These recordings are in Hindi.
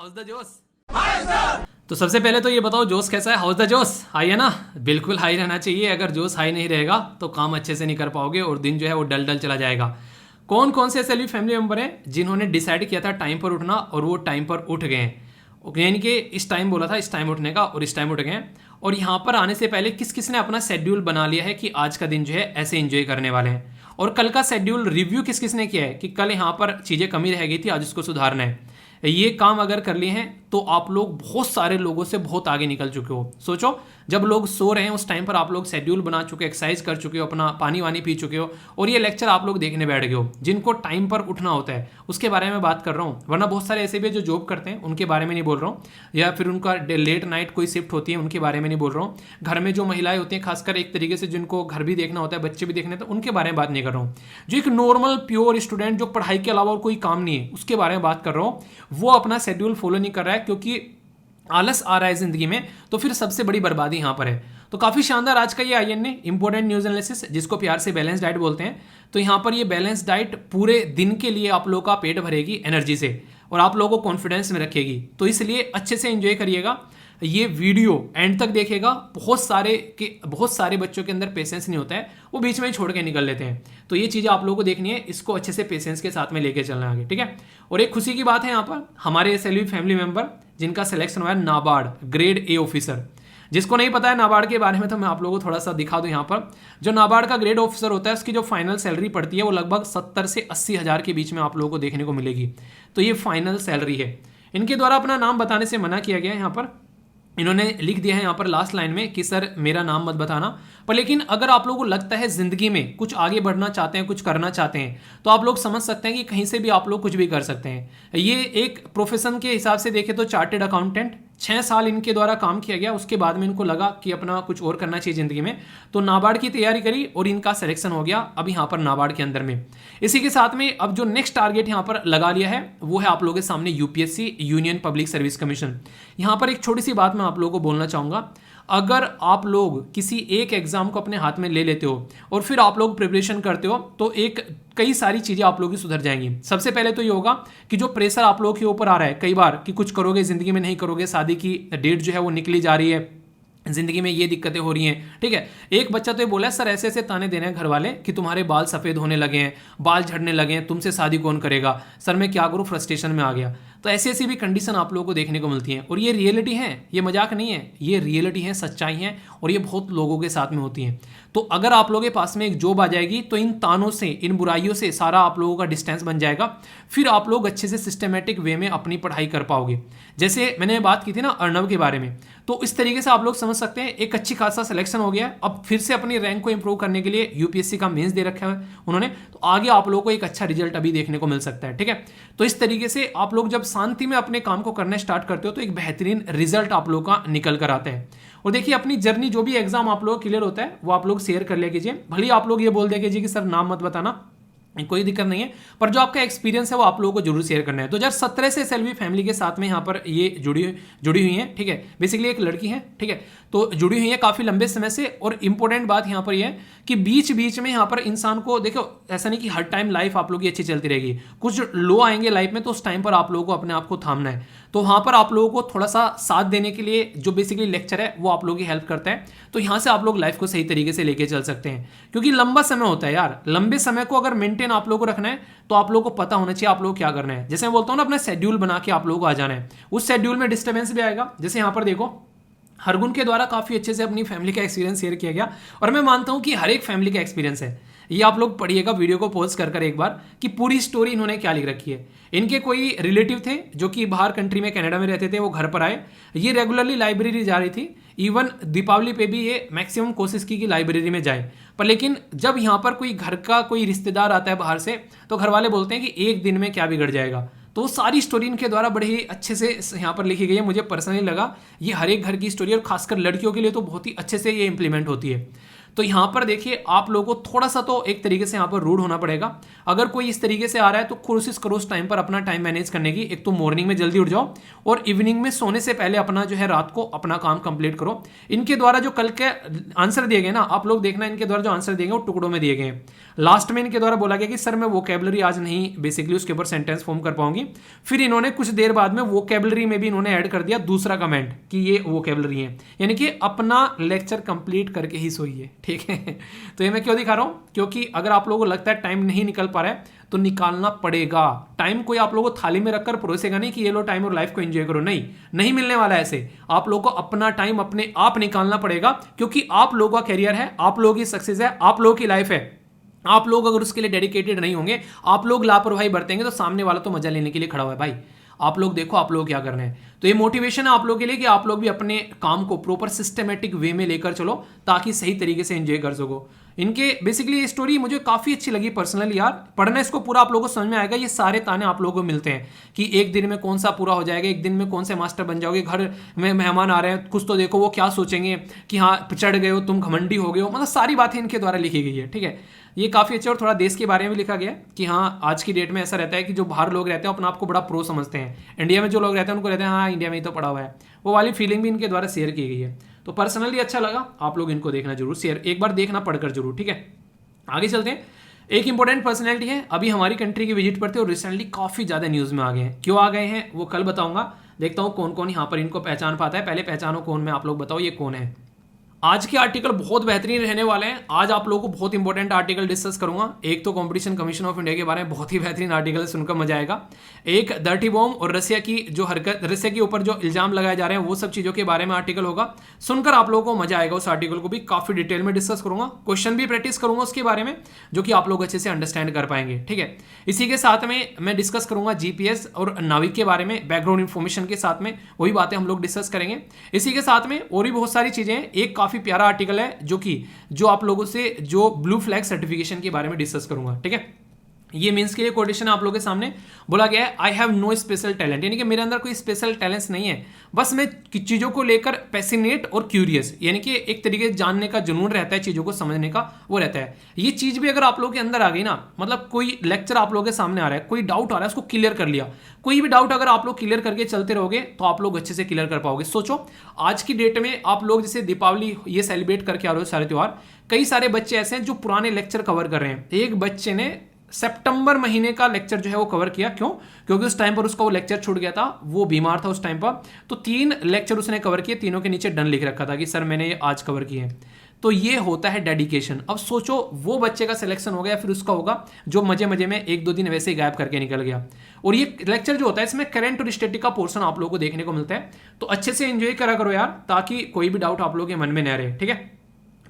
हाउस द जोश। तो सबसे पहले तो ये बताओ जोश कैसा है? हाउस द जोश हाई है ना? बिल्कुल हाई रहना चाहिए। अगर जोश हाई नहीं रहेगा तो काम अच्छे से नहीं कर पाओगे और दिन जो है वो डल डल चला जाएगा। कौन कौन से ऐसे फैमिली मेंबर हैं जिन्होंने डिसाइड किया था टाइम पर उठना और वो टाइम पर उठ गए हैं? यानी कि इस टाइम बोला था इस टाइम उठने का और इस टाइम उठ गए हैं। और यहाँ पर आने से पहले किस किस ने अपना शेड्यूल बना लिया है कि आज का दिन जो है ऐसे एंजॉय करने वाले हैं। और कल का शेड्यूल रिव्यू किस किस ने किया है कि कल यहाँ पर चीज़ें कमी रह गई थी, आज उसको सुधारना है। ये काम अगर कर लिए हैं तो आप लोग बहुत सारे लोगों से बहुत आगे निकल चुके हो। सोचो, जब लोग सो रहे हैं उस टाइम पर आप लोग शेड्यूल बना चुके हो, एक्सरसाइज कर चुके हो, अपना पानी वानी पी चुके हो और ये लेक्चर आप लोग देखने बैठ गए हो। जिनको टाइम पर उठना होता है उसके बारे में बात कर रहा हूँ, वरना बहुत सारे ऐसे भी जो जॉब करते हैं उनके बारे में नहीं बोल रहा हूँ, या फिर उनका लेट नाइट कोई शिफ्ट होती है उनके बारे में नहीं बोल रहा हूँ। घर में जो महिलाएं होती हैं खासकर एक तरीके से जिनको घर भी देखना होता है, बच्चे भी देखने होते हैं, उनके बारे में बात नहीं कर रहा हूँ। जो एक नॉर्मल प्योर स्टूडेंट जो पढ़ाई के अलावा और कोई काम नहीं है उसके बारे में बात कर रहा हूँ। वो अपना शेड्यूल फॉलो नहीं कर रहा है क्योंकि आलस आ रहा है जिंदगी में, तो फिर सबसे बड़ी बर्बादी यहां पर है। तो काफी शानदार आज का ये आईएन ने इंपॉर्टेंट न्यूज एनालिसिस, जिसको प्यार से बैलेंस डाइट बोलते हैं। तो यहां पर ये बैलेंस डाइट पूरे दिन के लिए आप लोगों का पेट भरेगी एनर्जी से और आप लोगों को कॉन्फिडेंस में रखेगी। तो इसलिए अच्छे से एंजॉय करिएगा, ये वीडियो एंड तक देखेगा। बहुत सारे बच्चों के अंदर पेशेंस नहीं होता है, वो बीच में ही छोड़ के निकल लेते हैं। तो ये चीज़ें आप लोगों को देखनी है, इसको अच्छे से पेशेंस के साथ में लेके चलना आगे, ठीक है। और एक खुशी की बात है यहाँ पर, हमारे एसएलवी फैमिली मेंबर जिनका सिलेक्शन हुआ है नाबार्ड ग्रेड ए ऑफिसर। जिसको नहीं पता है नाबार्ड के बारे में तो मैं आप लोगों को थोड़ा सा दिखा दूं। यहाँ पर जो नाबार्ड का ग्रेड ऑफिसर होता है उसकी जो फाइनल सैलरी पड़ती है वो लगभग 70 से 80 हज़ार के बीच में आप लोगों को देखने को मिलेगी। तो ये फाइनल सैलरी है। इनके द्वारा अपना नाम बताने से मना किया गया है। यहाँ पर इन्होंने लिख दिया है यहाँ पर लास्ट लाइन में कि सर मेरा नाम मत बताना। पर लेकिन अगर आप लोगों को लगता है जिंदगी में कुछ आगे बढ़ना चाहते हैं, कुछ करना चाहते हैं, तो आप लोग समझ सकते हैं कि कहीं से भी आप लोग कुछ भी कर सकते हैं। ये एक प्रोफेशन के हिसाब से देखें तो चार्टेड अकाउंटेंट 6 साल इनके द्वारा काम किया गया, उसके बाद में इनको लगा कि अपना कुछ और करना चाहिए जिंदगी में, तो नाबार्ड की तैयारी करी और इनका सिलेक्शन हो गया अब यहाँ पर नाबार्ड के अंदर में। इसी के साथ में अब जो नेक्स्ट टारगेट यहाँ पर लगा लिया है वो है आप लोगों के सामने UPSC union public service commission. यहाँ पर एक छोटी सी बात मैं आप लोगों को बोलना चाहूँगा, अगर आप लोग किसी एक एग्जाम को अपने हाथ में ले लेते हो और फिर आप लोग प्रिपरेशन करते हो तो कई सारी चीज़ें आप लोगों की सुधर जाएंगी। सबसे पहले तो ये होगा कि जो प्रेशर आप लोगों के ऊपर आ रहा है कई बार कि कुछ करोगे ज़िंदगी में नहीं करोगे, शादी की डेट जो है वो निकली जा रही है, जिंदगी में ये दिक्कतें हो रही हैं, ठीक है। एक बच्चा तो ये बोला है सर ऐसे ऐसे ताने दे रहे हैं घर वाले कि तुम्हारे बाल सफ़ेद होने लगे हैं, बाल झड़ने लगे हैं, तुमसे शादी कौन करेगा, सर मैं क्या करूँ, फ्रस्ट्रेशन में आ गया। तो ऐसी ऐसी भी कंडीशन आप लोगों को देखने को मिलती हैं और ये रियलिटी है, ये मजाक नहीं है, ये रियलिटी है, सच्चाई है और ये बहुत लोगों के साथ में होती हैं। तो अगर आप लोगों के पास में एक जॉब आ जाएगी तो इन तानों से, इन बुराइयों से सारा आप लोगों का डिस्टेंस बन जाएगा, फिर आप लोग अच्छे से सिस्टमेटिक वे में अपनी पढ़ाई कर पाओगे। जैसे मैंने बात की थी ना अर्णव के बारे में, तो इस तरीके से आप लोग समझ सकते हैं एक अच्छी खासा सिलेक्शन हो गया, अब फिर से अपनी रैंक को इंप्रूव करने के लिए यूपीएससी का मेंस दे रखा है उन्होंने, तो आगे आप लोगों को एक अच्छा रिजल्ट अभी देखने को मिल सकता है, ठीक है। तो इस तरीके से आप लोग जब शांति में अपने काम को करना स्टार्ट करते हो तो एक बेहतरीन रिजल्ट आप लोगों का निकल कर आता है। और देखिए अपनी जर्नी जो भी एग्जाम आप लोग क्लियर होता है वो आप लोग शेयर कर ले कीजिए, भले ही आप लोग ये बोल दे कीजिए कि सर नाम मत बताना, कोई दिक्कत नहीं है, पर जो आपका एक्सपीरियंस है वो आप लोगों को जरूर शेयर करना है। 2017 से एसएलवी फैमिली के साथ में यहाँ पर ये जुड़ी हुई हैं, ठीक है। बेसिकली एक लड़की है, ठीक है, तो जुड़ी हुई है काफ़ी लंबे समय से। और इंपॉर्टेंट बात यहाँ पर यह है कि बीच बीच में यहाँ पर इंसान को देखो, ऐसा नहीं कि हर टाइम लाइफ आप लोग की अच्छी चलती रहेगी, कुछ लो आएंगे लाइफ में, तो उस टाइम पर आप लोगों को अपने आप को थामना है। तो वहाँ पर आप लोगों को थोड़ा सा साथ देने के लिए जो बेसिकली लेक्चर है वो आप लोगों की हेल्प करता है। तो यहाँ से आप लोग लाइफ को सही तरीके से लेके चल सकते हैं, क्योंकि लंबा समय होता है यार, लंबे समय को अगर मेंटेन आप लोगों को रखना है तो आप लोगों को पता होना चाहिए आप लोग क्या करना है। जैसे मैं बोलता हूँ ना, अपना शेड्यूल बना के आप लोगों को आ जाना है। उस शेड्यूल में डिस्टर्बेंस भी आएगा। जैसे यहाँ पर देखो हरगुन के द्वारा काफ़ी अच्छे से अपनी फैमिली का एक्सपीरियंस शेयर किया गया और मैं मानता हूँ कि हर एक फैमिली का एक्सपीरियंस है। ये आप लोग पढ़िएगा वीडियो को पॉज कर एक बार कि पूरी स्टोरी इन्होंने क्या लिख रखी है। इनके कोई रिलेटिव थे जो कि बाहर कंट्री में कनाडा में रहते थे, वो घर पर आए, ये रेगुलरली लाइब्रेरी जा रही थी, इवन दीपावली पे भी ये मैक्सिमम कोशिश की कि लाइब्रेरी में जाए। पर लेकिन जब यहाँ पर कोई घर का कोई रिश्तेदार आता है बाहर से तो घर वाले बोलते हैं कि एक दिन में क्या बिगड़ जाएगा। तो वो सारी स्टोरी इनके द्वारा बड़े ही अच्छे से यहाँ पर लिखी गई है। मुझे पर्सनली लगा ये हर एक घर की स्टोरी और खासकर लड़कियों के लिए तो बहुत ही अच्छे से ये इंप्लीमेंट होती है। तो यहाँ पर देखिए आप लोगों को थोड़ा सा तो एक तरीके से यहाँ पर रूड होना पड़ेगा। अगर कोई इस तरीके से आ रहा है तो कोशिश करो उस टाइम पर अपना टाइम मैनेज करने की। एक तो मॉर्निंग में जल्दी उठ जाओ और इवनिंग में सोने से पहले अपना जो है रात को अपना काम कंप्लीट करो। इनके द्वारा जो कल के आंसर दिए गए ना, आप लोग देखना इनके द्वारा जो आंसर दिए गए वो टुकड़ों में दिए गए हैं। लास्ट में इनके द्वारा बोला गया कि सर मैं वोकैबुलरी आज नहीं बेसिकली उसके ऊपर सेंटेंस फॉर्म कर पाऊंगी। फिर इन्होंने कुछ देर बाद में वोकैबुलरी में भी इन्होंने ऐड कर दिया दूसरा कमेंट कि ये वोकैबुलरी है, यानी कि अपना लेक्चर कंप्लीट करके ही सोइए, ठीक है। तो ये मैं क्यों दिखा रहा हूं, क्योंकि अगर आप लोगों को लगता है टाइम नहीं निकल पा रहा है तो निकालना पड़ेगा। टाइम कोई आप लोगों को थाली में रखकर परोसेगा नहीं कि ये लो टाइम और लाइफ को एंजॉय करो, नहीं मिलने वाला है ऐसे। आप लोगों को अपना टाइम अपने आप निकालना पड़ेगा, क्योंकि आप लोगों का करियर है, आप लोगों की सक्सेस है, आप लोगों की लाइफ है। आप लोग अगर उसके लिए डेडिकेटेड नहीं होंगे, आप लोग लापरवाही बरतेंगे तो सामने वाला तो मजा लेने के लिए खड़ा हुआ है भाई। आप लोग देखो आप लोग क्या करना है। तो ये मोटिवेशन है आप लोगों के लिए कि आप लोग भी अपने काम को प्रॉपर सिस्टमेटिक वे में लेकर चलो ताकि सही तरीके से एंजॉय कर सको। इनके बेसिकली ये स्टोरी मुझे काफ़ी अच्छी लगी पर्सनली यार। पढ़ना इसको पूरा आप लोगों को समझ में आएगा। ये सारे ताने आप लोगों को मिलते हैं कि एक दिन में कौन सा पूरा हो जाएगा, एक दिन में कौन से मास्टर बन जाओगे, घर में मेहमान आ रहे हैं, कुछ तो देखो वो क्या सोचेंगे कि हाँ चढ़ गए हो तुम, घमंडी हो गए हो, मतलब सारी बातें इनके द्वारा लिखी गई है, ठीक है। ये काफ़ी अच्छा और थोड़ा देश के बारे में भी लिखा गया है कि हाँ आज की डेट में ऐसा रहता है कि जो बाहर लोग रहते हैं अपना आपको बड़ा प्रो समझते हैं। इंडिया में जो लोग रहते हैं उनको रहते हैं हाँ इंडिया में ही तो पड़ा हुआ है, वो वाली फीलिंग भी इनके द्वारा शेयर की गई है। तो पर्सनली अच्छा लगा, आप लोग इनको देखना जरूर, शेयर एक बार देखना पढ़कर जरूर, ठीक है। आगे चलते हैं। एक इंपॉर्टेंट पर्सनैलिटी है, अभी हमारी कंट्री की विजिट पर थे और रिसेंटली काफ़ी ज़्यादा न्यूज़ में आ गए हैं। क्यों आ गए हैं वो कल बताऊंगा, देखता हूँ कौन कौन यहाँ पर इनको पहचान पाता है। पहले पहचानो कौन, में आप लोग बताओ ये कौन है। आज के आर्टिकल बहुत बेहतरीन रहने वाले हैं। आज आप लोगों को बहुत इंपॉर्टेंट आर्टिकल डिस्कस करूंगा। एक तो कंपटीशन कमीशन ऑफ इंडिया के बारे में बहुत ही बेहतरीन आर्टिकल है, सुनकर मजा आएगा। एक डर्टी बॉम्ब और रसिया की जो हरकत, रसिया के ऊपर जो इल्जाम लगाए जा रहे हैं वो सब चीज़ों के बारे में आर्टिकल होगा, सुनकर आप लोगों को मजा आएगा। उस आर्टिकल को भी काफ़ी डिटेल में डिस्कस करूंगा, क्वेश्चन भी प्रैक्टिस करूंगा उसके बारे में, जो कि आप लोग अच्छे से अंडरस्टैंड कर पाएंगे, ठीक है। इसी के साथ में मैं डिस्कस करूंगा जीपीएस और नाविक के बारे में, बैकग्राउंड इन्फॉर्मेशन के साथ में वही बातें हम लोग डिस्कस करेंगे। इसी के साथ में और भी बहुत सारी चीज़ें हैं। एक काफ़ी प्यारा आर्टिकल है जो आप लोगों से जो ब्लू फ्लैग सर्टिफिकेशन के बारे में डिस्कस करूंगा, ठीक है। ये मींस के लिए कोटेशन आप लोगों के सामने बोला गया है, I have no special talent, यानी कि मेरे अंदर कोई स्पेशल टैलेंट्स नहीं है, बस मैं चीज़ों को लेकर पैसिनेट और क्यूरियस, यानी कि एक तरीके से जानने का जुनून रहता है, चीज़ों को समझने का वो रहता है। ये चीज़ भी अगर आप लोगों के अंदर आ गई ना, मतलब कोई लेक्चर आप लोगों के सामने आ रहा है, कोई डाउट आ रहा है, उसको क्लियर कर लिया। कोई भी डाउट अगर आप लोग क्लियर करके चलते रहोगे तो आप लोग अच्छे से क्लियर कर पाओगे। सोचो आज की डेट में आप लोग जैसे दीपावली ये सेलिब्रेट करके आ रहे हो सारे त्यौहार, कई सारे बच्चे ऐसे हैं जो पुराने लेक्चर कवर कर रहे हैं। एक बच्चे ने सितंबर महीने का लेक्चर जो है वो कवर किया, क्यों? क्योंकि उस टाइम पर उसका वो लेक्चर छूट गया था, वो बीमार था उस टाइम पर, तो 3 लेक्चर उसने कवर किए, तीनों के नीचे डन लिख रखा था कि सर मैंने ये आज कवर किए हैं। तो ये होता है डेडिकेशन। अब सोचो वो बच्चे का सिलेक्शन हो गया, फिर उसका होगा जो मजे मजे में 1-2 दिन वैसे ही गायब करके निकल गया। और ये लेक्चर जो होता है इसमें करंट और स्टैटिक का पोर्शन आप लोगों को देखने को मिलता है, तो अच्छे से एंजॉय करा करो यार, ताकि कोई भी डाउट आप लोगों के मन में न रहे, ठीक है।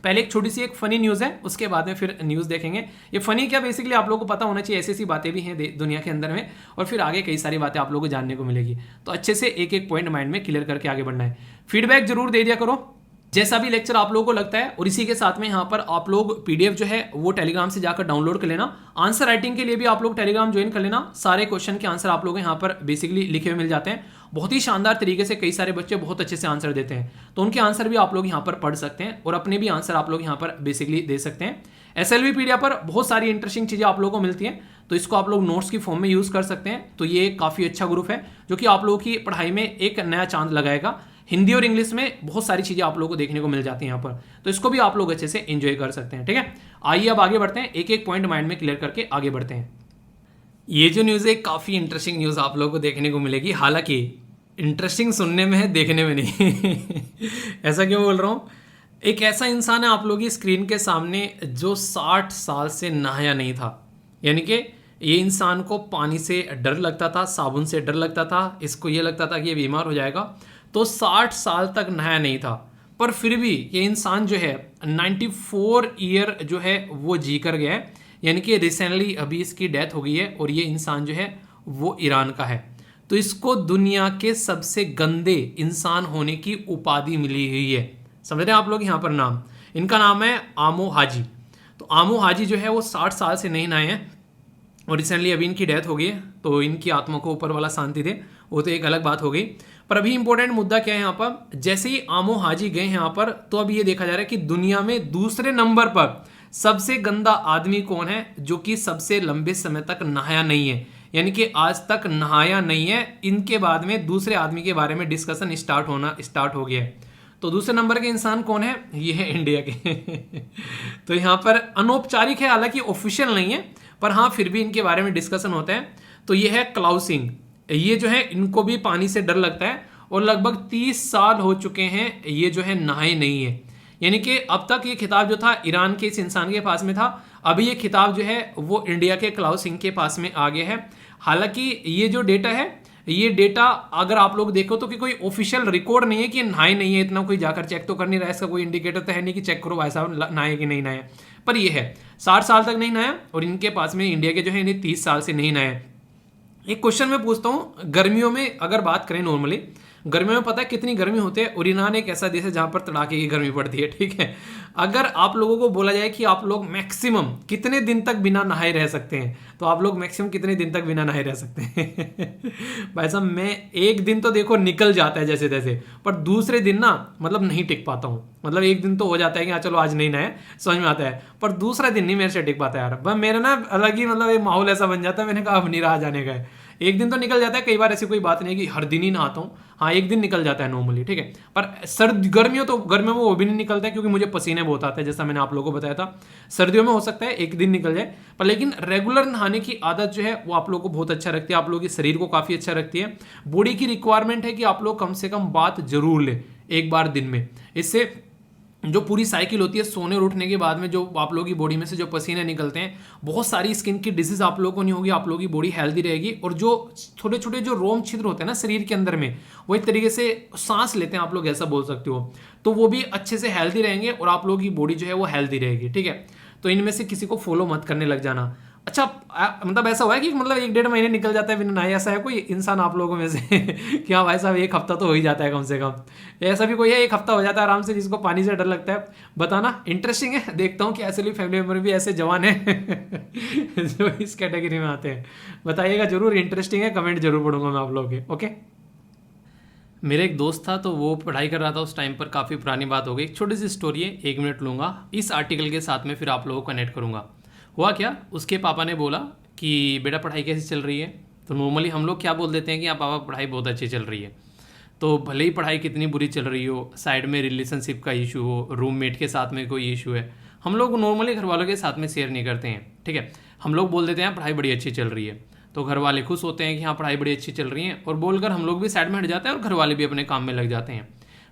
पहले एक छोटी सी एक फनी न्यूज़ है, उसके बाद में फिर न्यूज़ देखेंगे। ये फनी क्या, बेसिकली आप लोगों को पता होना चाहिए, ऐसी ऐसी बातें भी हैं दुनिया के अंदर में, और फिर आगे कई सारी बातें आप लोगों को जानने को मिलेगी। तो अच्छे से एक एक पॉइंट माइंड में क्लियर करके आगे बढ़ना है। फीडबैक जरूर दे दिया करो जैसा भी लेक्चर आप लोगों को लगता है। और इसी के साथ में यहाँ पर आप लोग पीडीएफ जो है वो टेलीग्राम से जाकर डाउनलोड कर लेना। आंसर राइटिंग के लिए भी आप लोग टेलीग्राम ज्वाइन कर लेना। सारे क्वेश्चन के आंसर आप लोग यहाँ पर बेसिकली लिखे हुए मिल जाते हैं, बहुत ही शानदार तरीके से। कई सारे बच्चे बहुत अच्छे से आंसर देते हैं, तो उनके आंसर भी आप लोग यहाँ पर पढ़ सकते हैं और अपने भी आंसर आप लोग यहाँ पर बेसिकली दे सकते हैं। SLV पीडीएफ पर बहुत सारी इंटरेस्टिंग चीज़ें आप लोगों को मिलती हैं, तो इसको आप लोग नोट्स की फॉर्म में यूज़ कर सकते हैं। तो ये काफ़ी अच्छा ग्रुप है जो कि आप लोगों की पढ़ाई में एक नया चांद लगाएगा। हिंदी और इंग्लिश में बहुत सारी चीज़ें आप लोगों को देखने को मिल जाती हैं यहाँ पर, तो इसको भी आप लोग अच्छे से एंजॉय कर सकते हैं, ठीक है। आइए अब आगे बढ़ते हैं, एक एक पॉइंट माइंड में क्लियर करके आगे बढ़ते हैं। ये जो न्यूज़ है काफ़ी इंटरेस्टिंग न्यूज़ आप लोगों को देखने को मिलेगी, हालांकि इंटरेस्टिंग सुनने में है, देखने में नहीं। ऐसा क्यों बोल रहा हूँ? एक ऐसा इंसान है आप लोगों की स्क्रीन के सामने जो 60 साल से नहाया नहीं था, यानी कि ये इंसान को पानी से डर लगता था, साबुन से डर लगता था, इसको ये लगता था कि ये बीमार हो जाएगा, तो 60 साल तक नहाया नहीं था। पर फिर भी ये इंसान जो है 94 ईयर जो है वो जी कर गया है, यानी कि रिसेंटली अभी इसकी डेथ हो गई है। और ये इंसान जो है वो ईरान का है, तो इसको दुनिया के सबसे गंदे इंसान होने की उपाधि मिली हुई है। समझ रहे हैं आप लोग यहाँ पर नाम, इनका नाम है आमो हाजी। तो आमो हाजी जो है वो 60 साल से नहीं नहाए हैं और रिसेंटली अभी इनकी डेथ हो गई है, तो इनकी आत्मा को ऊपर वाला शांति दे, वो तो एक अलग बात हो गई। पर अभी इंपॉर्टेंट मुद्दा क्या है यहाँ पर, जैसे ही आमो हाजी गए यहाँ पर, तो अब ये देखा जा रहा है कि दुनिया में दूसरे नंबर पर सबसे गंदा आदमी कौन है, जो कि सबसे लंबे समय तक नहाया नहीं है, यानी कि आज तक नहाया नहीं है। इनके बाद में दूसरे आदमी के बारे में डिस्कशन स्टार्ट हो गया है। तो दूसरे नंबर के इंसान कौन है, ये है इंडिया के तो यहाँ पर अनौपचारिक है, हालांकि ऑफिशियल नहीं है, पर हाँ फिर भी इनके बारे में डिस्कशन होता है। तो ये है क्लाउस सिंह। ये जो है इनको भी पानी से डर लगता है और लगभग 30 साल हो चुके हैं ये जो है नहाए नहीं है। यानी कि अब तक ये खिताब जो था ईरान के इस इंसान के पास में था, अभी ये खिताब जो है वो इंडिया के क्लाउस सिंह के पास में आ गया है। हालांकि ये जो डेटा है, ये डेटा अगर आप लोग देखो तो कि कोई ऑफिशियल रिकॉर्ड नहीं है कि नहाए नहीं है, इतना कोई जाकर चेक तो कर नहीं रहा है, इसका कोई इंडिकेटर तो है नहीं कि चेक करो भाई साहब नहाए कि नहीं नहाए। पर ये है 60 साल तक नहीं नहाया और इनके पास में इंडिया के जो है इन्हें 30 साल से नहीं नहाया। एक क्वेश्चन मैं पूछता हूँ, गर्मियों में अगर बात करें नॉर्मली, गर्मियों में पता है कितनी गर्मी होती है, और ईरान एक ऐसा देश है जहां पर तड़ाके की गर्मी पड़ती है, ठीक है। अगर आप लोगों को बोला जाए कि आप लोग मैक्सिमम कितने दिन तक बिना नहाए रह सकते हैं, तो आप लोग मैक्सिमम कितने दिन तक बिना नहाए रह सकते हैं भाई साहब मैं एक दिन तो देखो निकल जाता है जैसे तैसे, पर दूसरे दिन ना मतलब नहीं टिक पाता हूँ। मतलब एक दिन तो हो जाता है कि हाँ चलो आज नहीं नहाए, समझ में आता है, पर दूसरा दिन नहीं मेरे से टिक पाता यार। मेरा ना अलग ही मतलब एक माहौल ऐसा बन जाता है, मैंने कहा अब नहीं रहा जाने का है। एक दिन तो निकल जाता है, कई बार ऐसी कोई बात नहीं है कि हर दिन ही नहाता हूँ, हाँ एक दिन निकल जाता है नॉर्मली, ठीक है। पर गर्मियों में वो भी नहीं निकलता है क्योंकि मुझे पसीने बहुत आते हैं, जैसा मैंने आप लोगों को बताया था। सर्दियों में हो सकता है एक दिन निकल जाए, पर लेकिन रेगुलर नहाने की आदत जो है वो आप लोगों को बहुत अच्छा रखती है, आप लोगों के शरीर को काफ़ी अच्छा रखती है। बॉडी की रिक्वायरमेंट है कि आप लोग कम से कम बात जरूर लें एक बार दिन में। इससे जो पूरी साइकिल होती है सोने और उठने के बाद में जो आप लोगों की बॉडी में से जो पसीने निकलते हैं, बहुत सारी स्किन की डिजीज आप लोगों को नहीं होगी, आप लोगों की बॉडी हेल्दी रहेगी। और जो छोटे छोटे जो रोम छिद्र होते हैं ना शरीर के अंदर में, वो एक तरीके से सांस लेते हैं, आप लोग ऐसा बोल सकते हो, तो वो भी अच्छे से हेल्दी रहेंगे और आप लोगों की बॉडी जो है वो हेल्दी रहेगी, ठीक है। तो इनमें से किसी को फॉलो मत करने लग जाना। अच्छा मतलब ऐसा हुआ है कि मतलब 1-1.5 महीने निकल जाता है बिना नहाए, ऐसा है कोई इंसान आप लोगों में से कि हाँ भाई साहब एक हफ्ता तो हो ही जाता है कम से कम, ऐसा भी कोई है 1 हफ्ता हो जाता है आराम से जिसको पानी से डर लगता है? बताना, इंटरेस्टिंग है। देखता हूँ कि ऐसे भी फैमिली मेंबर भी ऐसे जवान हैं जो इस कैटेगरी में आते हैं। बताइएगा जरूर, इंटरेस्टिंग है, कमेंट जरूर पढ़ूंगा मैं आप लोगों के। ओके, मेरा एक दोस्त था तो वो पढ़ाई कर रहा था उस टाइम पर, काफ़ी पुरानी बात हो गई। एक छोटी सी स्टोरी है, 1 मिनट लूँगा इस आर्टिकल के साथ में, फिर आप लोगों को कनेक्ट करूँगा। हुआ क्या, उसके पापा ने बोला कि बेटा पढ़ाई कैसी चल रही है। तो नॉर्मली हम लोग क्या बोल देते हैं कि हाँ पापा पढ़ाई बहुत अच्छी चल रही है। तो भले ही पढ़ाई कितनी बुरी चल रही हो, साइड में रिलेशनशिप का इशू हो, रूममेट के साथ में कोई इशू है, हम लोग नॉर्मली घर वालों के साथ में शेयर नहीं करते हैं, ठीक है। हम लोग बोल देते हैं पढ़ाई बड़ी अच्छी चल रही है, तो घर वाले खुश होते हैं कि हाँ पढ़ाई बड़ी अच्छी चल रही है, और बोलकर हम लोग भी साइड में हट जाते हैं और घर वाले भी अपने काम में लग जाते हैं।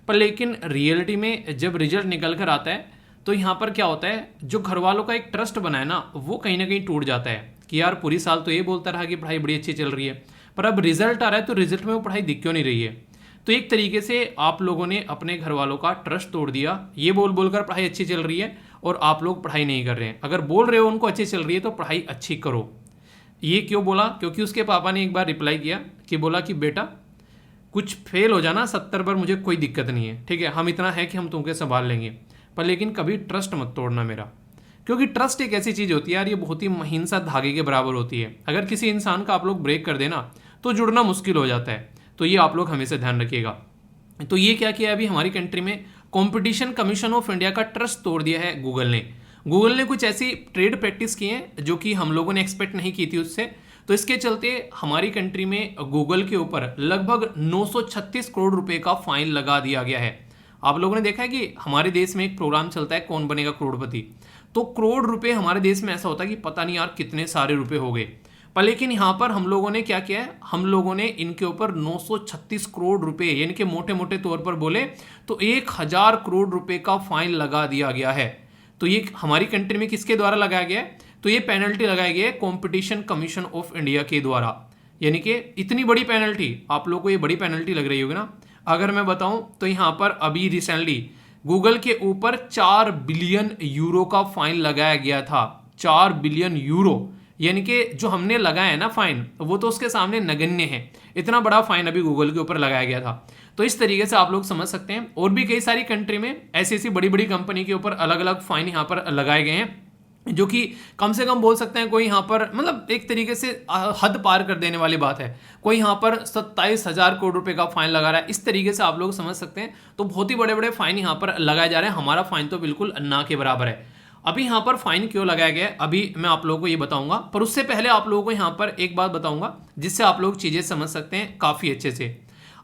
पर लेकिन रियलिटी में जब रिजल्ट निकल कर आता है तो यहाँ पर क्या होता है, जो घर वालों का एक ट्रस्ट बना है ना, वो कहीं ना कहीं टूट जाता है कि यार पूरी साल तो ये बोलता रहा कि पढ़ाई बड़ी अच्छी चल रही है, पर अब रिजल्ट आ रहा है तो रिजल्ट में वो पढ़ाई दिख क्यों नहीं रही है। तो एक तरीके से आप लोगों ने अपने घर वालों का ट्रस्ट तोड़ दिया, ये बोलकर पढ़ाई अच्छी चल रही है और आप लोग पढ़ाई नहीं कर रहे हैं। अगर बोल रहे हो उनको अच्छी चल रही है तो पढ़ाई अच्छी करो। ये क्यों बोला, क्योंकि उसके पापा ने एक बार रिप्लाई किया कि बोला कि बेटा कुछ फेल हो जाना 70 पर मुझे कोई दिक्कत नहीं है, ठीक है, हम इतना है कि हम तुमको संभाल लेंगे, पर लेकिन कभी ट्रस्ट मत तोड़ना मेरा। क्योंकि ट्रस्ट एक ऐसी चीज़ होती है यार, ये बहुत ही महीन सा धागे के बराबर होती है। अगर किसी इंसान का आप लोग ब्रेक कर देना तो जुड़ना मुश्किल हो जाता है। तो ये आप लोग हमेशा ध्यान रखिएगा। तो ये क्या किया अभी हमारी कंट्री में, कंपटीशन कमीशन ऑफ इंडिया का ट्रस्ट तोड़ दिया है गूगल ने। गूगल ने कुछ ऐसी ट्रेड प्रैक्टिस की है जो कि हम लोगों ने एक्सपेक्ट नहीं की थी उससे। तो इसके चलते हमारी कंट्री में गूगल के ऊपर लगभग 936 करोड़ रुपए का फाइन लगा दिया गया है। आप लोगों ने देखा है कि हमारे देश में एक प्रोग्राम चलता है कौन बनेगा करोड़पति, तो करोड़ रुपए हमारे देश में ऐसा होता है कि पता नहीं यार कितने सारे रुपए हो गए। पर लेकिन यहाँ पर हम लोगों ने क्या किया है, हम लोगों ने इनके ऊपर 936 करोड़ रुपए, यानी कि मोटे मोटे तौर पर बोले तो 1000 करोड़ रुपए का फाइन लगा दिया गया है। तो ये हमारी कंट्री में किसके द्वारा लगाया गया है, तो ये पेनल्टी लगाई गई है कंपटीशन कमीशन ऑफ इंडिया के द्वारा। यानी कि इतनी बड़ी पेनल्टी, आप लोगों को ये बड़ी पेनल्टी लग रही होगी ना। अगर मैं बताऊं तो यहाँ पर अभी रिसेंटली गूगल के ऊपर 4 बिलियन यूरो का फाइन लगाया गया था। 4 बिलियन यूरो, यानी कि जो हमने लगाया है ना फाइन, वो तो उसके सामने नगण्य है। इतना बड़ा फाइन अभी गूगल के ऊपर लगाया गया था। तो इस तरीके से आप लोग समझ सकते हैं। और भी कई सारी कंट्री में ऐसी ऐसी बड़ी बड़ी कंपनी के ऊपर अलग अलग फाइन यहाँ पर लगाए गए हैं। जो कि कम से कम बोल सकते हैं कोई यहाँ पर मतलब एक तरीके से हद पार कर देने वाली बात है। कोई यहाँ पर 27,000 करोड़ रुपए का फाइन लगा रहा है, इस तरीके से आप लोग समझ सकते हैं। तो बहुत ही बड़े बड़े फाइन यहाँ पर लगाए जा रहे हैं। हमारा फाइन तो बिल्कुल ना के बराबर है। अभी यहाँ पर फाइन क्यों लगाया गया है अभी मैं आप लोगों को ये बताऊंगा, पर उससे पहले आप लोगों को यहाँ पर एक बात बताऊंगा जिससे आप लोग चीजें समझ सकते हैं काफी अच्छे से।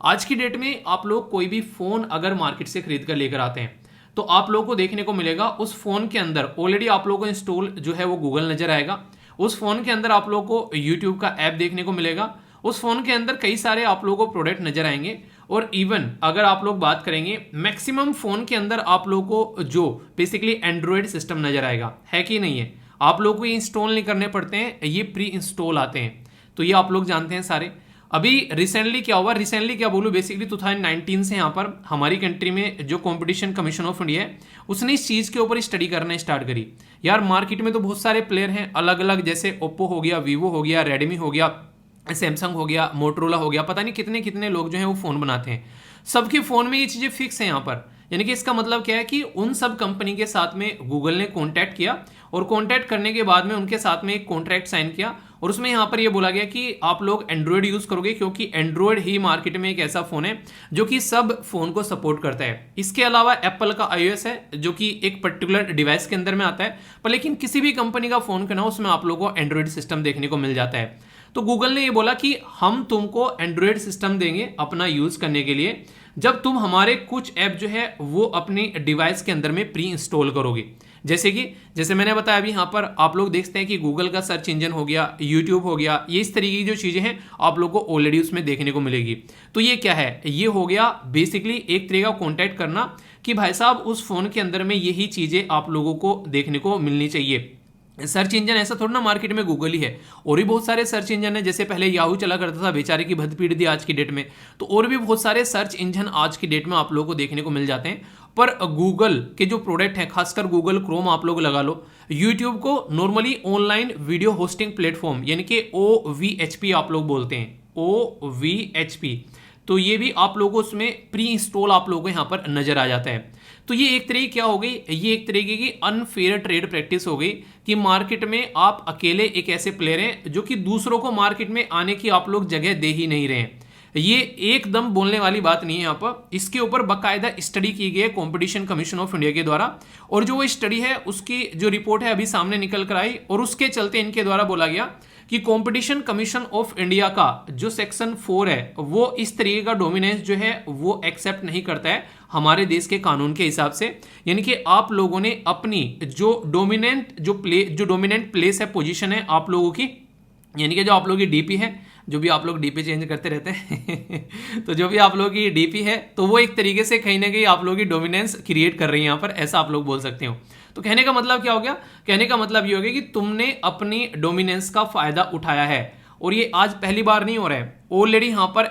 आज की डेट में आप लोग कोई भी फोन अगर मार्केट से खरीद कर लेकर आते हैं तो आप लोगों को देखने को मिलेगा उस फोन के अंदर ऑलरेडी आप लोगों को इंस्टॉल जो है वो गूगल नजर आएगा। उस फोन के अंदर आप लोगों को यूट्यूब का ऐप देखने को मिलेगा। उस फोन के अंदर कई सारे आप लोगों को प्रोडक्ट नजर आएंगे। और इवन अगर आप लोग बात करेंगे मैक्सिमम फोन के अंदर आप लोगों को जो बेसिकली एंड्रॉयड सिस्टम नजर आएगा, है कि नहीं है। आप लोगों को ये इंस्टॉल नहीं करने पड़ते हैं, ये प्री इंस्टॉल आते हैं। तो ये आप लोग जानते हैं सारे। अभी रिसेंटली क्या हुआ, रिसेंटली क्या बोलूं, बेसिकली 2019 से यहाँ पर हमारी कंट्री में जो कंपटीशन कमीशन ऑफ इंडिया है उसने इस चीज़ के ऊपर स्टडी करना स्टार्ट करी। यार मार्केट में तो बहुत सारे प्लेयर हैं अलग अलग, जैसे ओप्पो हो गया, वीवो हो गया, रेडमी हो गया, सैमसंग हो गया, मोटरोला हो गया, पता नहीं कितने कितने लोग जो हैं वो फ़ोन बनाते हैं। सबके फ़ोन में ये चीज़ें फिक्स हैं यहाँ पर। यानी कि इसका मतलब क्या है कि उन सब कंपनी के साथ में गूगल ने कॉन्टैक्ट किया और कॉन्टैक्ट करने के बाद में उनके साथ में एक कॉन्ट्रैक्ट साइन किया और उसमें यहाँ पर ये बोला गया कि आप लोग एंड्रॉयड यूज़ करोगे क्योंकि एंड्रॉयड ही मार्केट में एक ऐसा फ़ोन है जो कि सब फ़ोन को सपोर्ट करता है। इसके अलावा एप्पल का iOS है जो कि एक पर्टिकुलर डिवाइस के अंदर में आता है, पर लेकिन किसी भी कंपनी का फ़ोन का ना उसमें आप लोगों को एंड्रॉयड सिस्टम देखने को मिल जाता है। तो गूगल ने ये बोला कि हम तुमको एंड्रॉयड सिस्टम देंगे अपना यूज़ करने के लिए जब तुम हमारे कुछ ऐप जो है वो अपनी डिवाइस के अंदर में प्री इंस्टॉल करोगे। जैसे मैंने बताया अभी यहाँ पर आप लोग देखते हैं कि गूगल का सर्च इंजन हो गया, यूट्यूब हो गया, ये इस तरीके की जो चीज़ें हैं आप लोगों को ऑलरेडी उसमें देखने को मिलेगी। तो ये क्या है, ये हो गया बेसिकली एक तरीका कॉन्टैक्ट करना कि भाई साहब उस फोन के अंदर में यही चीज़ें आप लोगों को देखने को मिलनी चाहिए। सर्च इंजन ऐसा थोड़ा ना मार्केट में गूगल ही है, और भी बहुत सारे सर्च इंजन है। जैसे पहले याहू चला करता था, बेचारे की भद पीट दी आज की डेट में। तो और भी बहुत सारे सर्च इंजन आज की डेट में आप लोगों को देखने को मिल जाते हैं। पर गूगल के जो प्रोडक्ट हैं, खासकर गूगल क्रोम आप लोग लगा लो, यूट्यूब को normally online video hosting platform यानी कि OVHP आप लोग बोलते हैं, OVHP। तो ये भी आप लोगों को उसमें प्री इंस्टॉल आप लोगों को यहाँ पर नजर आ जाता है। तो ये एक तरीके क्या हो गई, ये एक तरीके की अनफेयर ट्रेड प्रैक्टिस हो गई कि मार्केट में आप अकेले एक ऐसे प्लेयर हैं जो कि दूसरों को मार्केट में आने की आप लोग जगह दे ही नहीं रहे हैं। ये एकदम बोलने वाली बात नहीं है यहाँ पर, इसके ऊपर बाकायदा स्टडी की गई है कंपटीशन कमीशन ऑफ इंडिया के द्वारा, और जो वो स्टडी है उसकी जो रिपोर्ट है अभी सामने निकल कर आई, और उसके चलते इनके द्वारा बोला गया कि कंपटीशन कमीशन ऑफ इंडिया का जो सेक्शन 4 है वो इस तरीके का डोमिनेंस जो है वो एक्सेप्ट नहीं करता है हमारे देश के कानून के हिसाब से। यानी कि आप लोगों ने अपनी जो डोमिनेंट प्लेस है, पोजीशन है आप लोगों की, यानी कि जो आप लोगों की डीपी है, जो भी आप लोग डीपी चेंज करते रहते हैं तो जो भी आप लोगों की डीपी है तो वो एक तरीके से कहीं ना कहीं आप लोगों की डोमिनेंस क्रिएट कर रही है यहाँ पर, ऐसा आप लोग बोल सकते हो। तो कहने का मतलब क्या हो गया, कहने का मतलब ये हो गया कि तुमने अपनी डोमिनेंस का फायदा उठाया है, और ये आज पहली बार नहीं हो रहा है। ऑलरेडी यहाँ पर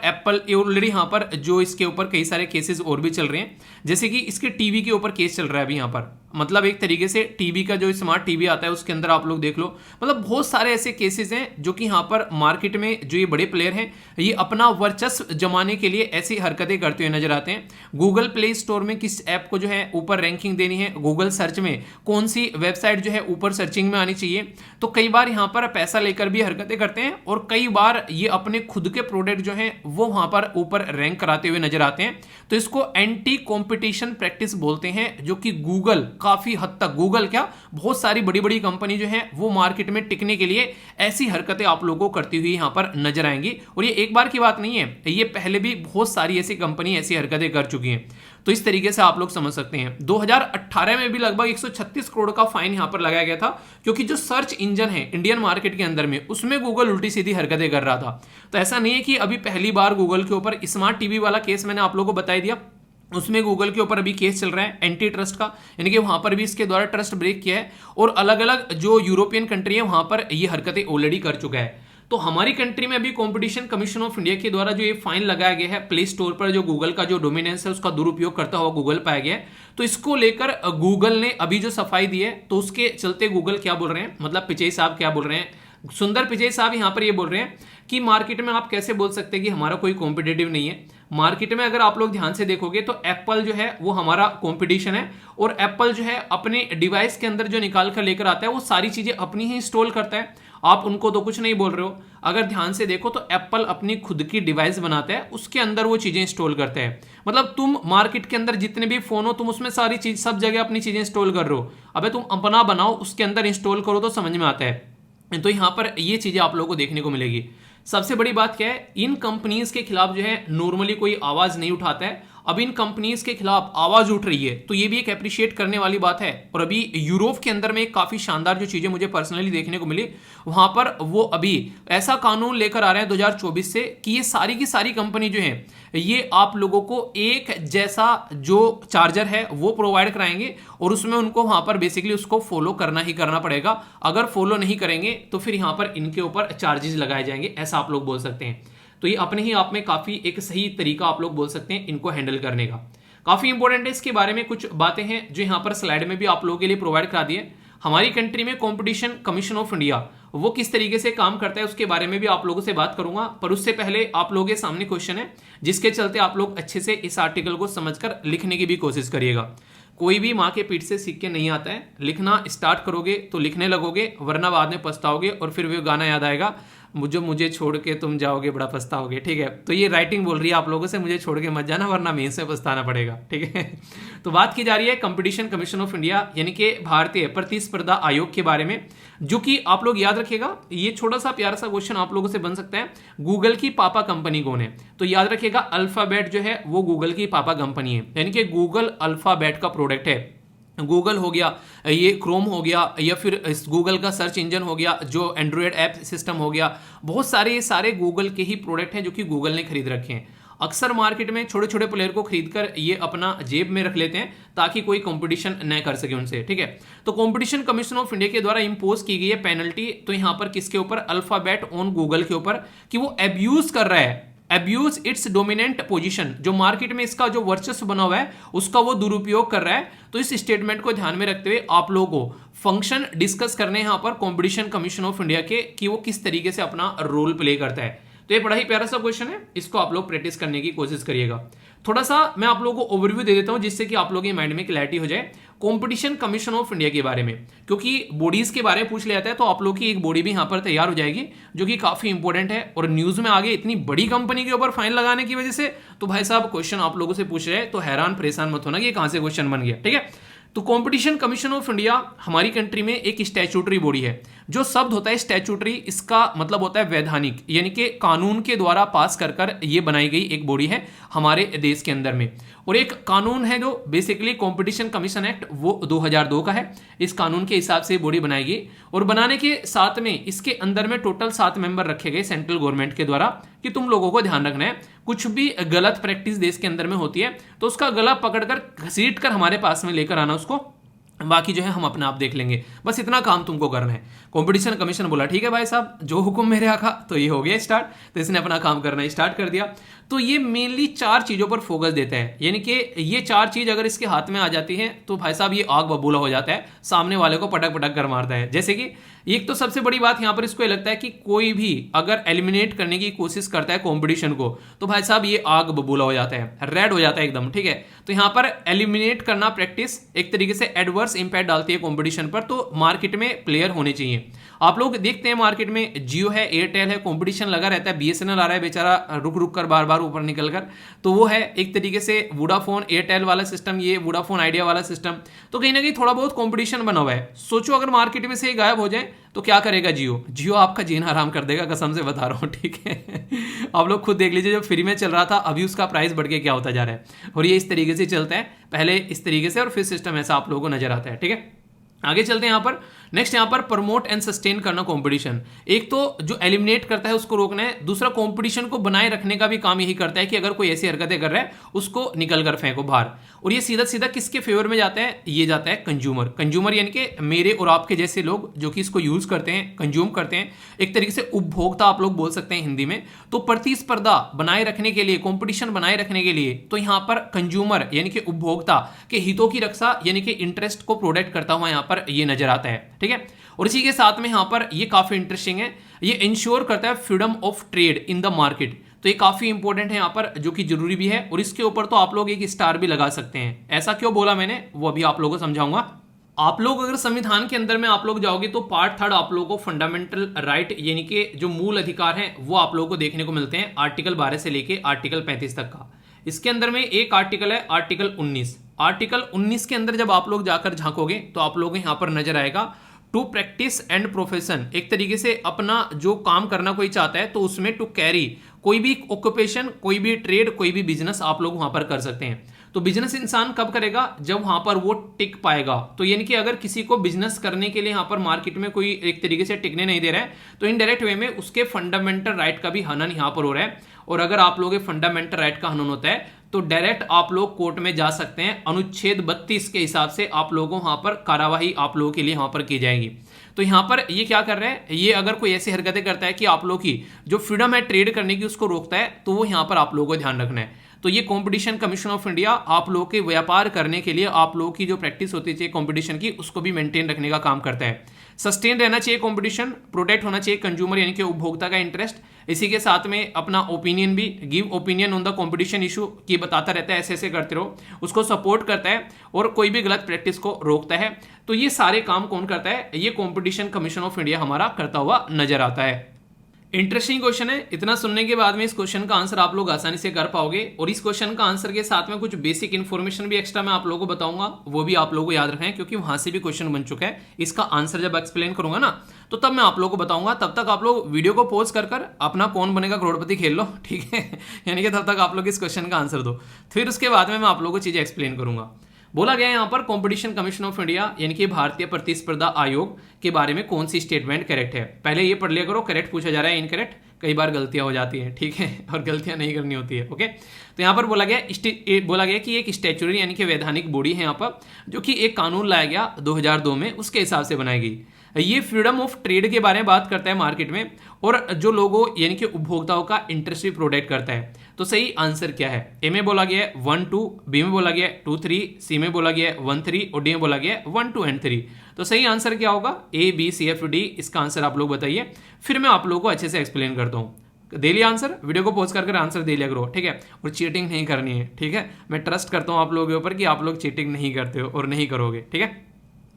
ऑलरेडी यहाँ पर जो इसके ऊपर कई सारे केसेस और भी चल रहे हैं, जैसे कि इसके टीवी के ऊपर केस चल रहा है अभी यहाँ पर। मतलब एक तरीके से टीवी का जो स्मार्ट टीवी आता है उसके अंदर आप लोग देख लो, मतलब बहुत सारे ऐसे केसेस हैं जो कि यहाँ पर मार्केट में जो ये बड़े प्लेयर हैं ये अपना वर्चस्व जमाने के लिए ऐसी हरकतें करते हुए नजर आते हैं। गूगल प्ले स्टोर में किस ऐप को जो है ऊपर रैंकिंग देनी है, गूगल सर्च में कौन सी वेबसाइट जो है ऊपर सर्चिंग में आनी चाहिए, तो कई बार यहाँ पर पैसा लेकर भी हरकतें करते हैं, और कई बार ये अपने खुद के प्रोडक्ट जो हैं वो वहां पर ऊपर रैंक कराते हुए नजर आते हैं। तो इसको एंटी कॉम्पिटिशन प्रैक्टिस बोलते हैं, जो कि गूगल काफी हद तक, गूगल क्या बहुत सारी बड़ी बड़ी कंपनी जो है वो मार्केट में टिकने के लिए ऐसी हरकतें आप लोगों को करती हुई यहां पर नजर आएंगी। और ये एक बार की बात नहीं है, ये पहले भी बहुत सारी ऐसी कंपनी ऐसी हरकतें कर चुकी हैं। तो इस तरीके से आप लोग समझ सकते हैं 2018 में भी लगभग 136 करोड़ का फाइन यहां पर लगाया गया था, क्योंकि जो सर्च इंजन है इंडियन मार्केट के अंदर में उसमें गूगल उल्टी सीधी हरकतें कर रहा था। तो ऐसा नहीं है कि अभी पहली बार गूगल के ऊपर स्मार्ट टीवी वाला केस मैंने आप लोगों को बता दिया, उसमें गूगल के ऊपर अभी केस चल रहा है एंटी ट्रस्ट का, यानी कि वहां पर भी इसके द्वारा ट्रस्ट ब्रेक किया है, और अलग अलग जो यूरोपियन कंट्री है वहां पर ये हरकतें ऑलरेडी कर चुका है। तो हमारी कंट्री में अभी कंपटीशन कमीशन ऑफ इंडिया के द्वारा जो ये फाइन लगाया गया है प्ले स्टोर पर, जो गूगल का जो डोमिनेंस है उसका दुरुपयोग करता हुआ गूगल पाया गया है, तो इसको लेकर गूगल ने अभी जो सफाई दी है, तो उसके चलते गूगल क्या बोल रहे हैं, मतलब पिचई साहब क्या बोल रहे हैं, सुंदर पिचई साहब यहां पर ये बोल रहे हैं कि मार्केट में आप कैसे बोल सकते हैं कि हमारा कोई कॉम्पिटेटिव नहीं है। मार्केट में अगर आप लोग ध्यान से देखोगे तो एप्पल जो है वो हमारा कंपटीशन है, और एप्पल जो है अपने डिवाइस के अंदर जो निकाल कर लेकर आता है वो सारी चीजें अपनी ही इंस्टॉल करता है। आप उनको तो कुछ नहीं बोल रहे हो, अगर ध्यान से देखो तो एप्पल अपनी खुद की डिवाइस बनाता है, उसके अंदर वो चीजें इंस्टॉल करते हैं। मतलब तुम मार्केट के अंदर जितने भी फोन हो तुम उसमें सारी चीज सब जगह अपनी चीजें इंस्टॉल कर रहे हो, अबे तुम अपना बनाओ उसके अंदर इंस्टॉल करो तो समझ में आता है। तो यहां पर ये चीजें आप लोगों को देखने को मिलेगी। सबसे बड़ी बात क्या है, इन कंपनीज के खिलाफ जो है नॉर्मली कोई आवाज नहीं उठाता है, अब इन कंपनीज के खिलाफ आवाज उठ रही है, तो ये भी एक अप्रिशिएट करने वाली बात है। और अभी यूरोप के अंदर में एक काफी शानदार जो चीजें मुझे पर्सनली देखने को मिली, वहां पर वो अभी ऐसा कानून लेकर आ रहे हैं 2024 से कि ये सारी की सारी कंपनी जो है ये आप लोगों को एक जैसा जो चार्जर है वो प्रोवाइड कराएंगे, और उसमें उनको वहां पर बेसिकली उसको फॉलो करना ही करना पड़ेगा। अगर फॉलो नहीं करेंगे तो फिर यहां पर इनके ऊपर चार्जेस लगाए जाएंगे, ऐसा आप लोग बोल सकते हैं। तो ये अपने ही आप में काफी एक सही तरीका आप लोग बोल सकते हैं इनको हैंडल करने का। काफी इंपॉर्टेंट है, इसके बारे में कुछ बातें हैं जो यहां पर स्लाइड में भी आप लोगों के लिए प्रोवाइड करा दिए। हमारी कंट्री में कंपटीशन कमीशन ऑफ इंडिया वो किस तरीके से काम करता है उसके बारे में भी आप लोगों से बात करूंगा, पर उससे पहले आप लोगों के सामने क्वेश्चन है जिसके चलते आप लोग अच्छे से इस आर्टिकल को समझकर लिखने की भी कोशिश करिएगा। कोई भी माँ के पीठ से सीख के नहीं आता है, लिखना स्टार्ट करोगे तो लिखने लगोगे, वरना बाद में पछताओगे और फिर वो गाना याद आएगा, मुझे छोड़ के तुम जाओगे बड़ा पछताओगे। ठीक है, तो ये राइटिंग बोल रही है आप लोगों से, मुझे छोड़ के मत जाना वरना मेन से पछताना पड़ेगा। ठीक है, तो बात की जा रही है कंपटीशन कमीशन ऑफ इंडिया यानी कि भारतीय प्रतिस्पर्धा आयोग के बारे में, जो कि आप लोग याद रखिएगा। ये छोटा सा प्यारा सा क्वेश्चन आप लोगों से बन सकता है, गूगल की पापा कंपनी कौन है? तो याद रखिएगा अल्फाबेट जो है वो गूगल की पापा कंपनी है, यानी कि गूगल अल्फाबेट का प्रोडक्ट है। गूगल हो गया, ये क्रोम हो गया, या फिर गूगल का सर्च इंजन हो गया, जो एंड्रॉयड ऐप सिस्टम हो गया, बहुत सारे ये सारे गूगल के ही प्रोडक्ट हैं जो कि गूगल ने खरीद रखे हैं। अक्सर मार्केट में छोटे छोटे प्लेयर को खरीदकर ये अपना जेब में रख लेते हैं ताकि कोई कंपटीशन न कर सके उनसे। ठीक है, तो कंपटीशन कमीशन ऑफ इंडिया के द्वारा इंपोज की गई है पेनल्टी, तो यहां पर किसके ऊपर? अल्फाबेट ऑन गूगल के ऊपर, कि वो एब्यूज कर रहा है, अब्यूज इट्स डोमिनेंट पोजीशन, जो मार्केट में इसका जो वर्चस्व बना हुआ है उसका वो दुरुपयोग कर रहा है। तो इस स्टेटमेंट को ध्यान में रखते हुए आप लोगों को फंक्शन डिस्कस करने यहां पर कंपटीशन कमीशन ऑफ इंडिया के कि वो किस तरीके से अपना रोल प्ले करता है। तो ये बड़ा ही प्यारा सा क्वेश्चन है, इसको आप लोग प्रैक्टिस करने की कोशिश करिएगा। थोड़ा सा मैं आप लोगों को ओवरव्यू दे देता हूं जिससे कि आप लोगों के माइंड में क्लैरिटी हो जाए कंपटीशन कमीशन ऑफ इंडिया के बारे में, क्योंकि बॉडीज के बारे में पूछ लिया जाता है तो आप लोग की एक बॉडी भी यहां पर तैयार हो जाएगी जो कि काफी इंपॉर्टेंट है। और न्यूज में आगे इतनी बड़ी कंपनी के ऊपर फाइन लगाने की वजह से तो भाई साहब क्वेश्चन आप लोगों से पूछ रहे हैं तो हैरान परेशान मत होना कि ये कहां से क्वेश्चन बन गया। ठीक है, तो कंपटीशन कमीशन ऑफ इंडिया हमारी कंट्री में एक स्टैट्यूटरी बॉडी है। जो शब्द होता है स्टैट्यूटरी, इसका मतलब होता है वैधानिक, यानी कि कानून के द्वारा पास कर कर ये बनाई गई एक बॉडी है हमारे देश के अंदर में। और एक कानून है जो बेसिकली कंपटीशन कमीशन एक्ट, वो 2002 का है। इस कानून के हिसाब से बॉडी बनाई गई, और बनाने के साथ में इसके अंदर में टोटल 7 मेंबर रखे गए सेंट्रल गवर्नमेंट के द्वारा, कि तुम लोगों को ध्यान रखना है कुछ भी गलत प्रैक्टिस देश के अंदर में होती है तो उसका गला पकड़कर घसीट कर हमारे पास में लेकर आना उसको, बाकी जो है हम अपना आप देख लेंगे, बस इतना काम तुमको करना है। कंपटीशन कमीशन बोला ठीक है भाई साहब, जो हुक्म मेरे आका, तो ये हो गया स्टार्ट, तो इसने अपना काम करना स्टार्ट कर दिया। तो ये मेनली 4 चीजों पर फोकस देता है, यानी कि ये 4 चीज अगर इसके हाथ में आ जाती है तो भाई साहब ये आग बबूला हो जाता है, सामने वाले को पटक पटक कर मारता है। जैसे कि एक तो सबसे बड़ी बात यहां पर इसको लगता है कि कोई भी अगर एलिमिनेट करने की कोशिश करता है कंपटीशन को तो भाई साहब ये आग बबूला हो जाता है, रेड हो जाता है एकदम। ठीक है, तो यहां पर एलिमिनेट करना प्रैक्टिस एक तरीके से एडवर्स इंपैक्ट डालती है कंपटीशन पर, तो मार्केट में प्लेयर होने चाहिए। आप लोग देखते हैं मार्केट में जियो है, एयरटेल है, कंपटीशन लगा रहता है, बीएसएनएल आ रहा है बेचारा रुक रुक कर बार बार ऊपर निकल कर, तो वो है एक तरीके से वोडाफोन एयरटेल वाला सिस्टम, ये वोडाफोन आइडिया वाला सिस्टम, तो कहीं ना कहीं थोड़ा बहुत कंपटीशन बना हुआ है। सोचो अगर मार्केट में से ही गायब हो जाए तो क्या करेगा जियो? जियो आपका जीना हराम कर देगा, कसम से बता रहा हूं। ठीक है, आप लोग खुद देख लीजिए, जो फ्री में चल रहा था अभी उसका प्राइस बढ़ के क्या होता जा रहा है। और ये इस तरीके से चलता है, पहले इस तरीके से और फिर सिस्टम ऐसा आप लोगों को नजर आता है। ठीक है, आगे चलते हैं। यहां पर नेक्स्ट यहां पर प्रमोट एंड सस्टेन करना कंपटीशन, एक तो जो एलिमिनेट करता है उसको रोकना है, दूसरा कंपटीशन को बनाए रखने का भी काम यही करता है कि अगर कोई ऐसी हरकतें कर रहा है उसको निकल कर फेंको बाहर। और ये सीधा सीधा किसके फेवर में जाता है? ये जाता है कंज्यूमर। कंज्यूमर यानी कि मेरे और आपके जैसे लोग जो कि इसको यूज करते हैं, कंज्यूम करते हैं, एक तरीके से उपभोक्ता आप लोग बोल सकते हैं हिंदी में। तो प्रतिस्पर्धा बनाए रखने के लिए, कंपटीशन बनाए रखने के लिए, तो यहां पर कंज्यूमर यानी कि उपभोक्ता के हितों की रक्षा यानी कि इंटरेस्ट को प्रोटेक्ट करता हुआ यहां पर ये नजर आता है। ठीक है, और इसी के साथ में यहां पर ये काफी इंटरेस्टिंग है, ये इंश्योर करता है freedom of trade in the market. तो ये काफी इंपॉर्टेंट है यहाँ पर, जो कि जरूरी भी है, और इसके ऊपर तो आप लोग एक स्टार भी लगा सकते हैं। ऐसा क्यों बोला मैंने वो अभी आप लोगों को समझाऊंगा। आप लोग अगर संविधान के अंदर में आप लोग जाओगे तो पार्ट 3 आप लोगों को फंडामेंटल राइट यानी कि जो मूल अधिकार हैं वो आप लोगों को देखने को मिलते हैं, आर्टिकल 12 से लेके आर्टिकल 35 तक का। इसके अंदर में एक आर्टिकल है आर्टिकल 19। आर्टिकल 19 के अंदर जब आप लोग जाकर झांकोगे तो आप लोगों को यहाँ पर नजर आएगा टू प्रैक्टिस एंड प्रोफेशन, एक तरीके से अपना जो काम करना कोई चाहता है तो उसमें टू कैरी कोई भी ऑक्यूपेशन, कोई भी ट्रेड, कोई भी बिजनेस आप लोग वहां पर कर सकते हैं। तो बिजनेस इंसान कब करेगा, जब वहां पर वो टिक पाएगा। तो यानी कि अगर किसी को बिजनेस करने के लिए यहाँ पर मार्केट में कोई एक तरीके से टिकने नहीं दे रहा है तो इनडायरेक्ट वे में उसके फंडामेंटल राइट का भी हनन यहाँ पर हो रहा है। और अगर आप लोगों के फंडामेंटल राइट का हनन होता है तो डायरेक्ट आप लोग कोर्ट में जा सकते हैं। अनुच्छेद 32 के हिसाब से आप लोगों वहां पर कार्यवाही आप लोगों के लिए वहां पर की जाएगी। तो यहां पर ये क्या कर रहा है, ये अगर कोई ऐसी हरकतें करता है कि आप लोग की जो फ्रीडम है ट्रेड करने की उसको रोकता है, तो वो यहां पर आप लोगों को ध्यान रखना है। तो ये कंपटीशन कमीशन ऑफ इंडिया आप लोगों के व्यापार करने के लिए आप लोगों की जो प्रैक्टिस होती है कंपटीशन की, उसको भी मेंटेन रखने का काम करता है। सस्टेन रहना चाहिए कंपटीशन, प्रोटेक्ट होना चाहिए कंज्यूमर यानी कि उपभोक्ता का इंटरेस्ट। इसी के साथ में अपना ओपिनियन भी, give opinion on the competition issue की बताता रहता है, ऐसे ऐसे करते रहो, उसको सपोर्ट करता है और कोई भी गलत प्रैक्टिस को रोकता है। तो ये सारे काम कौन करता है, ये कंपटीशन कमीशन ऑफ इंडिया हमारा करता हुआ नजर आता है। इंटरेस्टिंग क्वेश्चन है, इतना सुनने के बाद में इस क्वेश्चन का आंसर आप लोग आसानी से कर पाओगे। और इस क्वेश्चन का आंसर के साथ में कुछ बेसिक इन्फॉर्मेशन भी एक्स्ट्रा मैं आप लोगों को बताऊंगा, वो भी आप लोगों को याद रखें क्योंकि वहां से भी क्वेश्चन बन चुका है। इसका आंसर जब एक्सप्लेन करूंगा ना तो तब मैं आप लोगों को बताऊंगा। तब तक आप लोग वीडियो को पॉज कर अपना कौन बनेगा करोड़पति खेल लो, ठीक है। यानी कि तब तक आप लोग इस क्वेश्चन का आंसर दो, फिर उसके बाद में मैं आप लोगों को चीजें एक्सप्लेन करूंगा। बोला गया यहाँ पर कंपटीशन कमीशन ऑफ इंडिया यानी कि भारतीय प्रतिस्पर्धा आयोग के बारे में कौन सी स्टेटमेंट करेक्ट है। पहले ये पढ़ लिया करो, करेक्ट पूछा जा रहा है, इनकरेक्ट कई बार गलतियां हो जाती हैं, ठीक है, और गलतियां नहीं करनी होती है। ओके, तो यहाँ पर बोला गया कि एक स्टैच्यूटरी यानी कि वैधानिक बॉडी है यहाँ पर, जो कि एक कानून लाया गया 2002 में, उसके हिसाब से बनाई गई। ये फ्रीडम ऑफ ट्रेड के बारे में बात करता है मार्केट में, और जो लोगों यानी कि उपभोक्ताओं का इंटरेस्ट भी प्रोटेक्ट करता है। तो सही आंसर क्या है, ए में बोला गया है 1 2, बी में बोला गया है 2 3, सी में बोला गया है 1 3 और डी में बोला गया है 1 2 एंड 3। तो सही आंसर क्या होगा, A B C F D, इसका आंसर आप लोग बताइए, फिर मैं आप लोगों को अच्छे से एक्सप्लेन करता हूँ। दे लिया आंसर, वीडियो को पॉज कर आंसर दे लिया करो, ठीक है, और चीटिंग नहीं करनी है, ठीक है। मैं ट्रस्ट करता हूँ आप लोगों के ऊपर कि आप लोग चीटिंग नहीं करते हो और नहीं करोगे, ठीक है।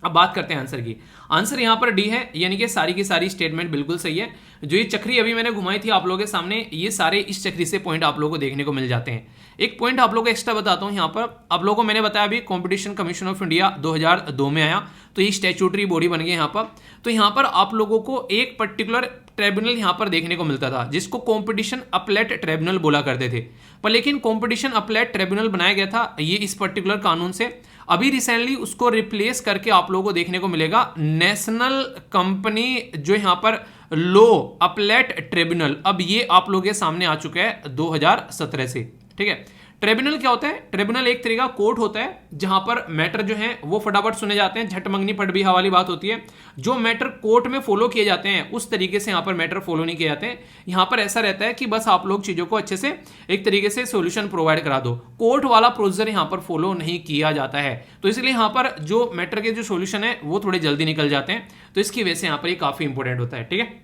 अब बात करते हैं आंसर की। आंसर यहां पर डी है, यानी कि सारी की सारी स्टेटमेंट बिल्कुल सही है। जो ये चक्री अभी मैंने घुमाई थी आप लोगों के सामने, ये सारे इस चक्री से पॉइंट आप लोगों को देखने को मिल जाते हैं। एक पॉइंट आप लोगों को एक्स्ट्रा बताता हूं, यहां पर आप लोगों को मैंने बताया अभी कंपटीशन कमीशन ऑफ इंडिया 2002 में आया, तो ये स्टैट्यूटरी बॉडी बन गई यहां पर। तो यहां पर आप लोगों को एक पर्टिकुलर ट्रिब्यूनल यहां पर देखने को मिलता था, जिसको कंपटीशन अपलेट ट्रिब्यूनल बोला करते थे। पर लेकिन कंपटीशन अपलेट ट्रिब्यूनल बनाया गया था ये इस पर्टिकुलर कानून से, अभी रिसेंटली उसको रिप्लेस करके आप लोगों को देखने को मिलेगा नेशनल कंपनी जो यहां पर लो अपलेट ट्रिब्यूनल। अब ये आप लोगों के सामने आ चुका है 2017 से, ठीक है। ट्रिब्यूनल क्या होता है, ट्रिब्यूनल एक तरीका कोर्ट होता है जहां पर मैटर जो है वो फटाफट सुने जाते हैं, झट मंगनी पट भी वाली बात होती है। जो मैटर कोर्ट में फॉलो किए जाते हैं उस तरीके से यहां पर मैटर फॉलो नहीं किए जाते हैं। यहां पर ऐसा रहता है कि बस आप लोग चीजों को अच्छे से एक तरीके से सोल्यूशन प्रोवाइड करा दो, कोर्ट वाला प्रोसीजर यहां पर फॉलो नहीं किया जाता है। तो इसलिए यहां पर जो मैटर के जो सोल्यूशन है वो थोड़े जल्दी निकल जाते हैं, तो इसकी वजह से यहां पर ये काफी इंपॉर्टेंट होता है, ठीक है।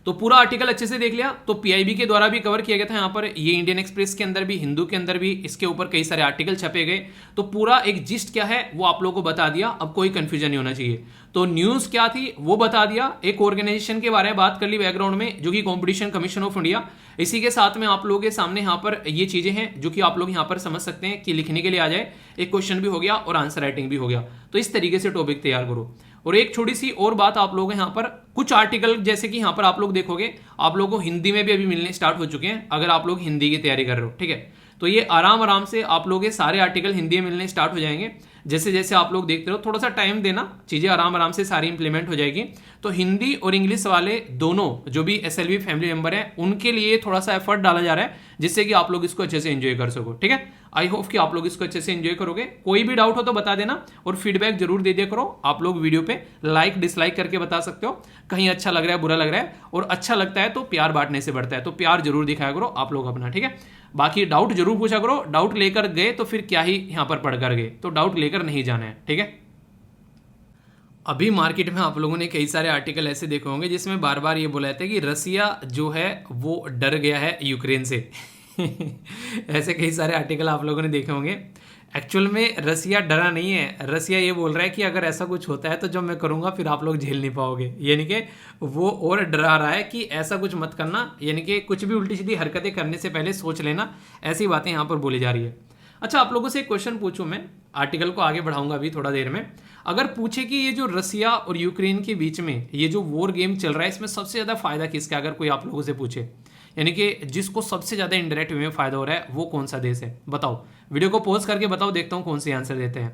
तो पूरा आर्टिकल अच्छे से देख लिया, तो पीआईबी के द्वारा भी कवर किया गया था यहाँ पर, ये इंडियन एक्सप्रेस के अंदर भी, हिंदू के अंदर भी इसके ऊपर कई सारे आर्टिकल छपे गए। तो पूरा एक जिस्ट क्या है वो आप लोगों को बता दिया, अब कोई कंफ्यूजन नहीं होना चाहिए। तो न्यूज क्या थी वो बता दिया, एक ऑर्गेनाइजेशन के बारे में बात कर ली बैकग्राउंड में, जो कि कंपटीशन कमीशन ऑफ इंडिया। इसी के साथ में आप लोगों के सामने यहाँ पर ये चीजें हैं जो कि आप लोग यहाँ पर समझ सकते हैं कि लिखने के लिए आ जाए, एक क्वेश्चन भी हो गया और आंसर राइटिंग भी हो गया। तो इस तरीके से टॉपिक तैयार करो। और एक छोटी सी और बात आप लोग यहाँ पर, कुछ आर्टिकल जैसे कि यहाँ पर आप लोग देखोगे आप लोगों को हिंदी में भी अभी मिलने स्टार्ट हो चुके हैं, अगर आप लोग हिंदी की तैयारी कर रहे हो, ठीक है। तो ये आराम से आप लोग ये सारे आर्टिकल हिंदी में मिलने स्टार्ट हो जाएंगे। जैसे जैसे आप लोग देखते रहो, थोड़ा सा टाइम देना, चीजें आराम से सारी इंप्लीमेंट हो जाएगी। तो हिंदी और इंग्लिश वाले दोनों जो भी एसएलवी फैमिली मेंबर हैं उनके लिए थोड़ा सा एफर्ट डाला जा रहा है, जिससे कि आप लोग इसको अच्छे से एंजॉय कर सको, ठीक है। आई होप कि आप लोग इसको अच्छे से एंजॉय करोगे। कोई भी डाउट हो तो बता देना और फीडबैक जरूर दे दिया करो। आप लोग वीडियो पे लाइक डिसलाइक करके बता सकते हो, कहीं अच्छा लग रहा है बुरा लग रहा है, और अच्छा लगता है तो प्यार बांटने से बढ़ता है, तो प्यार जरूर दिखाया करो आप लोग अपना, ठीक है। बाकी डाउट जरूर पूछा करो, डाउट लेकर गए तो फिर क्या ही यहां पर पढ़ कर गए, तो डाउट लेकर नहीं जाना है, ठीक है। अभी मार्केट में आप लोगों ने कई सारे आर्टिकल ऐसे देखे होंगे जिसमें बार बार ये बोला जाता है कि रसिया जो है वो डर गया है यूक्रेन से। ऐसे कई सारे आर्टिकल आप लोगों ने देखे होंगे। एक्चुअल में रसिया डरा नहीं है, रसिया ये बोल रहा है कि अगर ऐसा कुछ होता है तो जो मैं करूंगा फिर आप लोग झेल नहीं पाओगे, यानी कि वो और डरा रहा है कि ऐसा कुछ मत करना, यानी कि कुछ भी उल्टी सीधी हरकतें करने से पहले सोच लेना। ऐसी बातें यहाँ पर बोली जा रही है। अच्छा, आप लोगों से एक क्वेश्चन पूछूं, मैं आर्टिकल को आगे बढ़ाऊंगा अभी थोड़ा देर में। अगर पूछे कि ये जो रसिया और यूक्रेन के बीच में ये जो वॉर गेम चल रहा है, इसमें सबसे ज़्यादा फायदा किसका, अगर कोई आप लोगों से पूछे, यानी कि जिसको सबसे ज़्यादा इनडायरेक्ट वे में फायदा हो रहा है, वो कौन सा देश है, बताओ। वीडियो को पॉज करके बताओ, देखता हूँ कौन से आंसर देते हैं।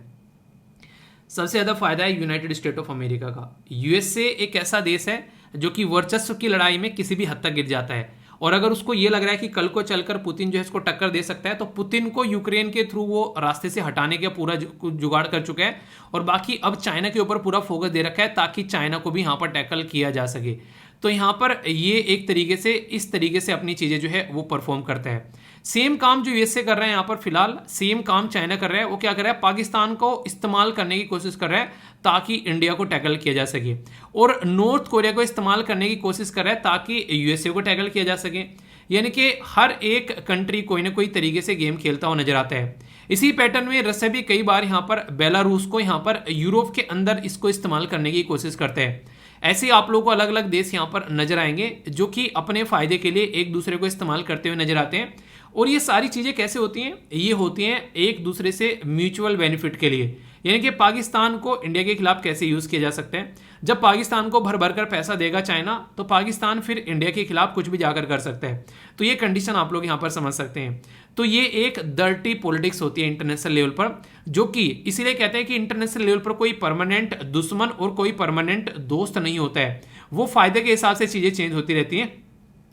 सबसे ज़्यादा फायदा है यूनाइटेड स्टेट ऑफ अमेरिका का। यूएसए एक ऐसा देश है जो कि वर्चस्व की लड़ाई में किसी भी हद तक गिर जाता है, और अगर उसको ये लग रहा है कि कल को चलकर पुतिन जो है इसको टक्कर दे सकता है, तो पुतिन को यूक्रेन के थ्रू वो रास्ते से हटाने का पूरा जुगाड़ कर चुका है। और बाकी अब चाइना के ऊपर पूरा फोकस दे रखा है ताकि चाइना को भी यहाँ पर टैकल किया जा सके। तो यहाँ पर ये एक तरीके से इस तरीके से अपनी चीज़ें जो है वो परफॉर्म करता है। सेम काम जो यूएसए कर रहे हैं यहाँ पर फिलहाल, सेम काम चाइना कर रहा है। वो क्या कर रहा है, पाकिस्तान को इस्तेमाल करने की कोशिश कर रहा है ताकि इंडिया को टैकल किया जा सके, और नॉर्थ कोरिया को इस्तेमाल करने की कोशिश कर रहा है ताकि यूएसए को टैकल किया जा सके। यानी कि हर एक कंट्री कोई ना कोई तरीके से गेम खेलता हुआ नजर आता है। इसी पैटर्न में रसिया भी कई बार यहाँ पर बेलारूस को यहाँ पर यूरोप के अंदर इसको इस्तेमाल करने की कोशिश करते हैं। ऐसे आप लोगों को अलग अलग देश यहाँ पर नजर आएंगे जो कि अपने फायदे के लिए एक दूसरे को इस्तेमाल करते हुए नजर आते हैं। और ये सारी चीज़ें कैसे होती हैं, ये होती हैं एक दूसरे से म्यूचुअल बेनिफिट के लिए। यानी कि पाकिस्तान को इंडिया के खिलाफ कैसे यूज़ किया जा सकते हैं, जब पाकिस्तान को भर भर कर पैसा देगा चाइना, तो पाकिस्तान फिर इंडिया के खिलाफ कुछ भी जाकर कर सकता है। तो ये कंडीशन आप लोग यहाँ पर समझ सकते हैं। तो ये एक डर्टी पॉलिटिक्स होती है इंटरनेशनल लेवल पर, जो कि इसीलिए कहते हैं कि इंटरनेशनल लेवल पर कोई परमानेंट दुश्मन और कोई परमानेंट दोस्त नहीं होता है। वो फायदे के हिसाब से चीज़ें चेंज होती रहती हैं।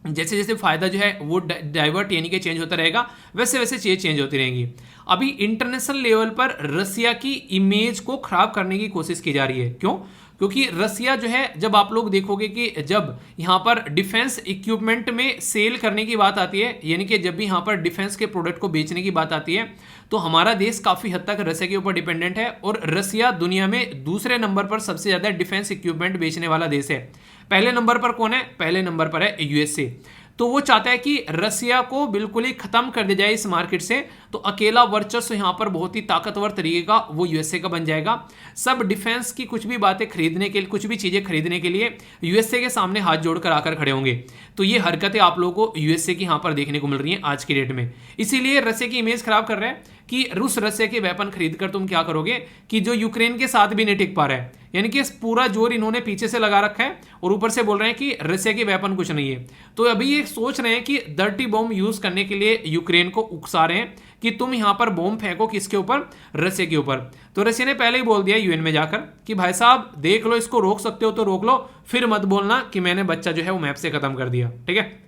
जैसे जैसे फायदा जो है वो डाइवर्ट यानी कि चेंज होता रहेगा, वैसे वैसे चीज़ें चेंज होती रहेंगी। अभी इंटरनेशनल लेवल पर रसिया की इमेज को खराब करने की कोशिश की जा रही है। क्यों? क्योंकि रसिया जो है, जब आप लोग देखोगे कि जब यहाँ पर डिफेंस इक्विपमेंट में सेल करने की बात आती है, यानी कि जब भी यहाँ पर डिफेंस के प्रोडक्ट को बेचने की बात आती है, तो हमारा देश काफ़ी हद तक रसिया के ऊपर डिपेंडेंट है। और रसिया दुनिया में दूसरे नंबर पर सबसे ज़्यादा डिफेंस इक्विपमेंट बेचने वाला देश है। पहले नंबर पर कौन है? पहले नंबर पर है यूएसए। तो वो चाहता है कि रसिया को बिल्कुल ही खत्म कर दिया जाए इस मार्केट से। तो अकेला वर्चस्व यहाँ पर बहुत ही ताकतवर तरीके का वो यूएसए का बन जाएगा। सब डिफेंस की कुछ भी बातें खरीदने के लिए, कुछ भी चीज़ें खरीदने के लिए यूएसए के सामने हाथ जोड़कर आकर खड़े होंगे। तो ये हरकतें आप लोगों को यूएसए की यहाँ पर देखने को मिल रही हैं आज की डेट में। इसीलिए रसिया की इमेज खराब कर रहा है कि रूस रसिया के वेपन खरीदकर तुम क्या करोगे कि जो यूक्रेन के साथ भी नहीं टिक पा रहा है। यानी कि पूरा जोर इन्होंने पीछे से लगा रखा है और ऊपर से बोल रहे हैं कि रसिया के वेपन कुछ नहीं है। तो अभी ये सोच रहे हैं कि डर्टी बॉम्ब यूज करने के लिए यूक्रेन को उकसा रहे हैं कि तुम यहां पर बॉम्ब फेंको, किसके ऊपर? रसिया के ऊपर। तो रसिया ने पहले ही बोल दिया यूएन में जाकर कि भाई साहब देख लो, इसको रोक सकते हो तो रोक लो, फिर मत बोलना कि मैंने बच्चा जो है वो मैप से खत्म कर दिया। ठीक है,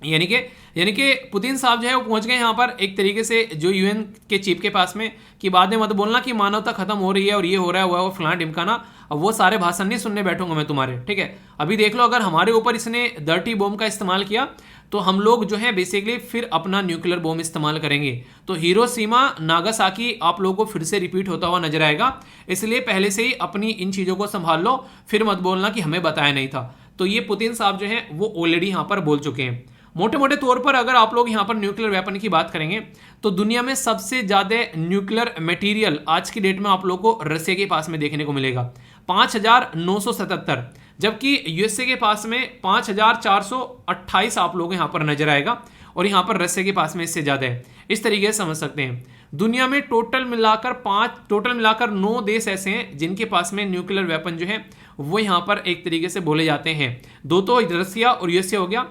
यानी कि पुतिन साहब जो है वो पहुंच गए यहाँ पर एक तरीके से जो यूएन के चीफ के पास में कि बाद में मत बोलना कि मानवता खत्म हो रही है और ये हो रहा है, वो फलाना ढिमकाना। अब वो सारे भाषण नहीं सुनने बैठूंगा मैं तुम्हारे। ठीक है, अभी देख लो, अगर हमारे ऊपर इसने डर्टी बॉम्ब का इस्तेमाल किया तो हम लोग जो है बेसिकली फिर अपना न्यूक्लियर बॉम्ब इस्तेमाल करेंगे। तो हिरोशिमा नागासाकी आप लोगों को फिर से रिपीट होता हुआ नजर आएगा। इसलिए पहले से ही अपनी इन चीज़ों को संभाल लो, फिर मत बोलना कि हमें बताया नहीं था। तो ये पुतिन साहब जो है वो ऑलरेडी यहाँ पर बोल चुके हैं। मोटे मोटे तौर पर अगर आप लोग यहाँ पर न्यूक्लियर वेपन की बात करेंगे तो दुनिया में सबसे ज़्यादा न्यूक्लियर मटेरियल आज की डेट में आप लोगों को रसिया के पास में देखने को मिलेगा, 5,977, जबकि यूएसए के पास में 5,428 आप लोग यहाँ पर नजर आएगा, और यहाँ पर रसिया के पास में इससे ज़्यादा है। इस तरीके से समझ सकते हैं। दुनिया में टोटल मिलाकर 9 देश ऐसे हैं जिनके पास में न्यूक्लियर वेपन जो है वो यहाँ पर एक तरीके से बोले जाते हैं। 2 तो रसिया और यूएसए हो गया।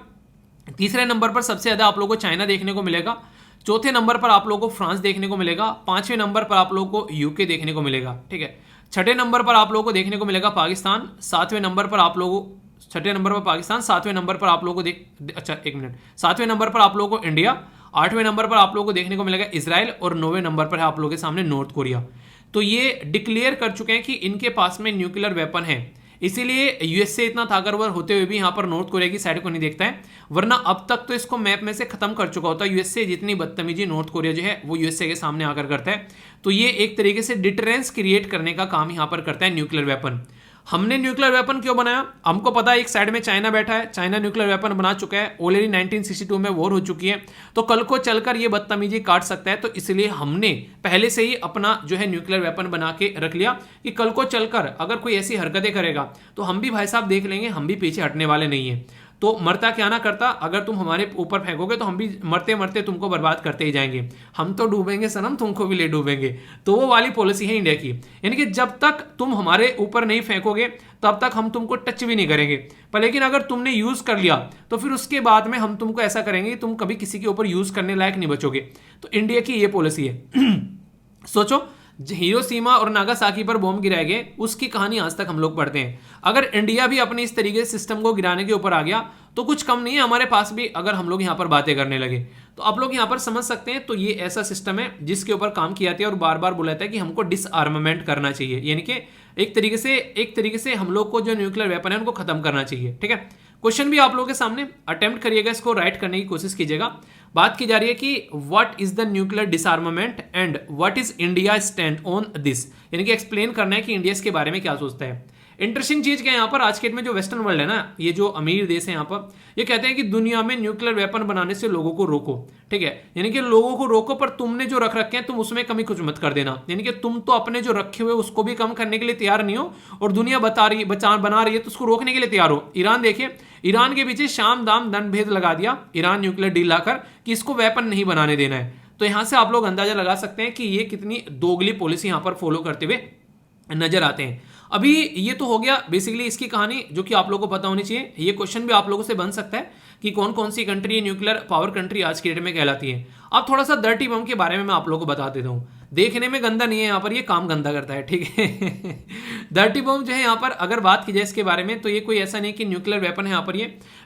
तीसरे नंबर पर सबसे ज़्यादा आप लोगों को चाइना देखने को मिलेगा। चौथे नंबर पर आप लोगों को फ्रांस देखने को मिलेगा। 5वें नंबर पर आप लोगों को यूके देखने को मिलेगा। ठीक है, 6ठे नंबर पर आप लोगों को देखने को मिलेगा पाकिस्तान। 7वें नंबर पर आप लोगों 6ठे नंबर पर पाकिस्तान। 7वें नंबर पर आप लोगों को 7वें नंबर पर आप लोगों को इंडिया। 8वें नंबर पर आप लोगों को देखने को मिलेगा इसराइल, और 9वें नंबर पर है आप लोगों के सामने नॉर्थ कोरिया। तो ये डिक्लेयर कर चुके हैं कि इनके पास में न्यूक्लियर वेपन है। इसीलिए यूएसए इतना ताकतवर होते हुए भी यहाँ पर नॉर्थ कोरिया की साइड को नहीं देखता है, वरना अब तक तो इसको मैप में से खत्म कर चुका होता है। यूएसए जितनी बदतमीजी नॉर्थ कोरिया जो है वो यूएसए के सामने आकर करता है। तो ये एक तरीके से डिटरेंस क्रिएट करने का काम यहाँ पर करता है न्यूक्लियर वेपन। हमने न्यूक्लियर वेपन क्यों बनाया? हमको पता है एक साइड में चाइना बैठा है, चाइना न्यूक्लियर वेपन बना चुका है, ऑलरेडी 1962 में वॉर हो चुकी है, तो कल को चलकर ये बदतमीजी काट सकता है। तो इसलिए हमने पहले से ही अपना जो है न्यूक्लियर वेपन बना के रख लिया कि कल को चलकर अगर कोई ऐसी हरकतें करेगा तो हम भी भाई साहब देख लेंगे, हम भी पीछे हटने वाले नहीं है। तो मरता क्या ना करता, अगर तुम हमारे ऊपर फेंकोगे तो हम भी मरते मरते तुमको बर्बाद करते ही जाएंगे, हम तो डूबेंगे सनम, तुमको भी ले डूबेंगे। तो वो वाली पॉलिसी है इंडिया की, यानी कि जब तक तुम हमारे ऊपर नहीं फेंकोगे तब तक हम तुमको टच भी नहीं करेंगे, पर लेकिन अगर तुमने यूज कर लिया तो फिर उसके बाद में हम तुमको ऐसा करेंगे, तुम कभी किसी के ऊपर यूज करने लायक नहीं बचोगे। तो इंडिया की ये पॉलिसी है। सोचो, हिरोशिमा और नागासाकी पर बॉम्ब गिराए गए, उसकी कहानी आज तक हम लोग पढ़ते हैं। अगर इंडिया भी अपने इस तरीके से सिस्टम को गिराने के ऊपर आ गया तो कुछ कम नहीं है हमारे पास भी, अगर हम लोग यहाँ पर बातें करने लगे। तो आप लोग यहाँ पर समझ सकते हैं, तो ये ऐसा सिस्टम है जिसके ऊपर काम किया जाता है और बार बार बुलाता है कि हमको डिसआर्मामेंट करना चाहिए, यानी कि एक तरीके से हम लोग को जो न्यूक्लियर वेपन है उनको खत्म करना चाहिए। ठीक है, क्वेश्चन भी आप लोगों के सामने अटेम्प्ट करिएगा, इसको राइट करने की कोशिश कीजिएगा। बात की जा रही है कि what is the nuclear डिसआर्मामेंट and what is India stand on this, यानी कि एक्सप्लेन करना है कि इंडिया इसके बारे में क्या सोचता है। इंटरेस्टिंग चीज क्या है यहाँ पर, आज के डेट में जो वेस्टर्न वर्ल्ड है ना, ये जो अमीर देश है यहाँ पर, ये कहते हैं कि दुनिया में न्यूक्लियर वेपन बनाने से लोगों को रोको। ठीक है, यानी कि लोगों को रोको, पर तुमने जो रख रखे हैं तुम उसमें कमी कुछ मत कर देना, यानी कि तुम तो अपने जो रखे हुए उसको भी कम करने के लिए तैयार नहीं हो और दुनिया बना रही है तो उसको रोकने के लिए तैयार हो। ईरान देखिए, ईरान के पीछे शाम दाम दंड भेद लगा दिया ईरान न्यूक्लियर डील लाकर कि इसको वेपन नहीं बनाने देना है। तो यहां से आप लोग अंदाजा लगा सकते हैं कि ये कितनी दोगली पॉलिसी यहां पर फॉलो करते हुए नजर आते हैं। अभी ये तो हो गया बेसिकली इसकी कहानी, जो कि आप लोगों को पता होनी चाहिए। ये क्वेश्चन भी आप लोगों से बन सकता है कि कौन कौन सी कंट्री न्यूक्लियर पावर कंट्री आज की डेट में कहलाती है। अब थोड़ा सा डर्टी बम के बारे में मैं आप लोगों को बता देता हूँ। देखने में गंदा नहीं है, यहाँ पर ये काम गंदा करता है। ठीक है, डर्टी बम जो है यहाँ पर अगर बात की जाए इसके बारे में, तो ये कोई ऐसा नहीं कि न्यूक्लियर वेपन है। यहाँ पर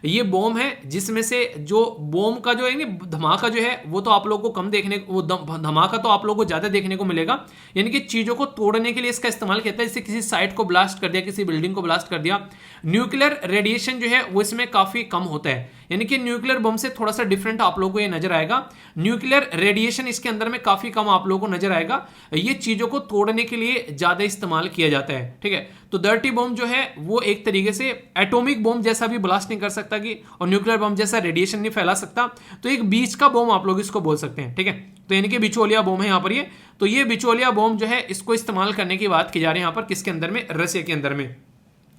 ये बॉम्ब है जिसमें से जो बॉम्ब का जो है धमाका जो है वो तो आप लोगों को कम देखने, वो धमाका तो आप लोगों को ज्यादा देखने को मिलेगा, यानी कि चीजों को तोड़ने के लिए इसका इस्तेमाल किया जाता है। जैसे किसी साइट को ब्लास्ट कर दिया, किसी बिल्डिंग को ब्लास्ट कर दिया। न्यूक्लियर रेडिएशन जो है वो इसमें काफी कम होता है, यानी कि न्यूक्लियर बम से थोड़ा सा डिफरेंट आप लोगों को ये नजर आएगा। न्यूक्लियर रेडिएशन इसके अंदर में काफी कम आप लोगों को नजर आएगा। ये चीजों को तोड़ने के लिए ज्यादा इस्तेमाल किया जाता है। ठीक है, तो डर्टी बम जो है वो एक तरीके से एटॉमिक बम जैसा भी ब्लास्ट नहीं कर सकता कि, और न्यूक्लियर बम जैसा रेडिएशन नहीं फैला सकता, तो एक बीच का बम आप लोग इसको बोल सकते हैं। ठीक है, तो यानी कि बिचौलिया बम है यहाँ पर ये। तो ये बिचौलिया बम जो है इसको इस्तेमाल करने की बात की जा रही है यहाँ पर, किसके अंदर में, रसिया के अंदर में।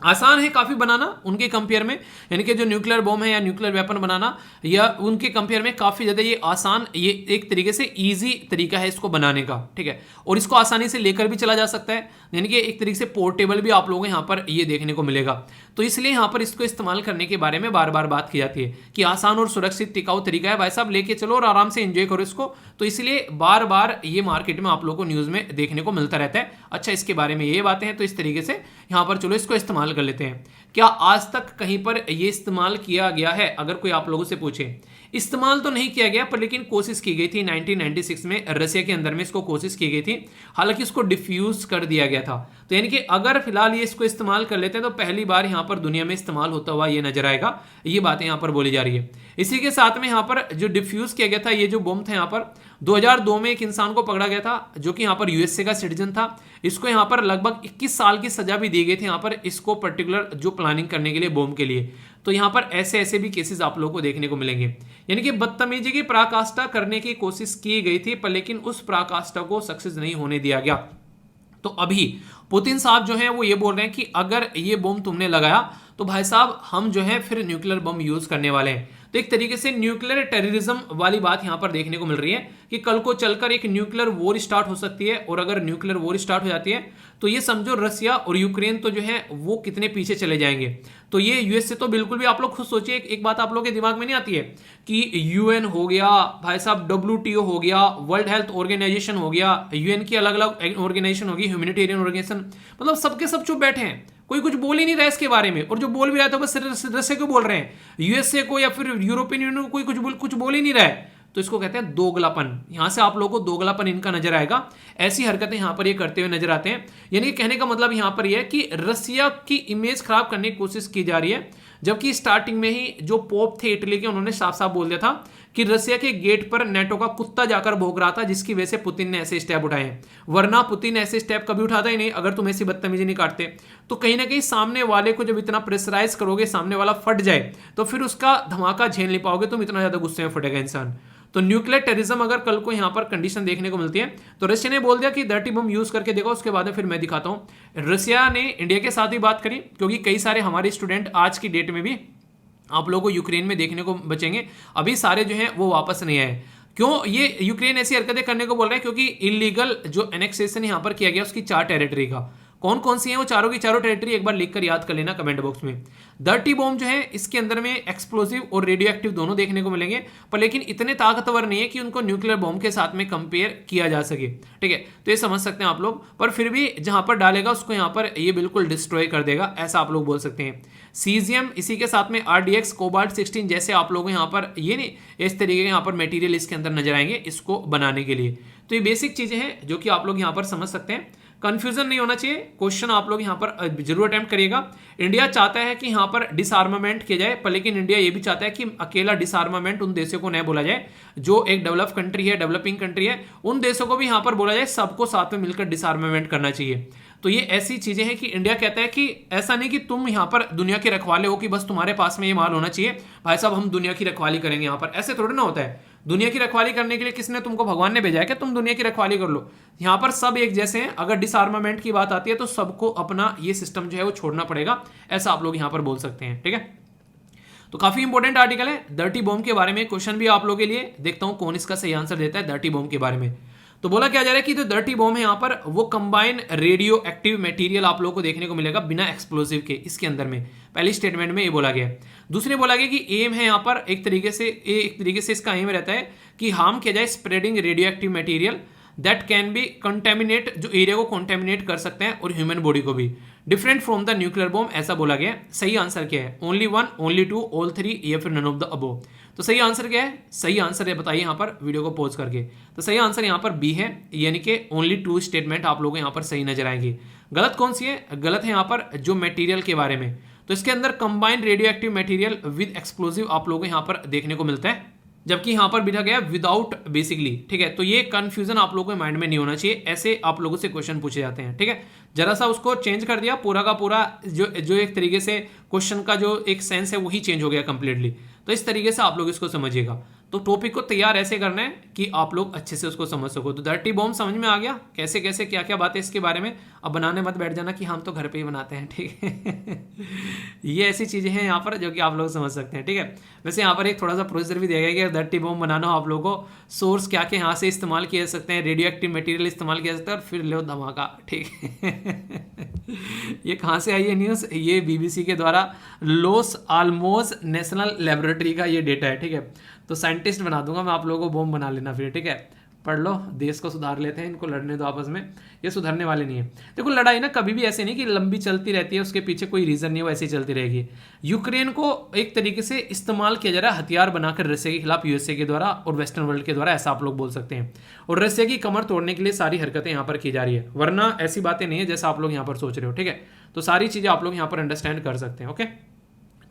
आसान है काफी बनाना उनके कंपेयर में, यानी कि जो न्यूक्लियर बॉम्ब है या न्यूक्लियर वेपन बनाना, या उनके कंपेयर में काफी ज्यादा ये आसान, ये एक तरीके से इजी तरीका है इसको बनाने का। ठीक है, और इसको आसानी से लेकर भी चला जा सकता है, यानी कि एक तरीके से पोर्टेबल भी आप लोगों को यहाँ पर ये देखने को मिलेगा। तो इसलिए यहाँ पर इसको इस्तेमाल करने के बारे में बार बार बात की जाती है कि आसान और सुरक्षित टिकाऊ तरीका है, भाई साहब लेके चलो और आराम से एंजॉय करो इसको। तो इसलिए बार बार ये मार्केट में आप लोगों को न्यूज में देखने को मिलता रहता है। अच्छा, इसके बारे में ये बातें हैं, तो इस तरीके से यहाँ पर चलो इसको इस्तेमाल कर लेते हैं। क्या आज तक कहीं पर ये इस्तेमाल किया गया है? अगर कोई आप लोगों से पूछे, इस्तेमाल तो नहीं किया गया, पर लेकिन कोशिश की गई थी 1996 में रसिया के अंदर में इसको कोशिश की गई थी, हालांकि इसको डिफ्यूज कर दिया गया था। तो यानी कि अगर फिलहाल ये इसको इस्तेमाल कर लेते हैं तो पहली बार यहाँ पर दुनिया में इस्तेमाल होता हुआ ये नजर आएगा। ये बातें यहाँ पर बोली जा रही है। इसी के साथ में यहाँ पर जो डिफ्यूज किया गया था, ये जो बम था यहाँ पर 2002 में एक इंसान को पकड़ा गया था जो कि यहाँ पर यूएसए का सिटीजन था। इसको यहाँ पर लगभग 21 साल की सजा भी दी गई थी यहाँ पर, इसको पर्टिकुलर जो प्लानिंग करने के लिए बम के लिए। तो यहाँ पर ऐसे भी केसेस आप लोगों को देखने को मिलेंगे, यानी कि बदतमीजी की पराकाष्ठा करने की कोशिश की गई थी, पर लेकिन उस पराकाष्ठा को सक्सेस नहीं होने दिया गया। तो अभी पुतिन साहब जो हैं वो ये बोल रहे हैं कि अगर ये बम तुमने लगाया तो भाई साहब हम जो है फिर न्यूक्लियर बम यूज करने वाले हैं। तो एक तरीके से न्यूक्लियर टेररिज्म वाली बात यहां पर देखने को मिल रही है कि कल को चलकर एक न्यूक्लियर वॉर स्टार्ट हो सकती है, और अगर न्यूक्लियर वॉर स्टार्ट हो जाती है तो ये समझो रसिया और यूक्रेन तो जो है वो कितने पीछे चले जाएंगे। तो ये यूएस से तो बिल्कुल भी, आप लोग खुद सोचिए, एक बात आप लोग के दिमाग में नहीं आती है कि यूएन हो गया भाई साहब, WTO हो गया, वर्ल्ड हेल्थ ऑर्गेनाइजेशन हो गया, यूएन की अलग अलग ऑर्गेनाइजेशन होगी, ह्यूमैनिटेरियन ऑर्गेनाइजेशन, मतलब सबके सब चुप बैठे हैं, कोई कुछ बोल ही नहीं रहा है इसके बारे में, और जो बोल भी रहा है तो बस रसिया को बोल रहे हैं, यूएसए को या फिर यूरोपियन यूनियन को कोई कुछ बोल ही नहीं रहा है। तो इसको कहते हैं दोगलापन। यहां से आप लोगों को दोगलापन इनका नजर आएगा, ऐसी हरकतें यहां पर ये करते हुए नजर आते हैं। यानी कि कहने का मतलब यहां पर यह है कि रसिया की इमेज खराब करने की कोशिश की जा रही है, जबकि स्टार्टिंग में ही जो पोप थे इटली के, उन्होंने साफ साफ बोल दिया था कि रसिया के गेट पर नेटो का कुत्ता जाकर भौंक रहा था, जिसकी वजह से पुतिन ने ऐसे स्टेप उठाए हैं। वरना पुतिन ऐसे स्टेप कभी उठाता ही नहीं अगर तुम ऐसी बदतमीजी नहीं काटते। तो कहीं ना कहीं सामने वाले को जब इतना प्रेशराइज करोगे, सामने वाला फट जाए, तो फिर उसका धमाका झेल नहीं पाओगे तुम, इतना ज्यादा गुस्से में फटेगा इंसान। तो न्यूक्लियर टेररिज्म अगर कल को यहां पर कंडीशन देखने को मिलती है, तो रशिया ने बोल दिया कि डर्टी बम यूज करके देखो, उसके बाद फिर मैं दिखाता हूं। रशिया ने इंडिया के साथ ही बात करी, क्योंकि कई सारे हमारे स्टूडेंट आज की डेट में भी आप लोगों को यूक्रेन में देखने को बचेंगे, अभी सारे जो हैं वो वापस नहीं आए। क्यों ये यूक्रेन ऐसी हरकतें करने को बोल रहे हैं? क्योंकि इलीगल जो एनेक्सेशन यहां पर किया गया उसकी 4 टेरिटरी का, कौन कौन सी है वो चारों की चारों टेरिटरी एक बार लिखकर याद कर लेना कमेंट बॉक्स में। डर्टी बॉम्ब जो है इसके अंदर में एक्सप्लोसिव और रेडियो एक्टिव दोनों देखने को मिलेंगे, पर लेकिन इतने ताकतवर नहीं है कि उनको न्यूक्लियर बॉम्ब के साथ में कंपेयर किया जा सके, ठीक है। तो ये समझ सकते हैं आप लोग, पर फिर भी जहां पर डालेगा उसको यहां पर ये बिल्कुल डिस्ट्रॉय कर देगा, ऐसा आप लोग बोल सकते हैं। सीजियम, इसी के साथ में RDX, कोबाल्ट 16 जैसे आप लोग यहाँ पर ये नहीं इस तरीके के यहाँ पर मटेरियल इसके अंदर नजर आएंगे इसको बनाने के लिए। तो ये बेसिक चीजें हैं जो कि आप लोग यहाँ पर समझ सकते हैं। कंफ्यूजन नहीं होना चाहिए, क्वेश्चन आप लोग यहाँ पर जरूर अटेम्प्ट करिएगा। इंडिया चाहता है कि यहाँ पर डिसआर्मामेंट किया जाए, पर लेकिन इंडिया ये भी चाहता है कि अकेला डिसआर्मामेंट उन देशों को नहीं बोला जाए जो एक डेवलप कंट्री है, डेवलपिंग कंट्री है, उन देशों को भी यहाँ पर बोला जाए सबको साथ में मिलकर डिसआर्मामेंट करना चाहिए। तो ये ऐसी चीजें हैं कि इंडिया कहता है कि ऐसा नहीं कि तुम यहाँ पर दुनिया के रखवाले हो कि बस तुम्हारे पास में ये माल होना चाहिए, भाई साहब हम दुनिया की रखवाली करेंगे यहाँ पर, ऐसे थोड़ी ना होता है। दुनिया की रखवाली करने के लिए किसने तुमको, भगवान ने भेजा है कि तुम दुनिया की रखवाली कर लो? यहाँ पर सब एक जैसे हैं। अगर डिसआर्मामेंट की बात आती है तो सबको अपना ये सिस्टम जो है वो छोड़ना पड़ेगा, ऐसा आप लोग यहाँ पर बोल सकते हैं, ठीक है। तो काफी इंपॉर्टेंट आर्टिकल है डर्टी बॉम्ब के बारे में, क्वेश्चन भी आप लोगों के लिए, देखता हूं कौन इसका सही आंसर देता है डर्टी बॉम्ब के बारे में। तो बोला क्या जा रहा है कि जो डर्टी बॉम्ब है यहाँ पर वो कंबाइन रेडियो एक्टिव मटेरियल आप लोगों को देखने को मिलेगा बिना एक्सप्लोसिव के, इसके अंदर में पहली स्टेटमेंट में ये बोला गया है। दूसरे बोला गया कि एम है यहाँ पर एक तरीके से इसका एम रहता है कि हार्म किया जाए spreading radio active material that can be contaminate, जो एरिया को कंटेमिनेट कर सकते हैं और ह्यूमन बॉडी को भी, different from the nuclear bomb, ऐसा बोला गया है। सही आंसर क्या है? ओनली 1, ओनली 2, ऑल 3 या फिर नन ऑफ द अबोव। तो सही आंसर क्या है? सही आंसर है बताइए यहाँ पर वीडियो को पॉज करके। तो सही आंसर यहाँ पर बी है, यानी कि ओनली 2 स्टेटमेंट आप लोगों को यहाँ पर सही नजर आएंगी। गलत कौन सी है? गलत है यहाँ पर जो मटेरियल के बारे में, तो इसके अंदर combined radio active material with explosive आप लोगों को यहाँ पर देखने को मिलता है, जबकि यहां पर बिठा गया विदाउट बेसिकली, ठीक है। तो ये कंफ्यूजन आप लोगों के माइंड में नहीं होना चाहिए, ऐसे आप लोगों से क्वेश्चन पूछे जाते हैं, ठीक है। जरा सा उसको चेंज कर दिया, पूरा का पूरा जो एक तरीके से क्वेश्चन का जो एक सेंस है वही चेंज हो गया कंप्लीटली। तो इस तरीके से आप लोग इसको समझिएगा। तो टॉपिक को तैयार ऐसे करना है कि आप लोग अच्छे से उसको समझ सको। तो डर्टी बॉम्ब समझ में आ गया, कैसे कैसे क्या क्या बातें इसके बारे में। अब बनाने मत बैठ जाना कि हम तो घर पे ही बनाते हैं, ठीक है। ये ऐसी चीजें हैं यहाँ पर जो कि आप लोग समझ सकते हैं, ठीक है। वैसे यहाँ पर एक थोड़ा सा प्रोसीजर भी दिया गया कि डर्टी बॉम्ब बनाना हो आप लोगों को, सोर्स क्या क्या यहाँ से इस्तेमाल किए जा सकते हैं, रेडियो एक्टिव मटेरियल इस्तेमाल किया जा सकता है, और फिर लो धमाका, ठीक है। ये कहाँ से आई है न्यूज़? ये BBC के द्वारा लॉस आलमोस नेशनल लेबोरेटरी का ये डेटा है, ठीक है। तो साइंटिस्ट बना दूंगा मैं आप लोगों को, बॉम्ब बना लेना फिर, ठीक है। पढ़ लो, देश को सुधार लेते हैं, इनको लड़ने दो आपस में, ये सुधरने वाले नहीं है। देखो लड़ाई ना कभी भी ऐसे नहीं कि लंबी चलती रहती है, उसके पीछे कोई रीजन नहीं है, वो ऐसी चलती रहेगी। यूक्रेन को एक तरीके से इस्तेमाल किया जा रहा है हथियार बनाकर रशिया के खिलाफ, USA के द्वारा और वेस्टर्न वर्ल्ड के द्वारा, ऐसा आप लोग बोल सकते हैं। और रशिया की कमर तोड़ने के लिए सारी हरकतें यहाँ पर की जा रही है, वरना ऐसी बातें नहीं है जैसा आप लोग यहाँ पर सोच रहे हो, ठीक है। तो सारी चीजें आप लोग यहाँ पर अंडरस्टैंड कर सकते हैं, ओके।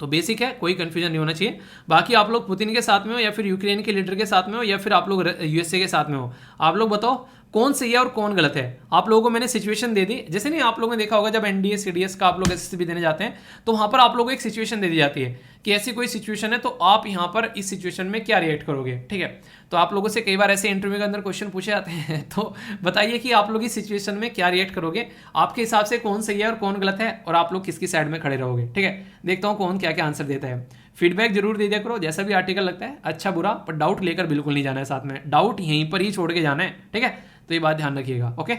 तो बेसिक है, कोई कंफ्यूजन नहीं होना चाहिए। बाकी आप लोग पुतिन के साथ में हो या फिर यूक्रेन के लीडर के साथ में हो या फिर आप लोग USA के साथ में हो, आप लोग बताओ कौन सही है और कौन गलत है। आप लोगों को मैंने सिचुएशन दे दी, जैसे नहीं आप लोगों ने देखा होगा जब NDA CDS का आप लोग SSC भी देने जाते हैं तो वहां पर आप लोगों को एक सिचुएशन दे दी जाती है कि ऐसी कोई सिचुएशन है तो आप यहाँ पर इस सिचुएशन में क्या रिएक्ट करोगे, ठीक है। तो आप लोगों से कई बार ऐसे इंटरव्यू के अंदर क्वेश्चन पूछे जाते हैं, तो बताइए कि आप लोग इस सिचुएशन में क्या रिएक्ट करोगे, आपके हिसाब से कौन सही है और कौन गलत है, और आप लोग किसकी साइड में खड़े रहोगे, ठीक है। देखता हूँ कौन क्या क्या आंसर देता है। फीडबैक जरूर दे दिया करो, जैसा भी आर्टिकल लगता है, अच्छा बुरा, पर डाउट लेकर बिल्कुल नहीं जाना है, साथ में डाउट यहीं पर ही छोड़ के जाना है, ठीक है। तो ये बात ध्यान रखिएगा, ओके।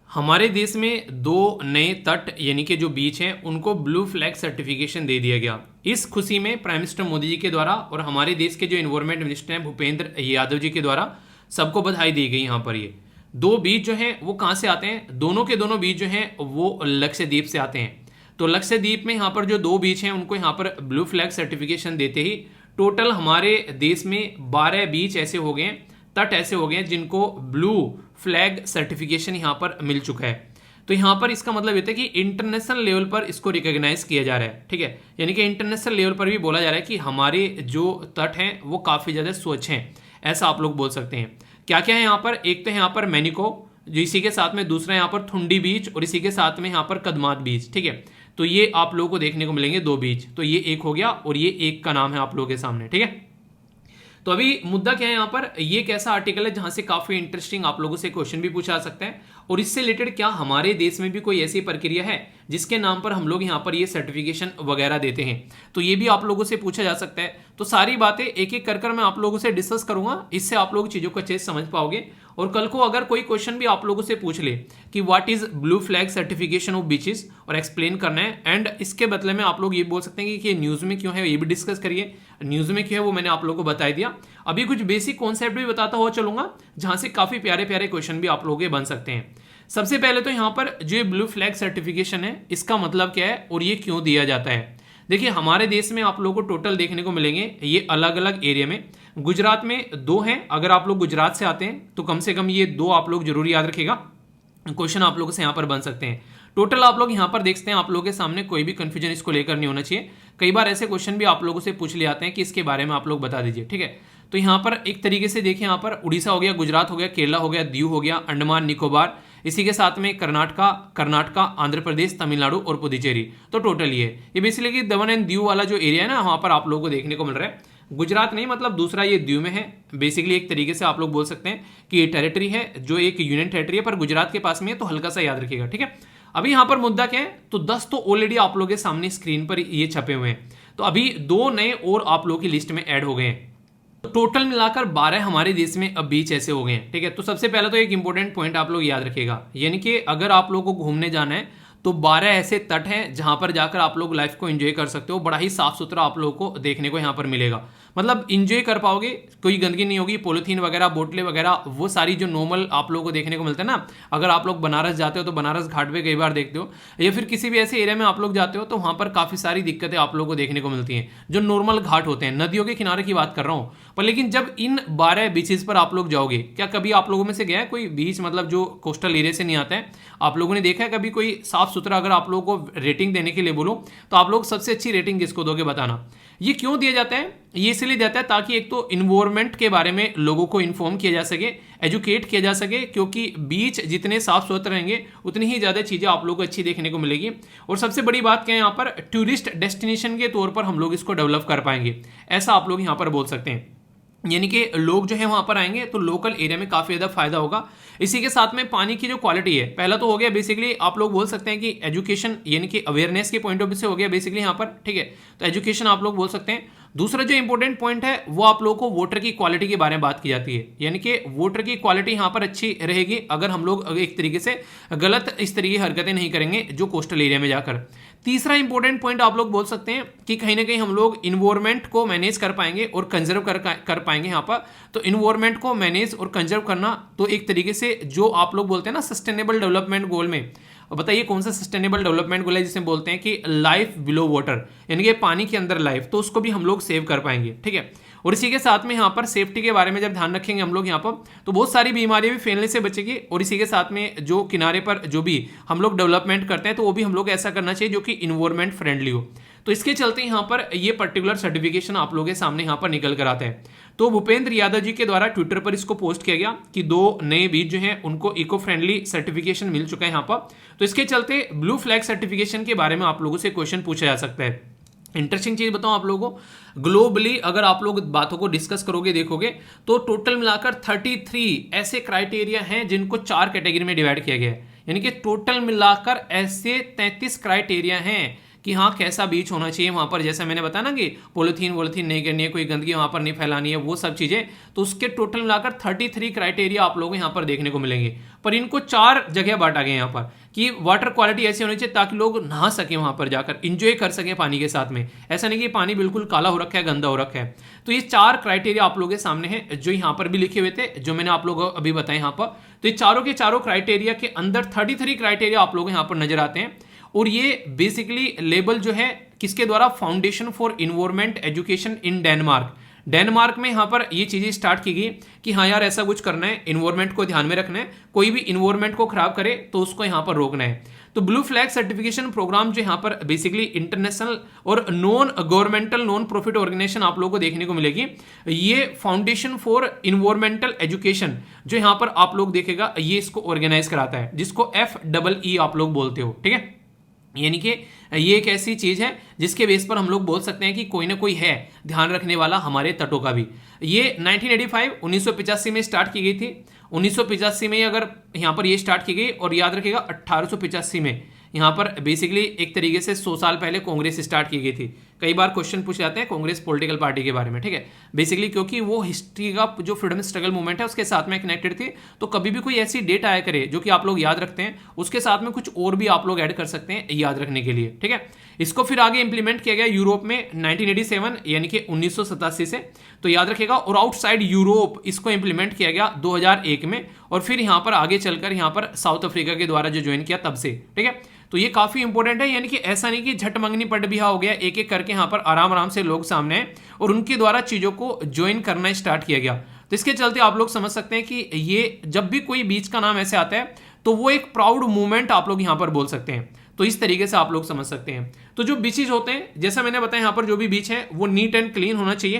हमारे देश में 2 नए तट यानी कि जो बीच हैं उनको ब्लू फ्लैग सर्टिफिकेशन दे दिया गया। इस खुशी में प्राइम मिनिस्टर मोदी जी के द्वारा और हमारे देश के जो एनवायरमेंट मिनिस्टर हैं भूपेंद्र यादव जी के द्वारा सबको बधाई दी गई। यहाँ पर ये 2 बीच जो हैं वो कहाँ से आते हैं? दोनों के दोनों बीच जो हैं वो लक्षद्वीप से आते हैं। तो लक्षद्वीप में यहाँ पर जो 2 बीच हैं उनको यहाँ पर ब्लू फ्लैग सर्टिफिकेशन देते ही टोटल हमारे देश में 12 बीच ऐसे हो गए, तट ऐसे हो गए जिनको ब्लू फ्लैग सर्टिफिकेशन यहाँ पर मिल चुका है। तो यहाँ पर इसका मतलब ये था कि इंटरनेशनल लेवल पर इसको रिकॉग्नाइज किया जा रहा है, ठीक है। यानी कि इंटरनेशनल लेवल पर भी बोला जा रहा है कि हमारे जो तट हैं वो काफ़ी ज़्यादा स्वच्छ हैं, ऐसा आप लोग बोल सकते हैं। क्या क्या है यहाँ पर, एक तो है यहाँ पर मैनिको, जो इसी के साथ में दूसरा यहाँ पर थुंडी बीच, और इसी के साथ में यहाँ पर कदमात बीच, ठीक है। तो ये आप लोगों को देखने को मिलेंगे 2 बीच, तो ये एक हो गया और ये एक का नाम है आप लोगों के सामने, ठीक है। तो अभी मुद्दा क्या है यहाँ पर, ये एक ऐसा आर्टिकल है जहां से काफी इंटरेस्टिंग आप लोगों से क्वेश्चन भी पूछा जा सकता है, और इससे रिलेटेड क्या हमारे देश में भी कोई ऐसी प्रक्रिया है जिसके नाम पर हम लोग यहाँ पर ये सर्टिफिकेशन वगैरह देते हैं, तो ये भी आप लोगों से पूछा जा सकता है। तो सारी बातें एक एक कर मैं आप लोगों से डिस्कस करूंगा, इससे आप लोग चीजों को अच्छे से समझ पाओगे। और कल को अगर कोई क्वेश्चन भी आप लोगों से पूछ ले कि what is blue flag certification of beaches, और एक्सप्लेन करना है, एंड इसके बदले में आप लोग ये बोल सकते हैं कि ये न्यूज में क्यों है, ये भी डिस्कस करिए। न्यूज में क्यों है वो मैंने आप लोगों को बता दिया। अभी कुछ बेसिक कॉन्सेप्ट भी बताता हुआ चलूंगा जहां से काफी प्यारे प्यारे क्वेश्चन भी आप लोगों के बन सकते हैं। सबसे पहले तो यहाँ पर जो ब्लू फ्लैग सर्टिफिकेशन है इसका मतलब क्या है और ये क्यों दिया जाता है। देखिए हमारे देश में आप लोगों को टोटल देखने को मिलेंगे ये अलग अलग एरिया में, गुजरात में 2 हैं। अगर आप लोग गुजरात से आते हैं तो कम से कम ये 2 आप लोग जरूर याद रखिएगा, क्वेश्चन आप लोगों से यहाँ पर बन सकते हैं। टोटल आप लोग यहाँ पर देखते हैं, आप लोगों के सामने कोई भी कंफ्यूजन इसको लेकर नहीं होना चाहिए। कई बार ऐसे क्वेश्चन भी आप लोगों से पूछ लिए जाते हैं कि इसके बारे में आप लोग बता दीजिए, ठीक है। तो यहाँ पर एक तरीके से देखिए, यहाँ पर उड़ीसा हो गया, गुजरात हो गया, केरला हो गया, दीव हो गया, अंडमान निकोबार, इसी के साथ में कर्नाटका, आंध्र प्रदेश, तमिलनाडु और पुदुचेरी। तो टोटल ये बेसिकली दमन एंड दीव वाला जो एरिया है ना, वहां पर आप लोगों को देखने को मिल रहा है। गुजरात नहीं, मतलब दूसरा ये दीव में है। बेसिकली एक तरीके से आप लोग बोल सकते हैं कि ये टेरिटरी है जो एक यूनियन टेरिटरी है, पर गुजरात के पास में है, तो हल्का सा याद रखिएगा, ठीक है। अभी यहाँ पर मुद्दा क्या है, तो 10 तो ऑलरेडी आप लोगों के सामने स्क्रीन पर ये छपे हुए हैं, तो अभी 2 नए और आप लोगों की लिस्ट में ऐड हो गए हैं। टोटल मिलाकर 12 हमारे देश में अब बीच ऐसे हो गए हैं, ठीक है। तो सबसे पहले तो एक इंपॉर्टेंट पॉइंट आप लोग याद रखिएगा, यानी कि अगर आप लोगों को घूमने जाना है तो 12 ऐसे तट हैं जहां पर जाकर आप लोग लाइफ को एंजॉय कर सकते हो। बड़ा ही साफ सुथरा आप लोगों को देखने को यहां पर मिलेगा, मतलब एंजॉय कर पाओगे, कोई गंदगी नहीं होगी, पॉलिथीन वगैरह, बोतलें वगैरह, वो सारी जो नॉर्मल आप लोगों को देखने को मिलता है ना। अगर आप लोग बनारस जाते हो तो बनारस घाट पे कई बार देखते हो, या फिर किसी भी ऐसे एरिया में आप लोग जाते हो तो वहां पर काफी सारी दिक्कतें आप लोगों को देखने को मिलती हैं जो नॉर्मल घाट होते हैं, नदियों के किनारे की बात कर रहा हूं। पर लेकिन जब इन 12 बीचेस पर आप लोग जाओगे, क्या कभी आप लोगों में से गया है कोई बीच, मतलब जो कोस्टल एरिया से नहीं आता है, आप लोगों ने देखा है कभी कोई साफ सुथरा? अगर आप लोगों को रेटिंग देने के लिए बोलो तो आप लोग सबसे अच्छी रेटिंग किसको दोगे, बताना। ये क्यों दिया जाता है? ये इसलिए दिया जाता है ताकि एक तो इन्वायरमेंट के बारे में लोगों को इन्फॉर्म किया जा सके, एजुकेट किया जा सके, क्योंकि बीच जितने साफ सुथरे रहेंगे उतनी ही ज्यादा चीजें आप लोगों को अच्छी देखने को मिलेगी। और सबसे बड़ी बात क्या है, यहाँ पर टूरिस्ट डेस्टिनेशन के तौर पर हम लोग इसको डेवलप कर पाएंगे, ऐसा आप लोग यहाँ पर बोल सकते हैं। यानी कि लोग जो है वहां पर आएंगे तो लोकल एरिया में काफी ज्यादा फायदा होगा। इसी के साथ में पानी की जो क्वालिटी है, पहला तो हो गया बेसिकली आप लोग बोल सकते हैं कि एजुकेशन, यानी कि अवेयरनेस के पॉइंट ऑफ व्यू से हो गया बेसिकली यहाँ पर, ठीक है। तो एजुकेशन आप लोग बोल सकते हैं। दूसरा जो इंपॉर्टेंट पॉइंट है वो आप लोगों को वाटर की क्वालिटी के बारे में बात की जाती है, यानी कि वाटर की क्वालिटी यहाँ पर अच्छी रहेगी अगर हम लोग एक तरीके से गलत इस तरीके की हरकतें नहीं करेंगे जो कोस्टल एरिया में जाकर। तीसरा इंपॉर्टेंट पॉइंट आप लोग बोल सकते हैं कि कहीं ना कहीं हम लोग इन्वायरमेंट को मैनेज कर पाएंगे और कंजर्व कर पाएंगे यहाँ पर। तो इन्वायरमेंट को मैनेज और कंजर्व करना, तो एक तरीके से जो आप लोग बोलते हैं ना सस्टेनेबल डेवलपमेंट गोल में, बताइए कौन सा सस्टेनेबल डेवलपमेंट गोल है जिसमें बोलते हैं कि लाइफ बिलो वाटर, यानी कि पानी के अंदर लाइफ, तो उसको भी हम लोग सेव कर पाएंगे, ठीक है। और इसी के साथ में यहाँ पर सेफ्टी के बारे में जब ध्यान रखेंगे हम लोग यहाँ पर, तो बहुत सारी बीमारियां भी फैलने से बचेगी। और इसी के साथ में जो किनारे पर जो भी हम लोग डेवलपमेंट करते हैं तो वो भी हम लोग ऐसा करना चाहिए जो कि इन्वायरमेंट फ्रेंडली हो। तो इसके चलते यहाँ पर ये पर्टिकुलर सर्टिफिकेशन आप लोगों के सामने यहाँ पर निकल कर आता है। तो भूपेंद्र यादव जी के द्वारा ट्विटर पर इसको पोस्ट किया गया कि 2 नए बीच जो हैं उनको इको फ्रेंडली सर्टिफिकेशन मिल चुका है यहाँ पर। तो इसके चलते ब्लू फ्लैग सर्टिफिकेशन के बारे में आप लोगों से क्वेश्चन पूछा जा सकता है। इंटरेस्टिंग चीज बताऊं आप लोगों को, ग्लोबली अगर आप लोग बातों को डिस्कस करोगे, देखोगे तो टोटल मिलाकर 33 ऐसे क्राइटेरिया हैं जिनको 4 कैटेगरी में डिवाइड किया गया है। यानी कि टोटल मिलाकर ऐसे 33 क्राइटेरिया हैं कि हाँ कैसा बीच होना चाहिए वहां पर, जैसा मैंने बताया ना कि पॉलिथीन वॉलिथीन नहीं करनी है, कोई गंदगी वहां पर नहीं फैलानी है, वो सब चीजें। तो उसके टोटल मिलाकर 33 क्राइटेरिया आप लोगों को यहाँ पर देखने को मिलेंगे। पर इनको 4 जगह बांटा गया यहाँ पर कि वाटर क्वालिटी ऐसी होनी चाहिए ताकि लोग नहा सके, वहां पर जाकर इंजॉय कर सके पानी के साथ में। ऐसा नहीं कि पानी बिल्कुल काला हो रखा है, गंदा हो रखा है। तो ये 4 क्राइटेरिया आप लोगों के सामने है जो यहाँ पर भी लिखे हुए थे, जो मैंने आप लोगों को अभी बताया यहाँ पर। तो ये चारों के चारों क्राइटेरिया के अंदर 33 क्राइटेरिया आप लोग यहाँ पर नजर आते हैं। और ये बेसिकली लेबल जो है किसके द्वारा, foundation for environment education in Denmark, Denmark में यहाँ पर ये चीज़ें स्टार्ट की गई कि हाँ यार ऐसा कुछ करना है, इन्वायरमेंट को ध्यान में रखना है, कोई भी इन्वायरमेंट को खराब करे तो उसको यहाँ पर रोकना है। तो ब्लू फ्लैग सर्टिफिकेशन प्रोग्राम जो यहाँ पर बेसिकली इंटरनेशनल और non governmental non profit organisation आप लोगों को देखने को मिलेगी। ये फाउंडेशन फॉर इन्वायरमेंटल एजुकेशन जो यहाँ पर आप लोग देखेगा ये इसको ऑर्गेनाइज कराता है, जिसको FEE आप लोग बोलते हो, ठीक है। यानी कि ये एक ऐसी चीज है जिसके बेस पर हम लोग बोल सकते हैं कि कोई ना कोई है ध्यान रखने वाला हमारे तटों का भी। ये 1985 में स्टार्ट की गई थी। 1985 में अगर यहाँ पर ये स्टार्ट की गई, और याद रखिएगा 1885 में यहाँ पर बेसिकली एक तरीके से 100 साल पहले कांग्रेस स्टार्ट की गई थी। कई बार क्वेश्चन पूछ जाते हैं कांग्रेस पॉलिटिकल पार्टी के बारे में, ठीक है, बेसिकली क्योंकि वो हिस्ट्री का जो फ्रीडम स्ट्रगल मूवमेंट है उसके साथ में कनेक्टेड थी। तो कभी भी कोई ऐसी डेट आया करे जो कि आप लोग याद रखते हैं, उसके साथ में कुछ और भी आप लोग ऐड कर सकते हैं याद रखने के लिए, ठीक है। इसको फिर आगे इंप्लीमेंट किया गया यूरोप में 1987 यानी कि 1987 से, तो याद रखिएगा। और आउटसाइड यूरोप इसको इंप्लीमेंट किया गया 2001 में, और फिर यहाँ पर आगे चलकर यहाँ पर साउथ अफ्रीका के द्वारा जो ज्वाइन किया तब से, ठीक है। तो ये काफी इंपॉर्टेंट है, यानी कि ऐसा नहीं कि झट मंगनी पट बिहा हो गया, एक एक करके यहाँ पर आराम आराम से लोग सामने आए और उनके द्वारा चीजों को ज्वाइन करना स्टार्ट किया गया। तो इसके चलते आप लोग समझ सकते हैं कि ये जब भी कोई बीच का नाम ऐसे आता है तो वो एक प्राउड मूवमेंट आप लोग यहाँ पर बोल सकते हैं। तो इस तरीके से आप लोग समझ सकते हैं। तो जो बीचेज होते हैं, जैसा मैंने बताया यहाँ पर जो भी बीच है वो नीट एंड क्लीन होना चाहिए,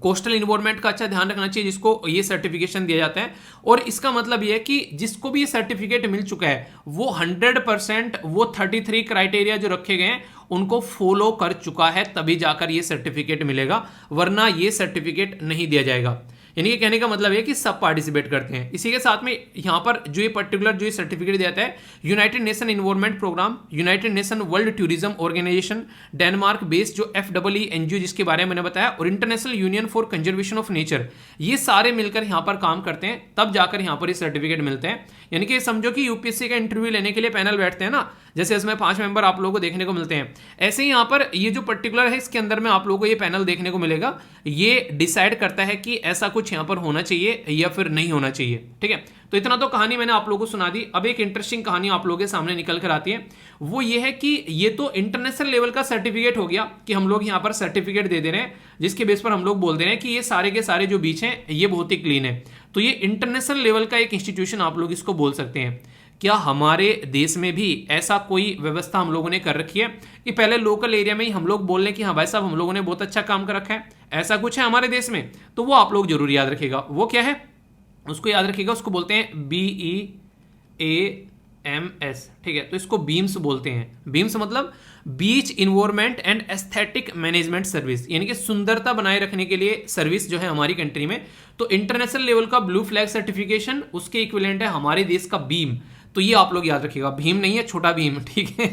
कोस्टल इन्वायरमेंट का अच्छा ध्यान रखना चाहिए, जिसको ये सर्टिफिकेशन दिया जाता है। और इसका मतलब ये है कि जिसको भी ये सर्टिफिकेट मिल चुका है वो 100% वो 33 क्राइटेरिया जो रखे गए हैं उनको फॉलो कर चुका है, तभी जाकर ये सर्टिफिकेट मिलेगा, वरना ये सर्टिफिकेट नहीं दिया जाएगा। यानी कि कहने का मतलब है कि सब पार्टिसिपेट करते हैं। इसी के साथ में यहाँ पर जो ये पर्टिकुलर जो ये सर्टिफिकेट दिया जाता है, United Nation Environment Programme, United Nation World Tourism Organisation, Denmark based जो FEE NGO जिसके बारे में मैंने बताया, और International Union for Conservation of Nature, ये सारे मिलकर यहाँ पर काम करते हैं, तब जाकर यहाँ पर ये सर्टिफिकेट मिलते हैं। यानी कि समझो कि यूपीएससी का इंटरव्यू लेने के लिए पैनल बैठते हैं ना, जैसे इसमें 5 मेंबर आप लोगों को देखने को मिलते हैं, ऐसे ही यहाँ पर ये जो पर्टिकुलर है इसके अंदर में आप लोगों को ये पैनल देखने को मिलेगा। ये डिसाइड करता है कि ऐसा कुछ यहाँ पर होना चाहिए या फिर नहीं होना चाहिए, ठीक है। तो इतना तो कहानी मैंने आप लोगों को सुना दी। अब एक इंटरेस्टिंग कहानी आप लोगों के सामने निकल कर आती है, वो ये है कि ये तो इंटरनेशनल लेवल का सर्टिफिकेट हो गया कि हम लोग यहाँ पर सर्टिफिकेट दे रहे हैं, जिसके बेस पर हम लोग बोल दे रहे हैं कि ये सारे के सारे जो बीच हैं ये बहुत ही क्लीन है। तो ये इंटरनेशनल लेवल का एक इंस्टीट्यूशन आप लोग इसको बोल सकते हैं। क्या हमारे देश में भी ऐसा कोई व्यवस्था हम लोगों ने कर रखी है कि पहले लोकल एरिया में ही हम लोग बोल रहे हैं कि हाँ भाई साहब हम लोगों ने बहुत अच्छा काम कर रखा है, ऐसा कुछ है हमारे देश में? तो वो आप लोग जरूर याद रखिएगा। वो क्या है उसको याद रखिएगा, उसको बोलते हैं BEAMS, ठीक है। तो इसको बीम्स बोलते हैं। बीम्स मतलब beach environment and aesthetic management service, यानी कि सुंदरता बनाए रखने के लिए सर्विस जो है हमारी कंट्री में। तो इंटरनेशनल लेवल का ब्लू फ्लैग सर्टिफिकेशन उसके इक्विवेलेंट है हमारे देश का बीम। तो ये आप लोग याद रखिएगा, भीम नहीं है, छोटा भीम, ठीक है।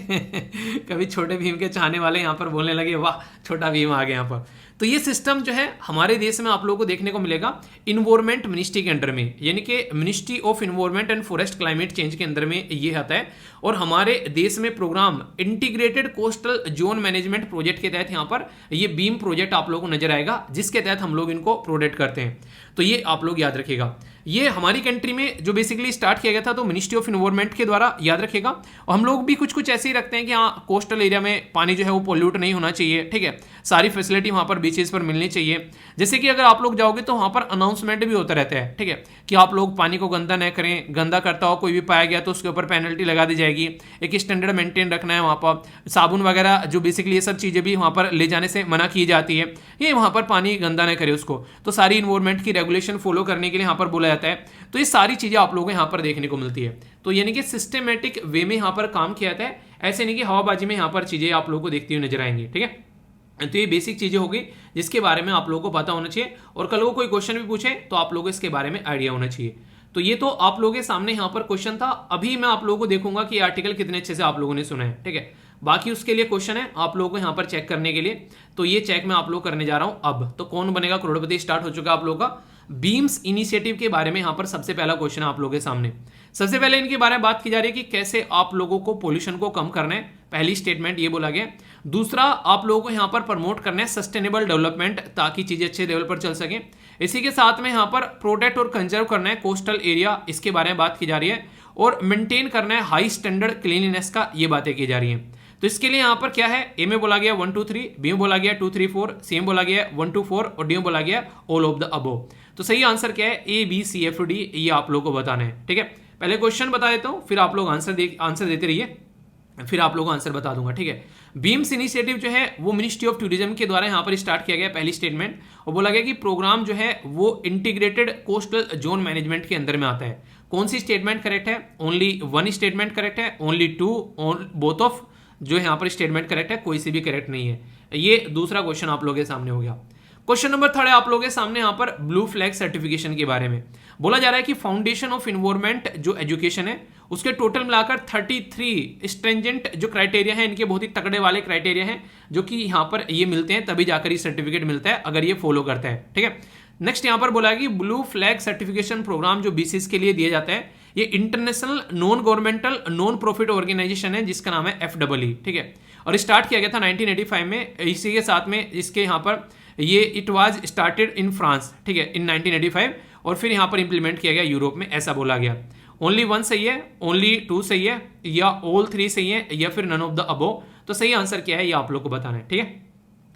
कभी छोटे भीम के चाहने वाले यहाँ पर बोलने लगे वाह छोटा भीम आ गया यहाँ पर। तो ये सिस्टम जो है हमारे देश में आप लोगों को देखने को मिलेगा इन्वायरमेंट मिनिस्ट्री के अंडर में, यानी कि ministry of environment and forest climate change के अंदर में ये आता है। और हमारे देश में programme integrated coastal zone management project के तहत यहाँ पर ये बीम प्रोजेक्ट आप लोगों को नजर आएगा, जिसके तहत हम लोग इनको प्रोजेक्ट करते हैं। तो ये आप लोग याद रखिएगा। ये हमारी कंट्री में जो बेसिकली स्टार्ट किया गया था तो मिनिस्ट्री ऑफ इन्वायरमेंट के द्वारा, याद रखिएगा। और हम लोग भी कुछ कुछ ऐसे ही रखते हैं कि हाँ कोस्टल एरिया में पानी जो है वो पोल्यूट नहीं होना चाहिए, ठीक है। सारी फैसिलिटी वहाँ पर बीचेस पर मिलनी चाहिए। जैसे कि अगर आप लोग जाओगे तो वहाँ पर अनाउंसमेंट भी होता रहता है, ठीक है, कि आप लोग पानी को गंदा न करें, गंदा करता हो कोई भी पाया गया तो उसके ऊपर पेनल्टी लगा दी जाएगी। एक स्टैंडर्ड मेंटेन रखना है वहाँ पर। साबुन वगैरह जो बेसिकली ये सब चीज़ें भी वहाँ पर ले जाने से मना की जाती है, ये वहाँ पर पानी गंदा न करे उसको। तो सारी इन्वायरमेंट की रेगुलेशन फॉलो करने के लिए यहाँ पर बोला जाता है। तो ये सारी चीज़ें आप लोगों को यहाँ पर देखने को मिलती है। तो यानी कि सिस्टमेटिक वे में यहाँ पर काम किया जाता है, ऐसे नहीं कि हवाबाजी में यहाँ पर चीज़ें आप लोगों को देखती हुई नजर आएंगी, ठीक है। तो ये बेसिक चीजें हो गई जिसके बारे में आप लोगों को पता होना चाहिए, और कल को कोई क्वेश्चन भी पूछे तो आप लोगों को इसके बारे में आइडिया होना चाहिए। तो ये तो आप लोगों के सामने यहाँ पर क्वेश्चन था। अभी मैं आप लोगों को देखूंगा कि आर्टिकल कितने अच्छे से आप लोगों ने सुना है, ठीक है। बाकी उसके लिए क्वेश्चन है आप लोगों को यहाँ पर चेक करने के लिए, तो ये चेक मैं आप लोग करने जा रहा हूँ। अब तो कौन बनेगा करोड़पति स्टार्ट हो चुका है आप लोगों का। बीम्स इनिशिएटिव के बारे में यहाँ पर सबसे पहला क्वेश्चन है आप लोगों के सामने। सबसे पहले इनके बारे में बात की जा रही है कि कैसे आप लोगों को पोल्यूशन को कम करना है, पहली स्टेटमेंट ये बोला गया। दूसरा, आप लोगों को यहाँ पर प्रमोट करना है सस्टेनेबल डेवलपमेंट, ताकि चीजें अच्छे लेवल पर चल सके। इसी के साथ में यहाँ पर प्रोटेक्ट और कंजर्व करना है कोस्टल एरिया, इसके बारे में बात की जा रही है। और मेंटेन करना है हाई स्टैंडर्ड क्लीनलीनेस का, ये बातें की जा रही हैं। तो इसके लिए यहाँ पर क्या है, ए में बोला गया 1 2 3, बी में बोला गया 2 3 4, सी में बोला गया 1 2 4 और डी में बोला गया ऑल ऑफ द अबोव। तो सही आंसर क्या है, A B C F D, ये आप लोग को बताना है। ठीक है, पहले क्वेश्चन बता देता हूं, फिर आप लोग आंसर देते रहिए, फिर आप लोगों को आंसर बता दूंगा। ठीक है, बीम्स इनिशिएटिव जो है वो मिनिस्ट्री ऑफ टूरिज्म के द्वारा यहाँ पर स्टार्ट किया गया, पहली स्टेटमेंट, और बोला गया कि प्रोग्राम जो है वो इंटीग्रेटेड कोस्टल जोन मैनेजमेंट के अंदर में आता है। कौन सी स्टेटमेंट करेक्ट है, ओनली वन स्टेटमेंट करेक्ट है, ओनली टू, बोथ ऑफ जो है यहाँ पर स्टेटमेंट करेक्ट है, कोई सी भी करेक्ट नहीं है। ये दूसरा क्वेश्चन आप लोगों के सामने हो गया। क्वेश्चन नंबर 3 है आप लोगों के सामने यहाँ पर ब्लू फ्लैग सर्टिफिकेशन के बारे में बोला जा रहा है कि फाउंडेशन ऑफ इन्वायरमेंट जो एजुकेशन है उसके टोटल मिलाकर 33 स्ट्रेंजेंट जो क्राइटेरिया है, इनके बहुत ही तगड़े वाले क्राइटेरिया हैं जो कि यहाँ पर ये मिलते हैं, तभी जाकर ये सर्टिफिकेट मिलता है अगर ये फॉलो करता है। ठीक है, नेक्स्ट यहाँ पर बोला है कि ब्लू फ्लैग सर्टिफिकेशन प्रोग्राम जो बीसीएस के लिए दिया जाता है, ये international non governmental non profit organisation है जिसका नाम है FEE। ठीक है, और स्टार्ट किया गया था 1985 में। इसी के साथ में इसके यहाँ पर ये it was started in France, ठीक है, इन 1985, और फिर यहाँ पर इंप्लीमेंट किया गया यूरोप में, ऐसा बोला गया। ओनली 1 सही है, ओनली 2 सही है, या ऑल 3 सही है, या फिर नन ऑफ द अबोव। तो सही आंसर क्या है ये आप लोग को बताना है। ठीक है,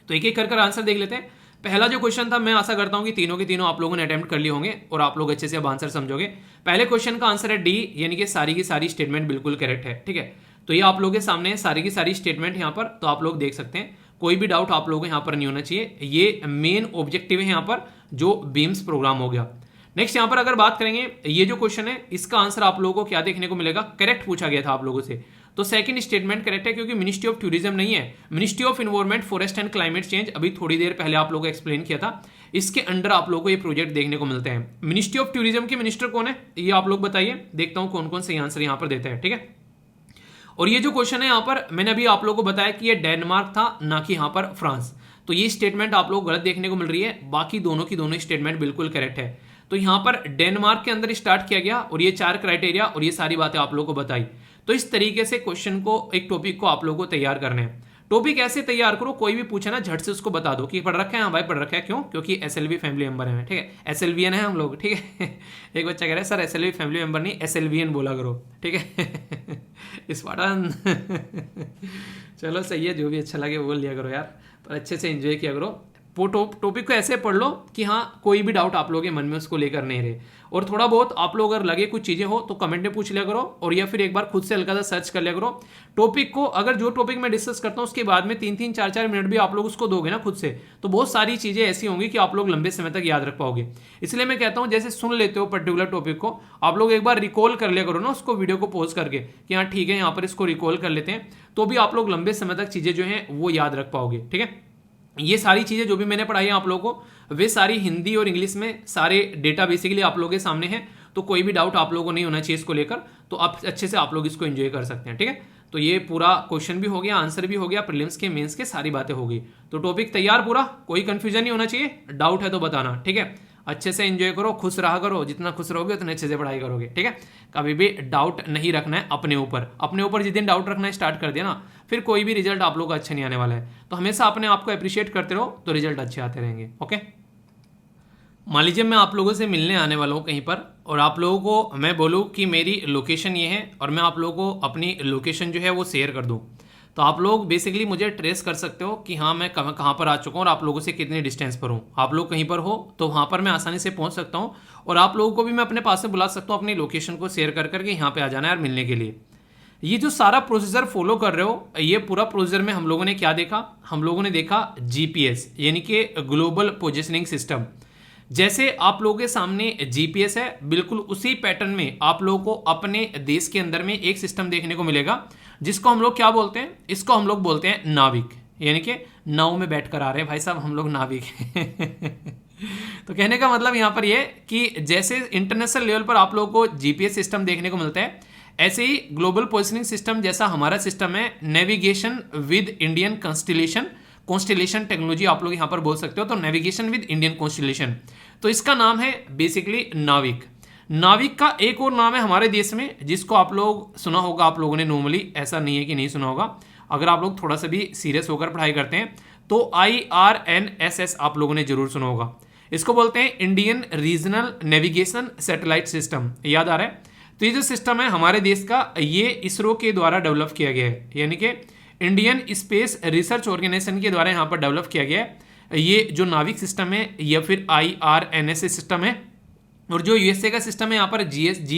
तो एक एक कर आंसर देख लेते हैं। पहला जो क्वेश्चन था, मैं आशा करता हूं कि तीनों के तीनों आप लोगों ने अटेम्प्ट कर लिए होंगे और आप लोग अच्छे से अब आंसर समझोगे। पहले क्वेश्चन का आंसर है डी, यानी कि सारी की सारी स्टेटमेंट बिल्कुल करेक्ट है। ठीक है, तो ये आप लोगों के सामने है सारी की सारी स्टेटमेंट यहाँ पर, तो आप लोग देख सकते हैं, कोई भी डाउट आप लोगों को यहाँ पर नहीं होना चाहिए। ये मेन ऑब्जेक्टिव है यहाँ पर जो बीम्स प्रोग्राम हो गया। नेक्स्ट यहाँ पर अगर बात करेंगे, ये जो क्वेश्चन है इसका आंसर आप लोगों को क्या देखने को मिलेगा, करेक्ट पूछा गया था आप लोगों से, तो सेकंड स्टेटमेंट करेक्ट है, क्योंकि मिनिस्ट्री ऑफ टूरिज्म नहीं है, ministry of environment forest and climate change, अभी थोड़ी देर पहले आप लोगों को एक्सप्लेन किया था, इसके अंडर आप लोगों को ये प्रोजेक्ट देखने को मिलते हैं। मिनिस्ट्री ऑफ टूरिज्म के मिनिस्टर कौन है ये आप लोग बताइए, देखता हूं कौन कौन से आंसर यहाँ पर देते हैं। ठीक है, और ये जो क्वेश्चन है यहाँ पर मैंने अभी आप लोगों को बताया कि ये डेनमार्क था, ना कि यहाँ पर फ्रांस, तो ये स्टेटमेंट आप लोग गलत देखने को मिल रही है, बाकी दोनों की दोनों स्टेटमेंट बिल्कुल करेक्ट है। तो यहाँ पर डेनमार्क के अंदर स्टार्ट किया गया और ये 4 क्राइटेरिया और ये सारी बातें आप लोगों को बताई। तो इस तरीके से क्वेश्चन को, एक टॉपिक को आप लोगों को तैयार करने हैं। टॉपिक ऐसे तैयार करो, कोई भी पूछे ना झट से उसको बता दो कि पढ़ रखा है, हाँ भाई पढ़ रखा है, क्यों, क्योंकि SLV फैमिली मेंबर है। ठीक है, SLVN है हम लोग। ठीक है, एक बच्चा कह रहा है सर SLV फैमिली मेंबर नहीं, SLVN बोला करो। ठीक है, स्पार्टन। चलो सही है, जो भी अच्छा लगे बोल लिया करो यार, पर अच्छे से एंजॉय किया करो। टॉपिक को ऐसे पढ़ लो कि हाँ कोई भी डाउट आप लोगों के मन में उसको लेकर नहीं रहे, और थोड़ा बहुत आप लोग अगर लगे कुछ चीज़ें हो तो कमेंट में पूछ लिया करो, और या फिर एक बार खुद से हल्का सा सर्च कर लिया करो टॉपिक को। अगर जो टॉपिक मैं डिस्कस करता हूँ उसके बाद में 3-3 4-4 मिनट भी आप लोग उसको दोगे ना खुद से, तो बहुत सारी चीज़ें ऐसी होंगी कि आप लोग लंबे समय तक याद रख पाओगे। इसलिए मैं कहता हूँ जैसे सुन लेते हो पर्टिकुलर टॉपिक को, आप लोग एक बार रिकॉल कर लिया करो ना उसको, वीडियो को पॉज करके कि हाँ ठीक है यहाँ पर इसको रिकॉल कर लेते हैं, तो भी आप लोग लंबे समय तक चीज़ें जो हैं वो याद रख पाओगे। ठीक है, ये सारी चीज़ें जो भी मैंने पढ़ाई है आप लोगों को, वे सारी हिंदी और इंग्लिश में सारे डेटा बेसिकली आप लोगों के सामने हैं, तो कोई भी डाउट आप लोगों को नहीं होना चाहिए इसको लेकर, तो आप अच्छे से आप लोग इसको एंजॉय कर सकते हैं। ठीक है, तो ये पूरा क्वेश्चन भी हो गया, आंसर भी हो गया, प्रीलिम्स के मेंस के सारी बातें हो गई, तो टॉपिक तैयार पूरा, कोई कंफ्यूजन नहीं होना चाहिए, डाउट है तो बताना। ठीक है, अच्छे से एंजॉय करो, खुश रहा करो, जितना खुश रहोगे उतने अच्छे से पढ़ाई करोगे। ठीक है, कभी भी डाउट नहीं रखना है अपने ऊपर जिस दिन डाउट रखना स्टार्ट कर दिया ना, फिर कोई भी रिजल्ट आप लोग का अच्छा नहीं आने वाला है। तो हमेशा अपने आप को अप्रिशिएट करते रहो, तो रिजल्ट अच्छे आते रहेंगे। ओके, मान लीजिए मैं आप लोगों से मिलने आने वाला हूँ कहीं पर, और आप लोगों को मैं बोलूँ कि मेरी लोकेशन ये है, और मैं आप लोगों को अपनी लोकेशन जो है वो शेयर कर दूँ, तो आप लोग बेसिकली मुझे ट्रेस कर सकते हो कि हाँ मैं कहाँ पर आ चुका हूँ और आप लोगों से कितनी डिस्टेंस पर हूँ। आप लोग कहीं पर हो तो वहाँ पर मैं आसानी से पहुँच सकता हूँ, और आप लोगों को भी मैं अपने पास से बुला सकता हूँ अपनी लोकेशन को शेयर कर करके यहाँ पे आ जाना है यार मिलने के लिए। ये जो सारा प्रोसीजर फॉलो कर रहे हो, ये पूरा प्रोसीजर में हम लोगों ने क्या देखा, हम लोगों ने देखा GPS यानी कि ग्लोबल पोजिशनिंग सिस्टम। जैसे आप लोगों के सामने GPS है, बिल्कुल उसी पैटर्न में आप लोगों को अपने देश के अंदर में एक सिस्टम देखने को मिलेगा, जिसको हम लोग क्या बोलते हैं, इसको हम लोग बोलते हैं नाविक, यानी कि नाव में बैठ कर आ रहे हैं भाई साहब हम लोग नाविक हैं। तो कहने का मतलब यहाँ पर ये कि जैसे इंटरनेशनल लेवल पर आप लोगों को GPS सिस्टम देखने को मिलता है, ऐसे ही ग्लोबल पोजिशनिंग सिस्टम जैसा हमारा सिस्टम है navigation with Indian constellation technology आप लोग यहाँ पर बोल सकते हो, तो नेविगेशन विद इंडियन कॉन्स्टेलेशन, तो इसका नाम है बेसिकली नाविक। नाविक का एक और नाम है हमारे देश में, जिसको आप लोग सुना होगा, आप लोगों ने नॉर्मली, ऐसा नहीं है कि नहीं सुना होगा, अगर आप लोग थोड़ा सा भी सीरियस होकर पढ़ाई करते हैं तो IRNSS आप लोगों ने जरूर सुना होगा। इसको बोलते हैं Indian regional navigation satellite system, याद आ रहा है। तो ये जो सिस्टम है हमारे देश का, ये इसरो के द्वारा डेवलप किया गया है, यानी कि इंडियन स्पेस रिसर्च ऑर्गेनाइजेशन के द्वारा यहाँ पर डेवलप किया गया है। ये जो नाविक सिस्टम है या फिर IRNS सिस्टम है, और जो यूएसए का सिस्टम है यहाँ पर GSG,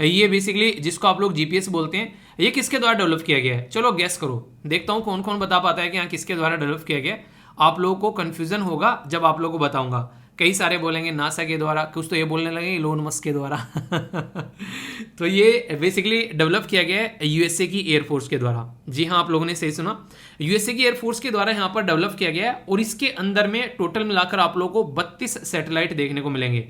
ये बेसिकली जिसको आप लोग GPS बोलते हैं, ये किसके द्वारा डेवलप किया गया है? चलो गैस करो, देखता हूँ कौन कौन बता पाता है कि यहाँ किसके द्वारा डेवलप किया गया है। आप लोगों को कंफ्यूजन होगा जब आप लोगों को बताऊंगा। कई सारे बोलेंगे नासा के द्वारा, कुछ तो ये बोलने लगे इलोन मस्क के द्वारा तो ये बेसिकली डेवलप किया गया है यूएसए की एयरफोर्स के द्वारा। जी हाँ, आप लोगों ने सही सुना, यूएसए की एयरफोर्स के द्वारा यहाँ पर डेवलप किया गया है। और इसके अंदर में टोटल मिलाकर आप लोगों को 32 सैटेलाइट देखने को मिलेंगे।